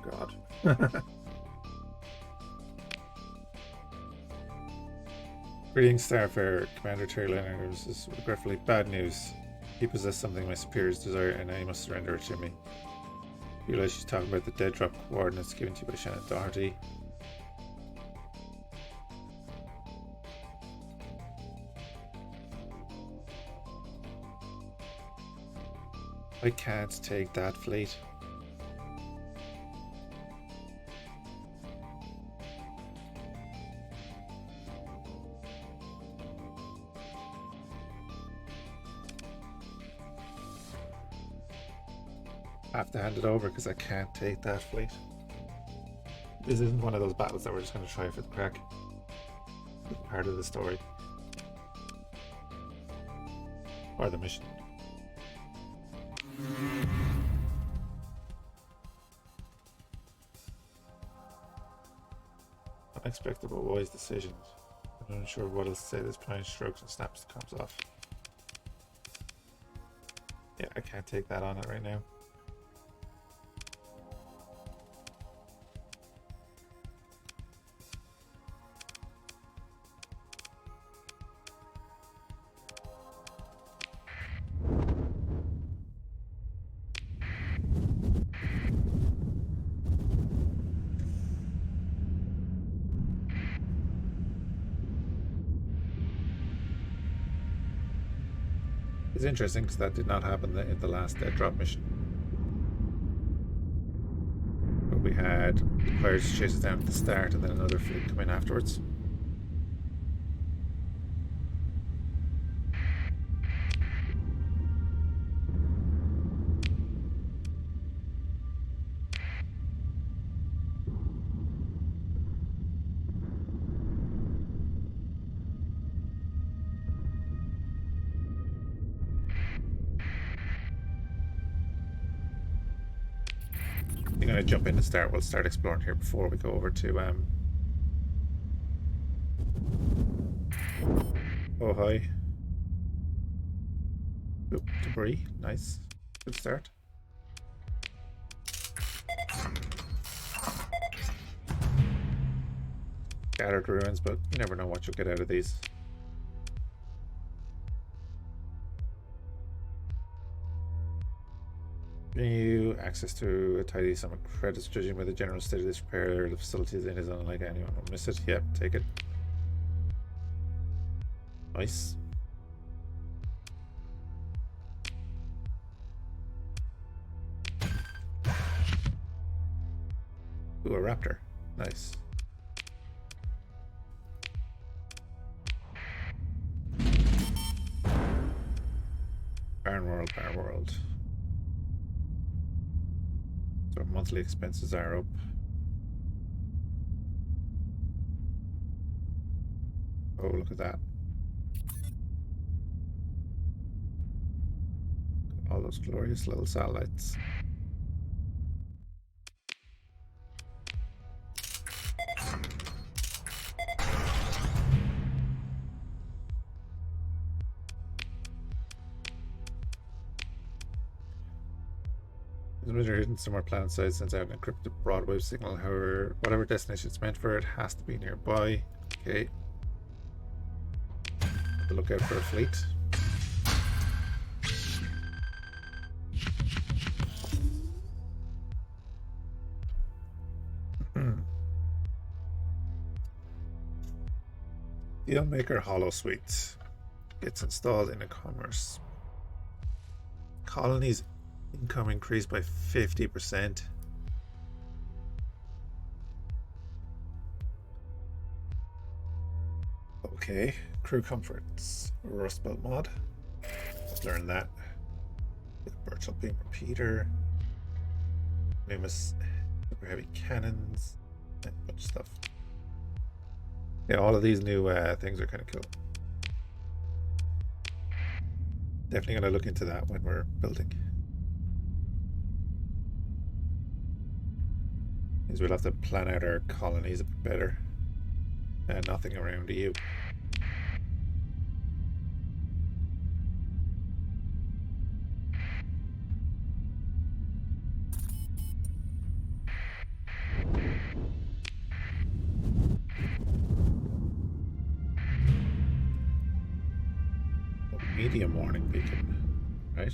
God. Greetings, Starfarer. Commander Terryliner, this is regretfully bad news. He possessed something my superiors desire, and I must surrender it to me. You realize she's talking about the dead drop coordinates given to you by Shannon Doherty. I can't take that fleet. I have to hand it over because I can't take that fleet. This isn't one of those battles that we're just going to try for the crack. It's part of the story. Or the mission. Unexpected but wise decisions. I'm not sure what else to say. This plan strokes and snaps the comms off. Yeah, I can't take that on it right now. It's interesting because that did not happen in the last drop mission. But we had the pirates chase us down at the start and then another fleet come in afterwards. I'm going to jump in and start. We'll start exploring here before we go over to oh hi. Oop, debris. Nice. Good start. Scattered ruins, but you never know what you'll get out of these. You access to a tidy sum of credits, judging by the general state of this repair. The facility is in is unlike anyone will miss it. Yep, take it. Nice. Ooh, a raptor. Nice. Barn World, Barn World. So our monthly expenses are up. Oh, look at that. All those glorious little satellites. Transmitter hidden somewhere planet side sends out an encrypted broadwave signal. However, whatever destination it's meant for, it has to be nearby. Okay. Have to look out for a fleet. Dealmaker Hollow Suite gets installed in a commerce. Colonies income increased by 50%. Okay, crew comforts, Rust Belt mod. Let's learn that. Virtual beam repeater, Numus super heavy cannons, and a bunch of stuff. Yeah, all of these new things are kind of cool. definitely gonna look into that when we're building. Because we'll have to plan out our colonies a bit better. And nothing around you. Medium warning beacon, right?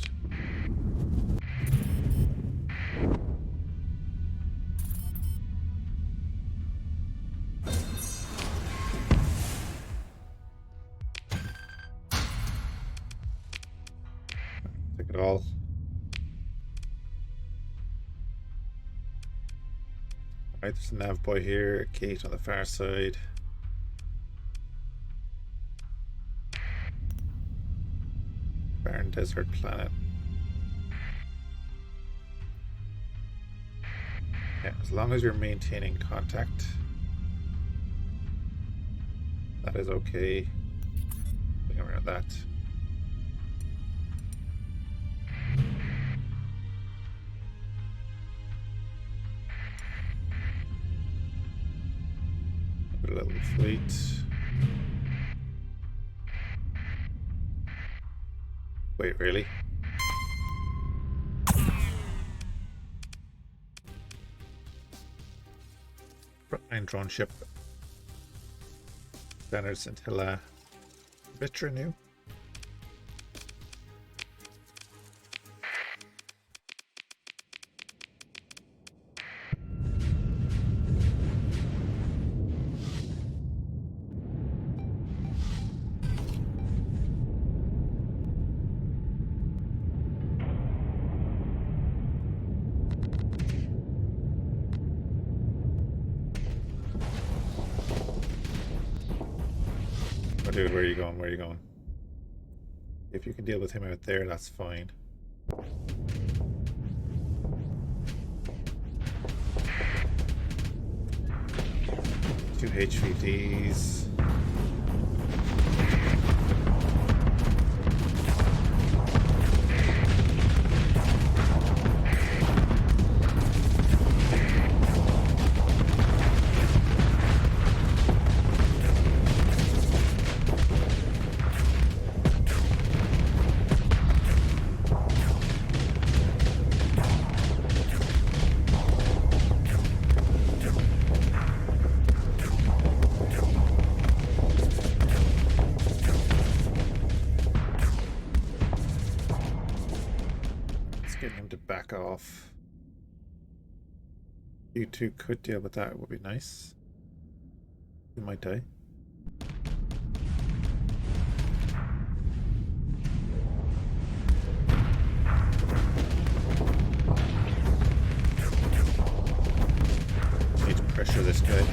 Take it all. Right, there's a nav boy here, a gate on the far side. Barren desert planet. Yeah, as long as you're maintaining contact, that is okay. Think around that. Put a little fleet. Wait, really? Frontline drone ship. Standards until Vitra new. Oh, dude, where are you going? Where are you going? If you can deal with him out there, that's fine. Two HVDs. Off. You two could deal with that, it would be nice. You might die. Need to pressure this guy.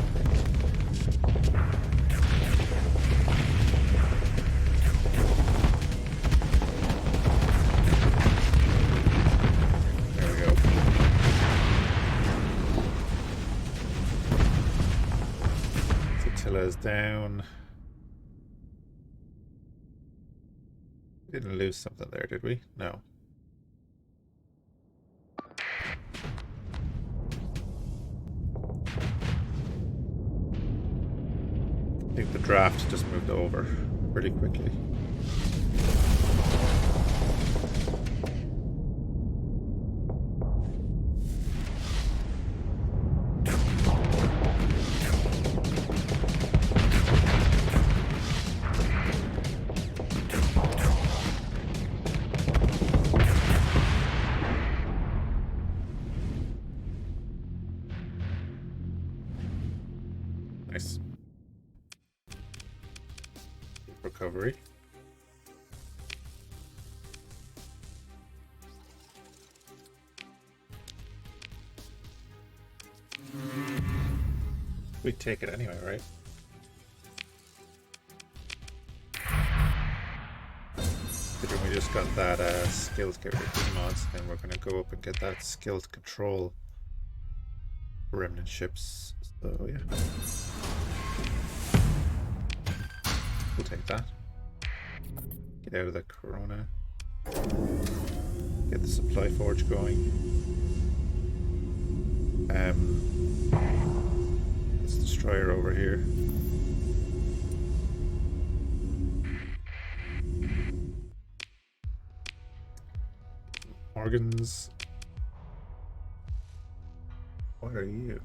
Is down. We didn't lose something there, did we? No. I think the draft just moved over pretty quickly. Nice. Recovery. We take it anyway, right? We just got that skills mods, and we're going to go up and get that skills control remnant ships. So yeah, we'll take that. Get out of the Corona. Get the supply forge going. Let's destroyer over here. Organs. What are you?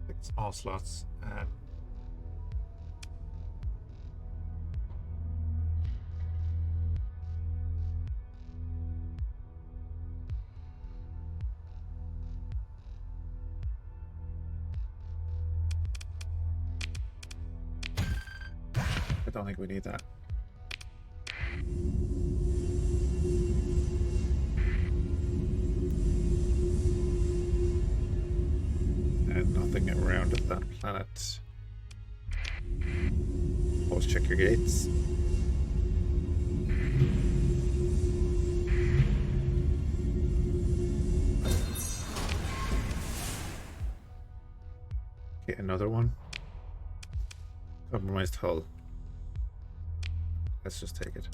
It's all slots. I don't think we need that. And nothing around that planet. Always check your gates. Okay, another one. Compromised hull. Let's just take it.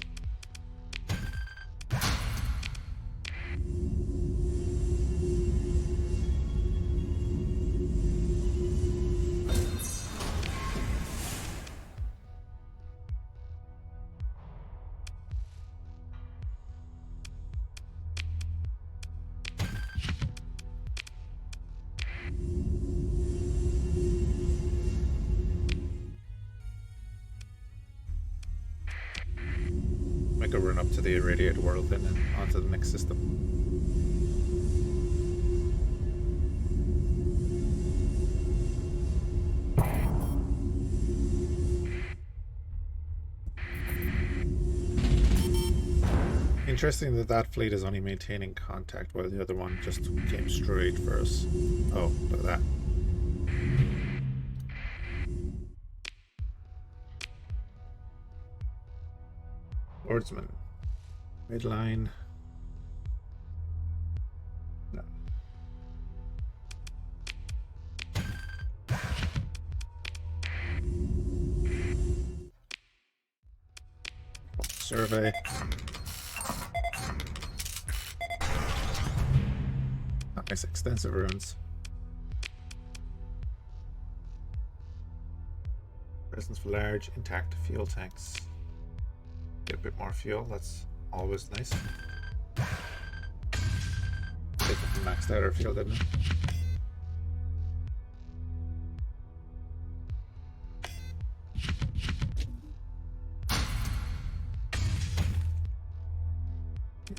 Make a run up to the irradiated world then and onto the next system. Interesting that that fleet is only maintaining contact while the other one just came straight for us. Oh, look at that. Swordsman. Midline. No. Survey. Nice extensive ruins. Presence for large, intact fuel tanks. Get a bit more fuel, that's always nice. Definitely maxed out our fuel, didn't it?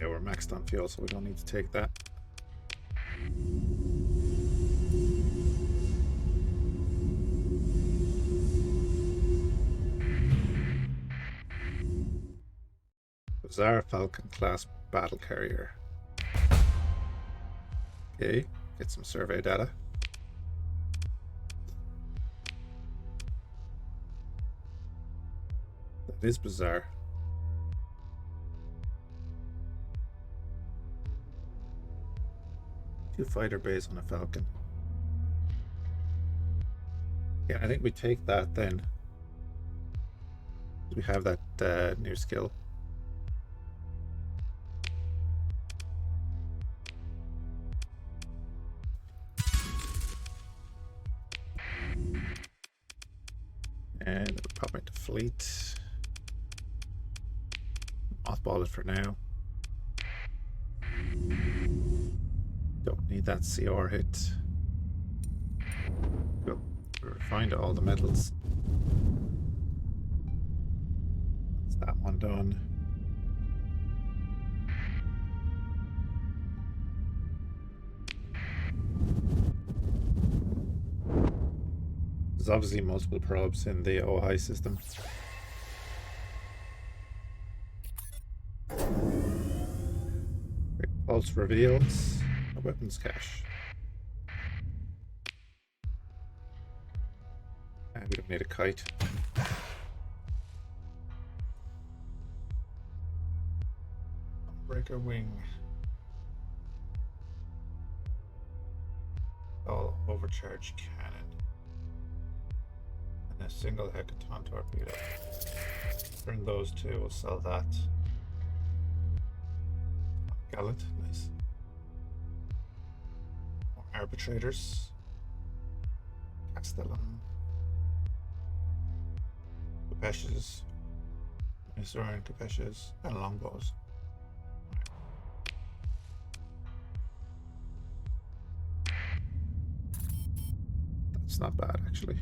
Yeah, we're maxed on fuel, so we don't need to take that. Bizarre Falcon class battle carrier. Okay, get some survey data. That is bizarre. Two fighter bays on a Falcon. Yeah, I think we take that then. We have that new skill. And we'll pop into fleet. Mothball it for now. Don't need that CR hit. Cool. We refined all the metals. That's that one done. There's obviously multiple probes in the OI system. Pulse reveals a weapons cache. And we don't need a kite. Breaker wing. Oh, overcharged cannon, and a single hecaton torpedo. Turn those two, we'll sell that. Gallant, nice. More arbitrators. Castellum. Capeshes. Nexrelin, Capeshes, and longbows. That's not bad, actually.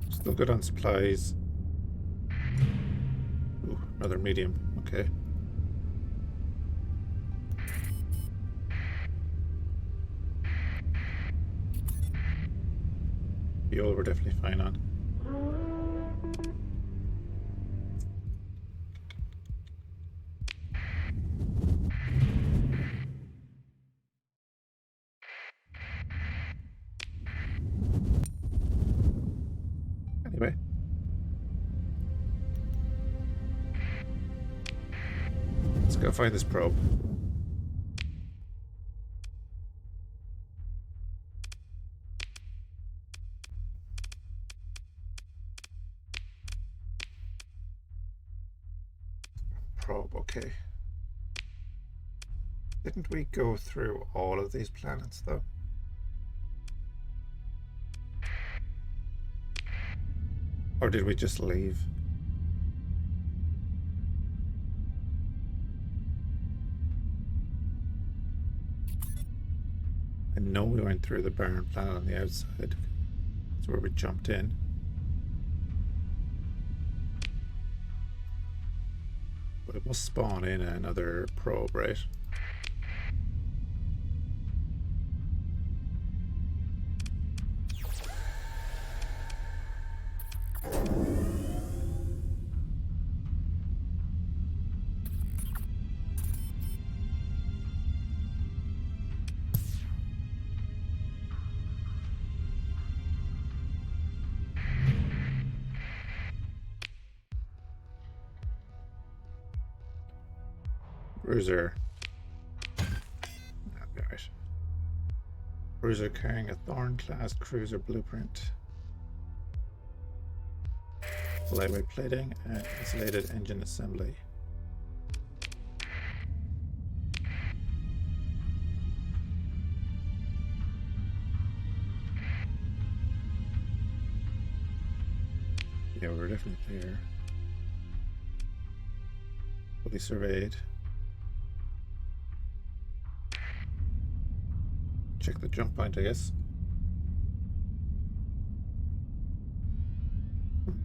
Still good on supplies. Ooh, another medium. Okay. Fuel we're definitely fine on. Anyway. Let's go find this probe. Probe, okay. Didn't we go through all of these planets, though? Or did we just leave? I know we went through the barren planet on the outside. That's where we jumped in. But it must spawn in another probe, right? Cruiser. That'd be alright. Cruiser carrying a Thorn class cruiser blueprint. Lightweight plating and insulated engine assembly. Yeah, we're definitely there. Fully surveyed. Check the jump point, I guess.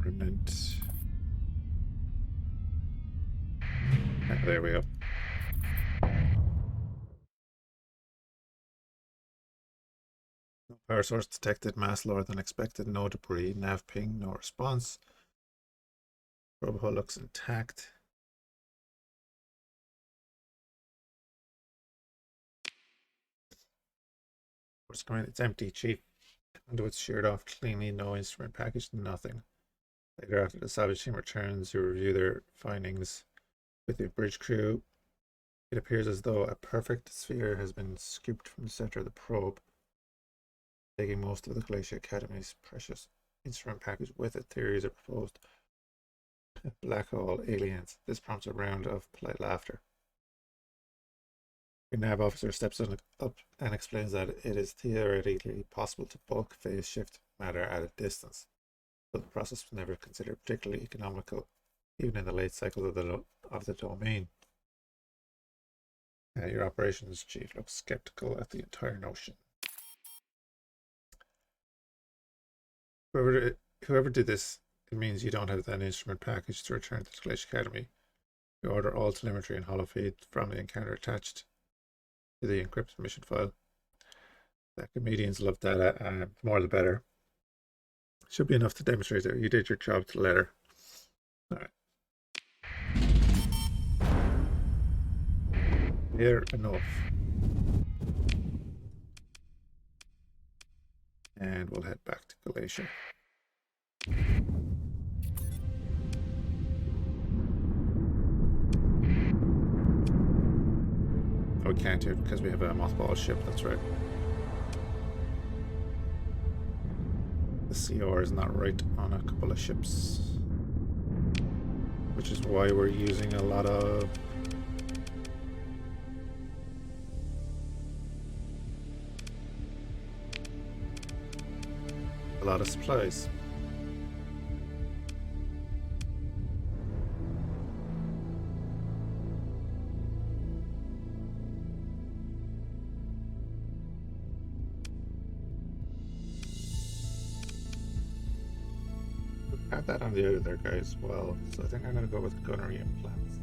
Remnant. Ah, there we go. No power source detected, mass lower than expected, no debris, nav ping, no response. Probe hull looks intact. What's going? It's empty, chief. Conduits sheared off cleanly, no instrument package, nothing. Later, after the salvage team returns, you review their findings with the bridge crew. It appears as though a perfect sphere has been scooped from the center of the probe, taking most of the Glacier Academy's precious instrument package with it. Theories are proposed. Black hole aliens. This prompts a round of polite laughter. Your nav officer steps up and explains that it is theoretically possible to bulk phase shift matter at a distance, but the process was never considered particularly economical, even in the late cycles of the domain. Your operations chief looks skeptical at the entire notion. Whoever did this, it means you don't have that instrument package to return to the Glacier Academy. You order all telemetry and holofeed from the encounter attached to the encrypted mission file. The comedians love data, more the better. Should be enough to demonstrate that you did your job to the letter. Alright. Fair enough. And we'll head back to Glacier. we can't do it because we have a mothball ship, that's right. The CR is not right on a couple of ships, which is why we're using a lot of supplies. Add that on the other there, guys. Well, so I think I'm going to go with gunnery implants.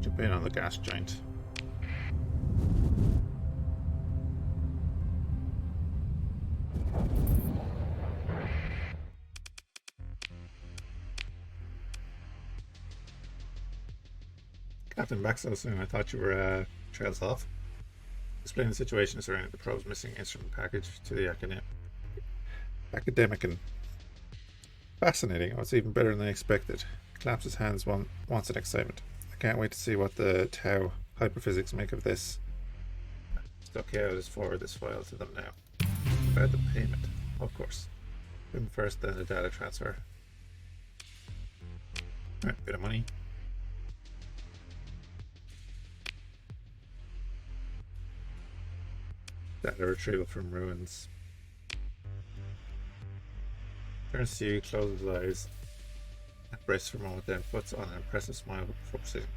Jump in on the gas joint. Captain, back so soon. I thought you were trails off. Explain the situation surrounding the probe's missing instrument package to the academic and fascinating. Oh, it's even better than I expected. Claps his hands, wants an excitement. I can't wait to see what the Tau hyperphysics make of this. It's okay, I'll just forward this file to them now. About the payment, of course. Payment first, then the data transfer. Alright, bit of money. Data retrieval from ruins. Turns to you, closes his eyes, and braces for a moment, then puts on an impressive smile before proceeding.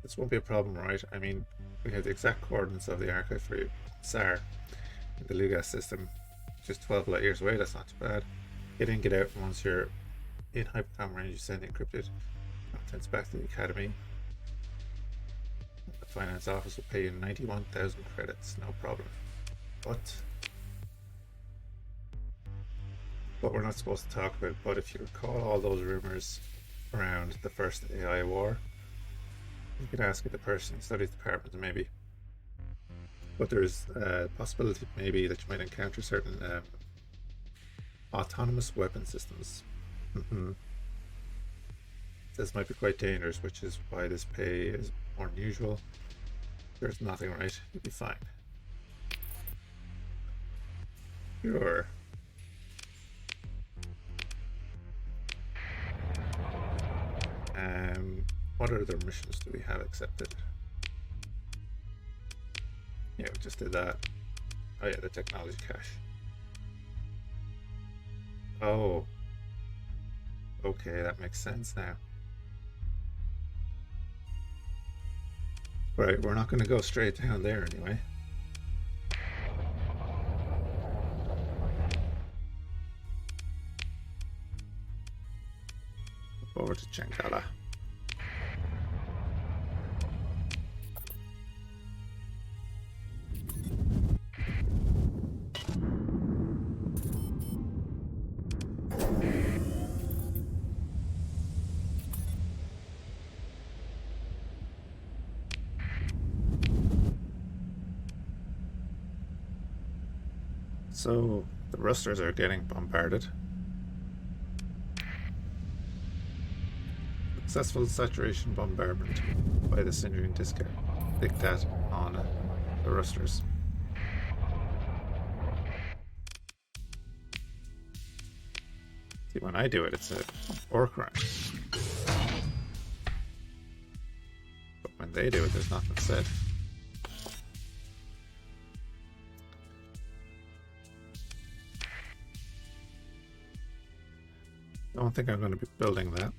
This won't be a problem, right? I mean, we have the exact coordinates of the archive for you. SAR, in the Lugas system, just 12 light years away, that's not too bad. Get in, get out, and once you're in hypercom range, you send the encrypted contents back to the academy. The finance office will pay you 91,000 credits, no problem. But we're not supposed to talk about. But if you recall all those rumors around the first AI war, you could ask the person in studies department maybe. But there's a possibility maybe that you might encounter certain autonomous weapon systems. This might be quite dangerous, which is why this pay is more than usual. There's nothing, right? You'll be fine. Sure. What other missions do we have accepted? Yeah, we just did that. Oh yeah, the technology cache. Oh. Okay, that makes sense now. Right, we're not going to go straight down there anyway. Over to Chankala. So the rusters are getting bombarded. Successful saturation bombardment by the Syndrian dictat on the rusters. See, when I do it, it's a orc run. But when they do it, there's nothing said. I don't think I'm going to be building that.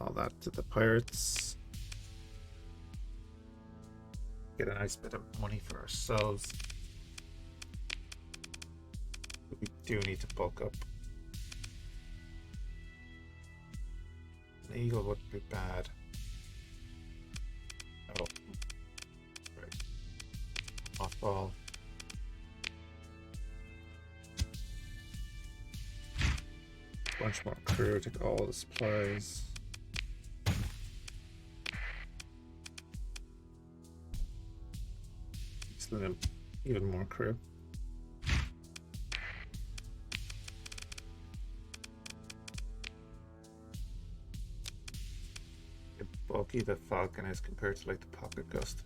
All that to the pirates. get a nice bit of money for ourselves. But we do need to bulk up. An eagle wouldn't be bad. Oh, right. Mothball. Bunch more crew, take all the supplies. Then even more crew. How bulky the Falcon is compared to like the Pocket Gust.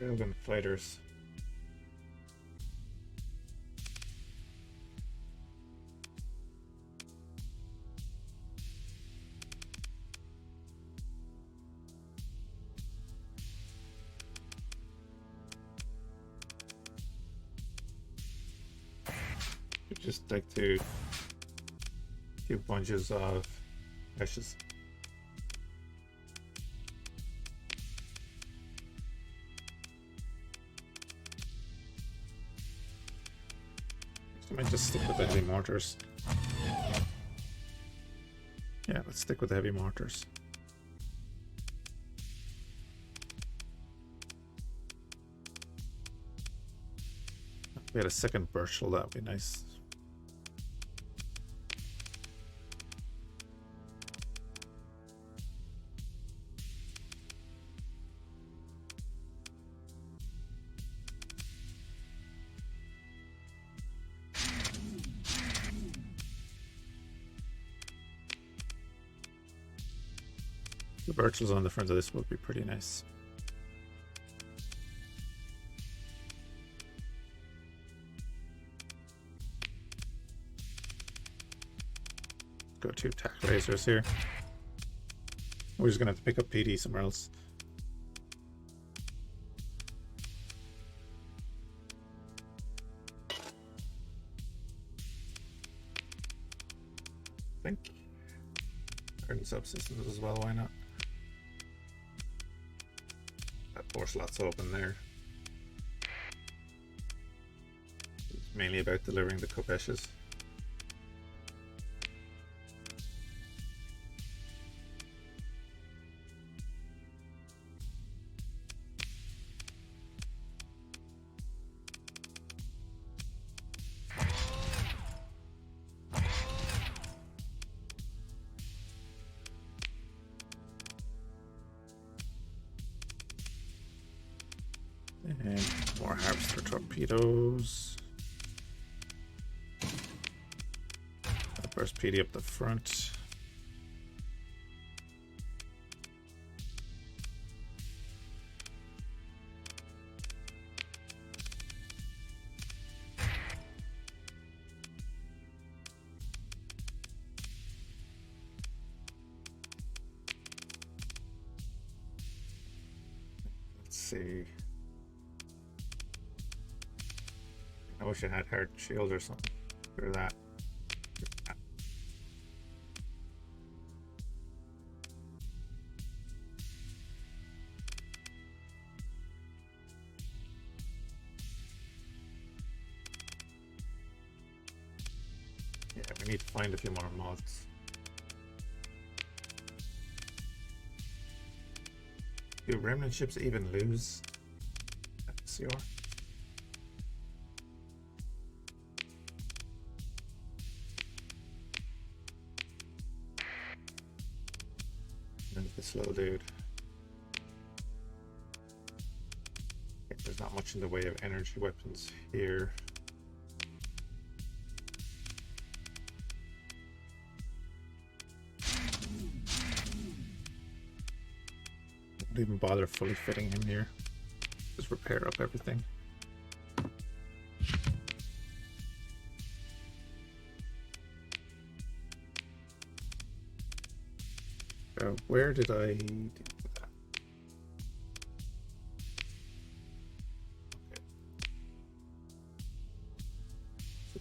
Railgun fighters. Just like to do bunches of ashes. I might just stick with the heavy mortars. Yeah, let's stick with the heavy mortars. If we had a second Birchel, that would be nice. The Birchels on the front of this would be pretty nice. Go 2 tack lasers here. We're just gonna have to pick up PD somewhere else. I think certain subsystems as well, why not? That 4 slots open there. It's mainly about delivering the cup ashes. And more harvester torpedoes. First PD up the front. Let's see. I wish I had hard shield or something for that. Yeah, we need to find a few more moths. Do remnant ships even lose FCR? And this little dude. Okay, there's not much in the way of energy weapons here. Don't even bother fully fitting him here. Just repair up everything. Where did I do that?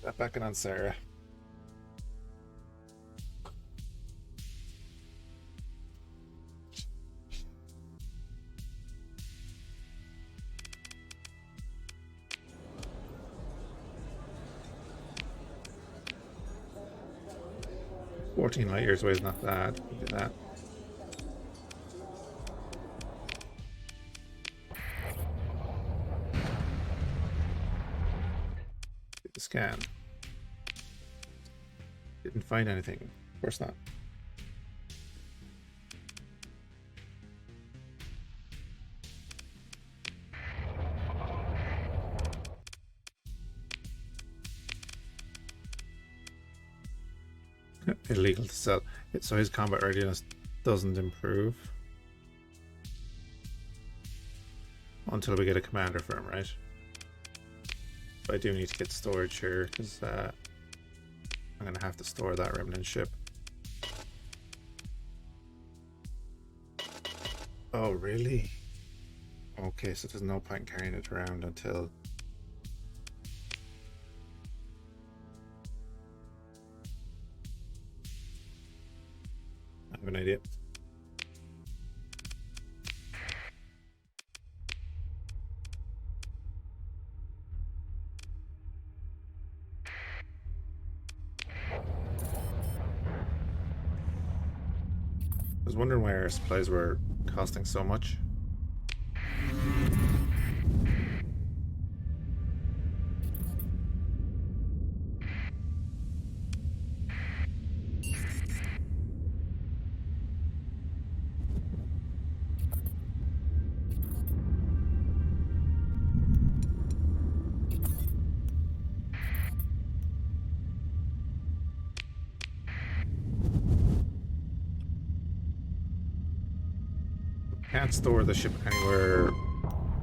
Put that back in on Sarah. "14 light years away is not bad. We can do that. Do the scan. Didn't find anything. Of course not. Illegal to sell. So his combat readiness doesn't improve until we get a commander for him, right? But I do need to get storage here because I'm going to have to store that remnant ship. Oh, really? Okay, so there's no point carrying it around until... I have an idea. I was wondering why our supplies were costing so much. Can't store the ship anywhere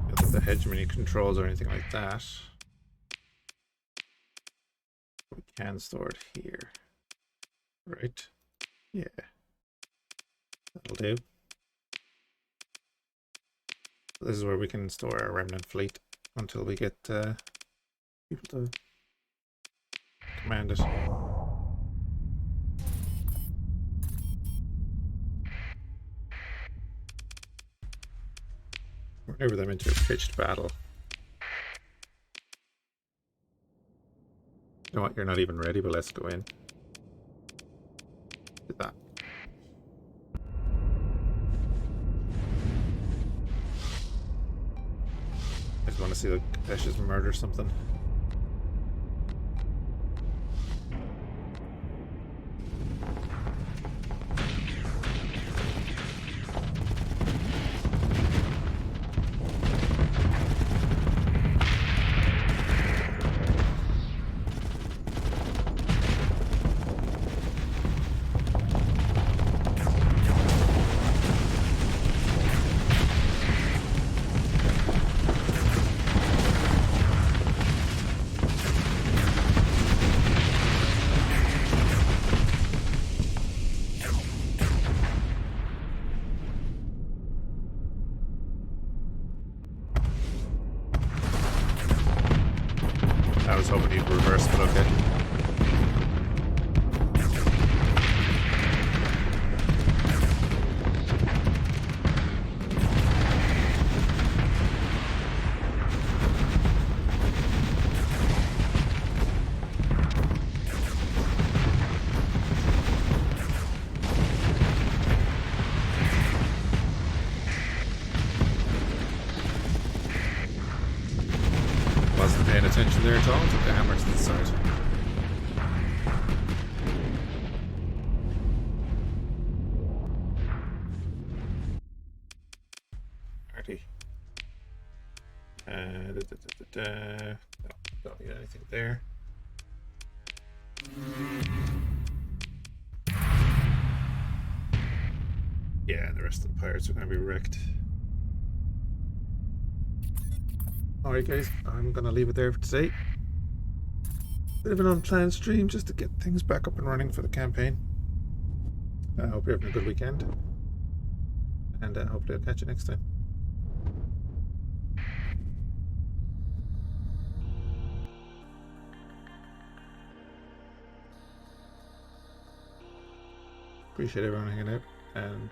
with the hegemony controls or anything like that. We can store it here. Right? Yeah. That'll do. This is where we can store our remnant fleet until we get people to command it. Maneuver them into a pitched battle. You know what? You're not even ready, but let's go in. Do that. I just want to see the Kapesh's murder something. I was hoping you'd reverse, but okay. Wasn't paying attention there at all. Took the hammer to the side. Alrighty. No, don't need anything there. Yeah, the rest of the pirates are going to be wrecked. Alright guys, I'm going to leave it there for today. Bit of an unplanned stream just to get things back up and running for the campaign. I hope you're having a good weekend. And hopefully I'll catch you next time. Appreciate everyone hanging out, and